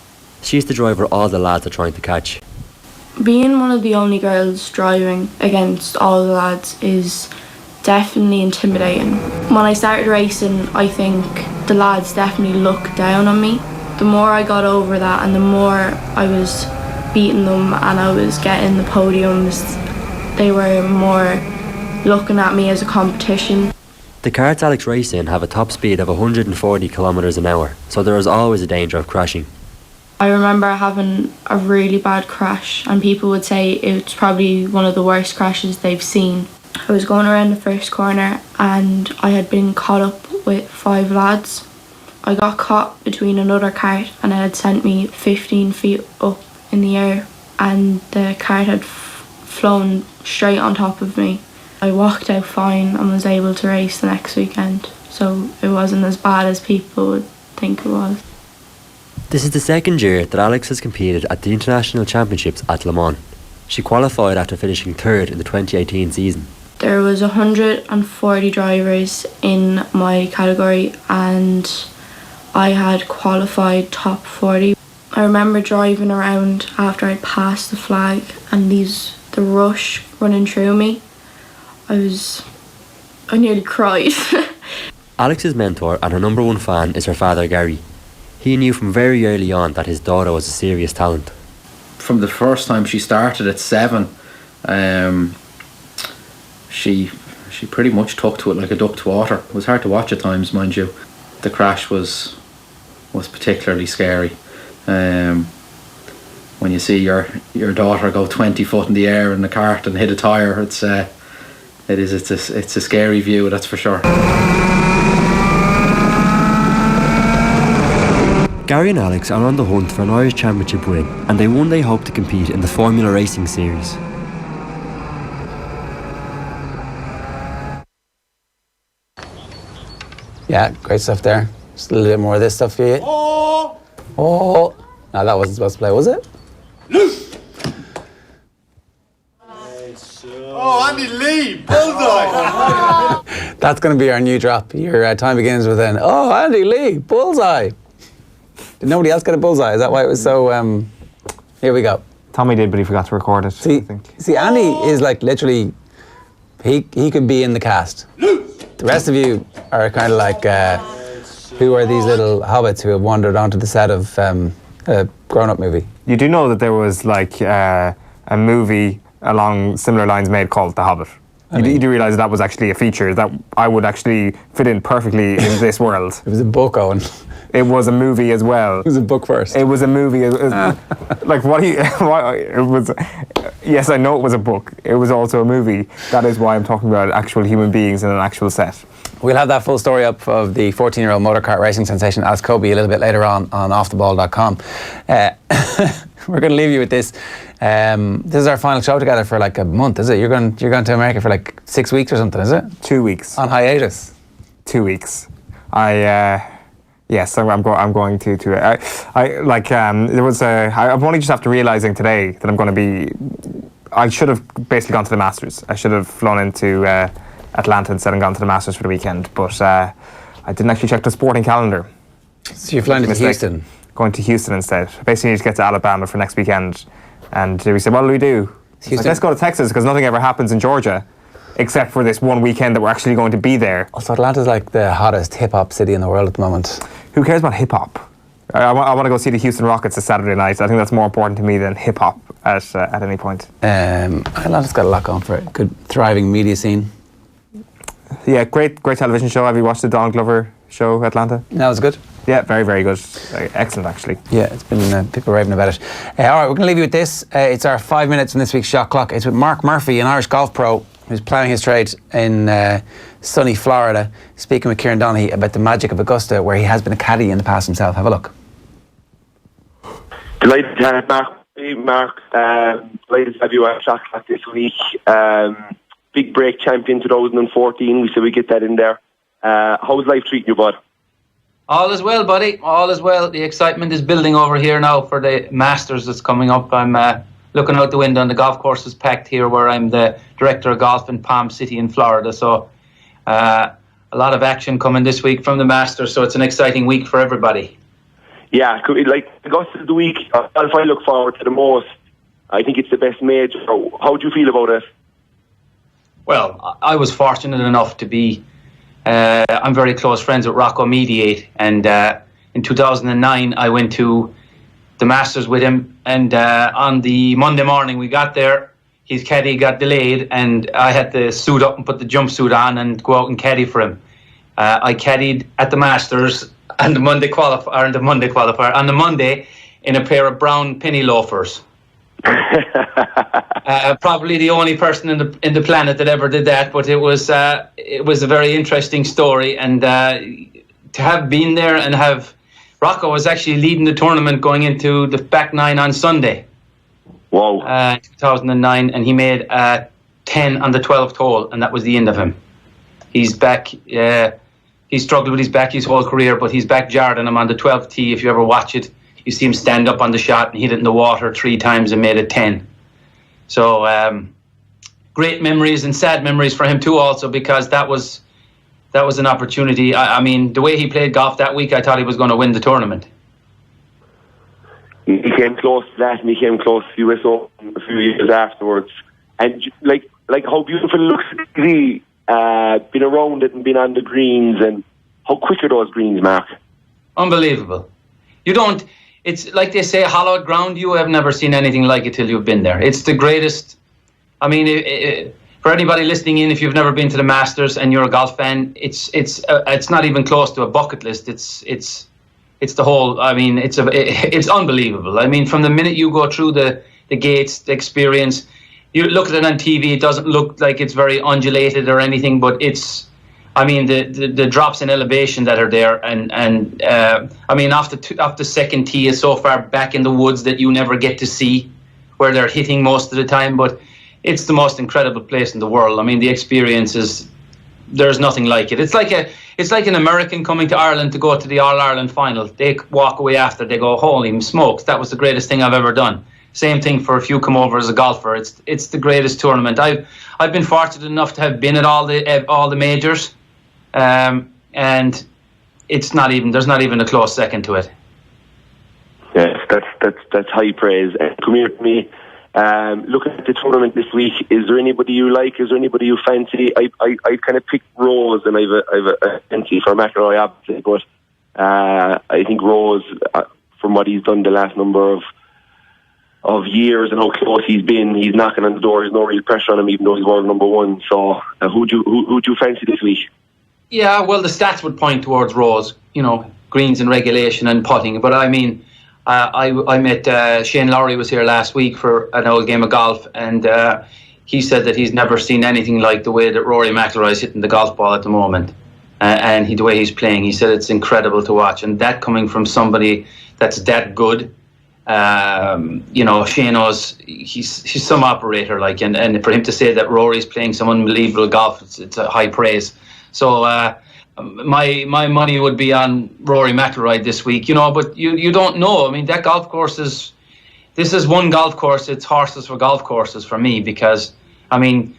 S12: She's the driver all the lads are trying to catch.
S13: Being one of the only girls driving against all the lads is definitely intimidating. When I started racing, I think the lads definitely looked down on me. The more I got over that and the more I was beating them and I was getting the podiums, they were more looking at me as a competition.
S12: The karts Alyx race in have a top speed of 140 kilometres an hour, so there is always a danger of crashing.
S13: I remember having a really bad crash and people would say it's probably one of the worst crashes they've seen. I was going around the first corner and I had been caught up with 5 lads. I got caught between another kart and it had sent me 15 feet up in the air and the kart had flown straight on top of me. I walked out fine and was able to race the next weekend, so it wasn't as bad as people would think it was.
S12: This is the second year that Alyx has competed at the International Championships at Le Mans. She qualified after finishing 3rd in the 2018 season.
S13: There was 140 drivers in my category and I had qualified top 40. I remember driving around after I'd passed the flag and the rush running through me. I nearly cried.
S12: Alyx's mentor and her number one fan is her father Gary. He knew from very early on that his daughter was a serious talent.
S1: From the first time she started at 7, she pretty much took to it like a duck to water. It was hard to watch at times, mind you. The crash was particularly scary. When you see your daughter go 20 foot in the air in the cart and hit a tyre, it's a scary view, that's for sure.
S12: Gary and Alyx are on the hunt for an Irish Championship win, and they one day hope to compete in the Formula Racing Series.
S1: Yeah, great stuff there. Just a little bit more of this stuff for you. Oh! No, that wasn't supposed to play, was it?
S14: Oh, Andy Lee, bullseye!
S1: That's going to be our new drop. Your time begins with an, oh, Andy Lee, bullseye. Did nobody else get a bullseye? Is that why it was so, here we go.
S2: Tommy did, but he forgot to record it, I think.
S1: See, Andy is like literally, he could be in the cast. The rest of you are kind of like, who are these little hobbits who have wandered onto the set of a grown-up movie?
S2: You do know that there was like a movie along similar lines made called The Hobbit. You do realise that was actually a feature that I would actually fit in perfectly in this world.
S1: It was a book, Owen.
S2: It was a movie as well.
S1: It was a book first.
S2: It was a movie. Like it was. Yes, I know it was a book. It was also a movie. That is why I'm talking about actual human beings in an actual set.
S1: We'll have that full story up of the 14-year-old motor kart racing sensation Alyx Coby a little bit later on offtheball.com. We're going to leave you with this. This is our final show together for like a month, is it? You're going to America for like 6 weeks or something, is it?
S2: 2 weeks.
S1: On hiatus.
S2: 2 weeks. Yes, I'm going to. There was I'm only just after realising today that I'm going to be. I should have basically gone to the Masters. I should have flown into Atlanta instead and gone to the Masters for the weekend, but I didn't actually check the sporting calendar.
S1: So you're flying to Houston?
S2: Going to Houston instead. Basically, need to get to Alabama for next weekend, and we said, what do we do? Like, let's go to Texas because nothing ever happens in Georgia. Except for this one weekend that we're actually going to be there.
S1: Also, Atlanta's like the hottest hip-hop city in the world at the moment.
S2: Who cares about hip-hop? I want to go see the Houston Rockets this Saturday night. I think that's more important to me than hip-hop at any point.
S1: Atlanta's got a lot going for it. Good, thriving media scene.
S2: Yeah, great television show. Have you watched the Don Glover show, Atlanta?
S1: No, it's good.
S2: Yeah, very, very good. Excellent, actually.
S1: Yeah, it's been people raving about it. All right, we're going to leave you with this. It's our 5 minutes from this week's Shot Clock. It's with Mark Murphy, an Irish golf pro who's ploughing his trade in sunny Florida, speaking with Kieran Donaghy about the magic of Augusta, where he has been a caddy in the past himself. Have a look.
S15: Delighted to have Mark. Delighted to have you on Shot Clock this week. Big break champion 2014. We said we get that in there. How's life treating you, bud?
S16: All is well, buddy. All is well. The excitement is building over here now for the Masters that's coming up. I'm looking out the window and the golf course is packed here where I'm the director of golf in Palm City in Florida. So a lot of action coming this week from the Masters. So it's an exciting week for everybody.
S15: Yeah, like Augusta the week, if I look forward to the most, I think it's the best major. How do you feel about it?
S16: Well, I was fortunate enough to be, I'm very close friends with Rocco Mediate, and in 2009 I went to the Masters with him, and on the Monday morning we got there, his caddy got delayed, and I had to suit up and put the jumpsuit on and go out and caddy for him. I caddied at the Masters and the Monday qualifier on the Monday in a pair of brown penny loafers. Probably the only person in the planet that ever did that, but it was a very interesting story, and to have been there and have Rocco was actually leading the tournament going into the back nine on Sunday.
S15: Wow.
S16: 2009, and he made 10 on the 12th hole, and that was the end of him. He's back. He struggled with his back his whole career, but he's back jarred on him on the 12th tee. If you ever watch it, you see him stand up on the shot and hit it in the water 3 times and made it 10. So great memories and sad memories for him too, also, because that was an opportunity. I mean, the way he played golf that week, I thought he was going to win the tournament.
S15: He came close to that, and he came close to US Open a few years afterwards. And like how beautiful it looks to be, been around it and been on the greens, and how quick are those greens, Mark?
S16: Unbelievable. It's like they say, hallowed ground. You have never seen anything like it till you've been there. It's the greatest. I mean, for anybody listening in, if you've never been to the Masters and you're a golf fan, it's not even close to a bucket list. It's the whole. I mean, it's unbelievable. I mean, from the minute you go through the gates, the experience, you look at it on TV. It doesn't look like it's very undulated or anything, but it's. I mean, the drops in elevation that are there, and I mean, off the second tee is so far back in the woods that you never get to see where they're hitting most of the time. But it's the most incredible place in the world. I mean, the experience is, there's nothing like it. It's like an American coming to Ireland to go to the All-Ireland final. They walk away after, they go, holy smokes, that was the greatest thing I've ever done. Same thing for if you come over as a golfer. It's the greatest tournament. I've been fortunate enough to have been at all the majors. And there's not even a close second to it.
S15: Yes, that's high praise. Come here to me. Looking at the tournament this week, is there anybody you like? Is there anybody you fancy? I kind of picked Rose, and I've a fancy for McIlroy, obviously, but I think Rose, from what he's done the last number of years and how close he's been, he's knocking on the door. There's no real pressure on him, even though he's world number one. So, who do you fancy this week?
S16: Yeah, well, the stats would point towards Rose, greens and regulation and putting. But I mean, I met Shane Lowry was here last week for an old game of golf, and he said that he's never seen anything like the way that Rory McIlroy is hitting the golf ball at the moment, and the way he's playing. He said it's incredible to watch, and that coming from somebody that's that good. Shane knows he's some operator, and for him to say that Rory's playing some unbelievable golf, it's a high praise. So my money would be on Rory McIlroy this week, but you don't know. I mean, that golf course this is one golf course. It's horses for golf courses for me, because, I mean,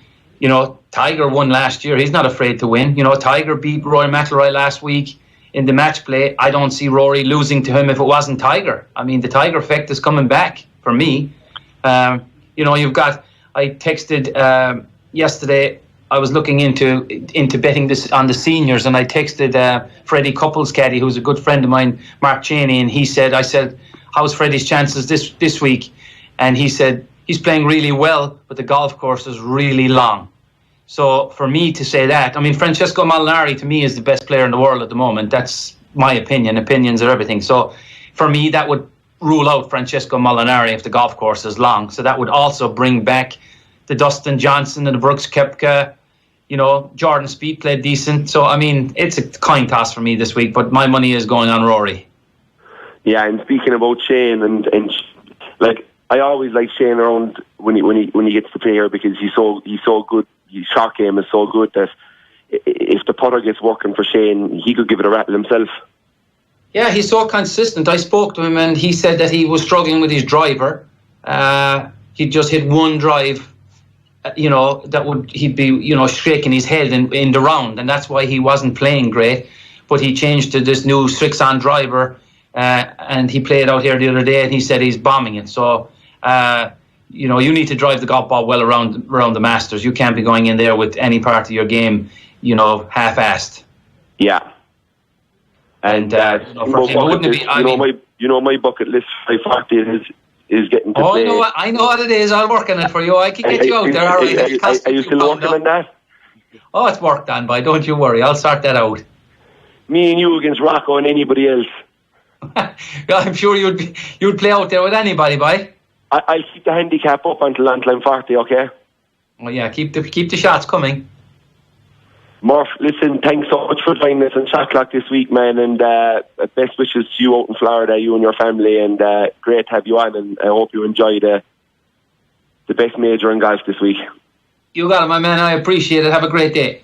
S16: Tiger won last year. He's not afraid to win. Tiger beat Rory McIlroy last week in the match play. I don't see Rory losing to him if it wasn't Tiger. I mean, the Tiger effect is coming back for me. I texted yesterday. I was looking into betting this on the seniors, and I texted Freddie Couples caddy, who's a good friend of mine, Mark Cheney, and I said, how's Freddie's chances this week? And he said, he's playing really well, but the golf course is really long. So for me to say that, I mean, Francesco Molinari to me is the best player in the world at the moment. That's my opinion. Opinions are everything. So for me, that would rule out Francesco Molinari if the golf course is long. So that would also bring back the Dustin Johnson and the Brooks Koepka. Jordan Spieth played decent. So, I mean, it's a coin toss for me this week, but my money is going on Rory.
S15: Yeah, and speaking about Shane, and I always like Shane around when he gets to play here, because he's so good. His shot game is so good that if the putter gets working for Shane, he could give it a rattle himself.
S16: Yeah, he's so consistent. I spoke to him, and he said that he was struggling with his driver. He just hit one drive. He'd be shaking his head in the round, and that's why he wasn't playing great. But he changed to this new Strixon driver, and he played out here the other day, and he said he's bombing it. So, you know, you need to drive the golf ball well around the Masters. You can't be going in there with any part of your game, you know, half-assed.
S15: Yeah. And my bucket list 540 is getting to play.
S16: I know what it is. I'll work on it for you. I can get you out there. All right.
S15: Are you still working on that?
S16: Oh, it's worked on, boy. Don't you worry. I'll sort that out.
S15: Me and you against Rocco and anybody else.
S16: I'm sure you'd play out there with anybody, boy.
S15: I'll keep the handicap up until I'm 40, okay?
S16: Well, yeah, keep the shots coming.
S15: Murph, listen, thanks so much for joining us on Shot Clock this week, man, and best wishes to you out in Florida, you and your family, and great to have you on, and I hope you enjoy the best major in golf this week.
S16: You got it, my man. I appreciate it. Have a great day.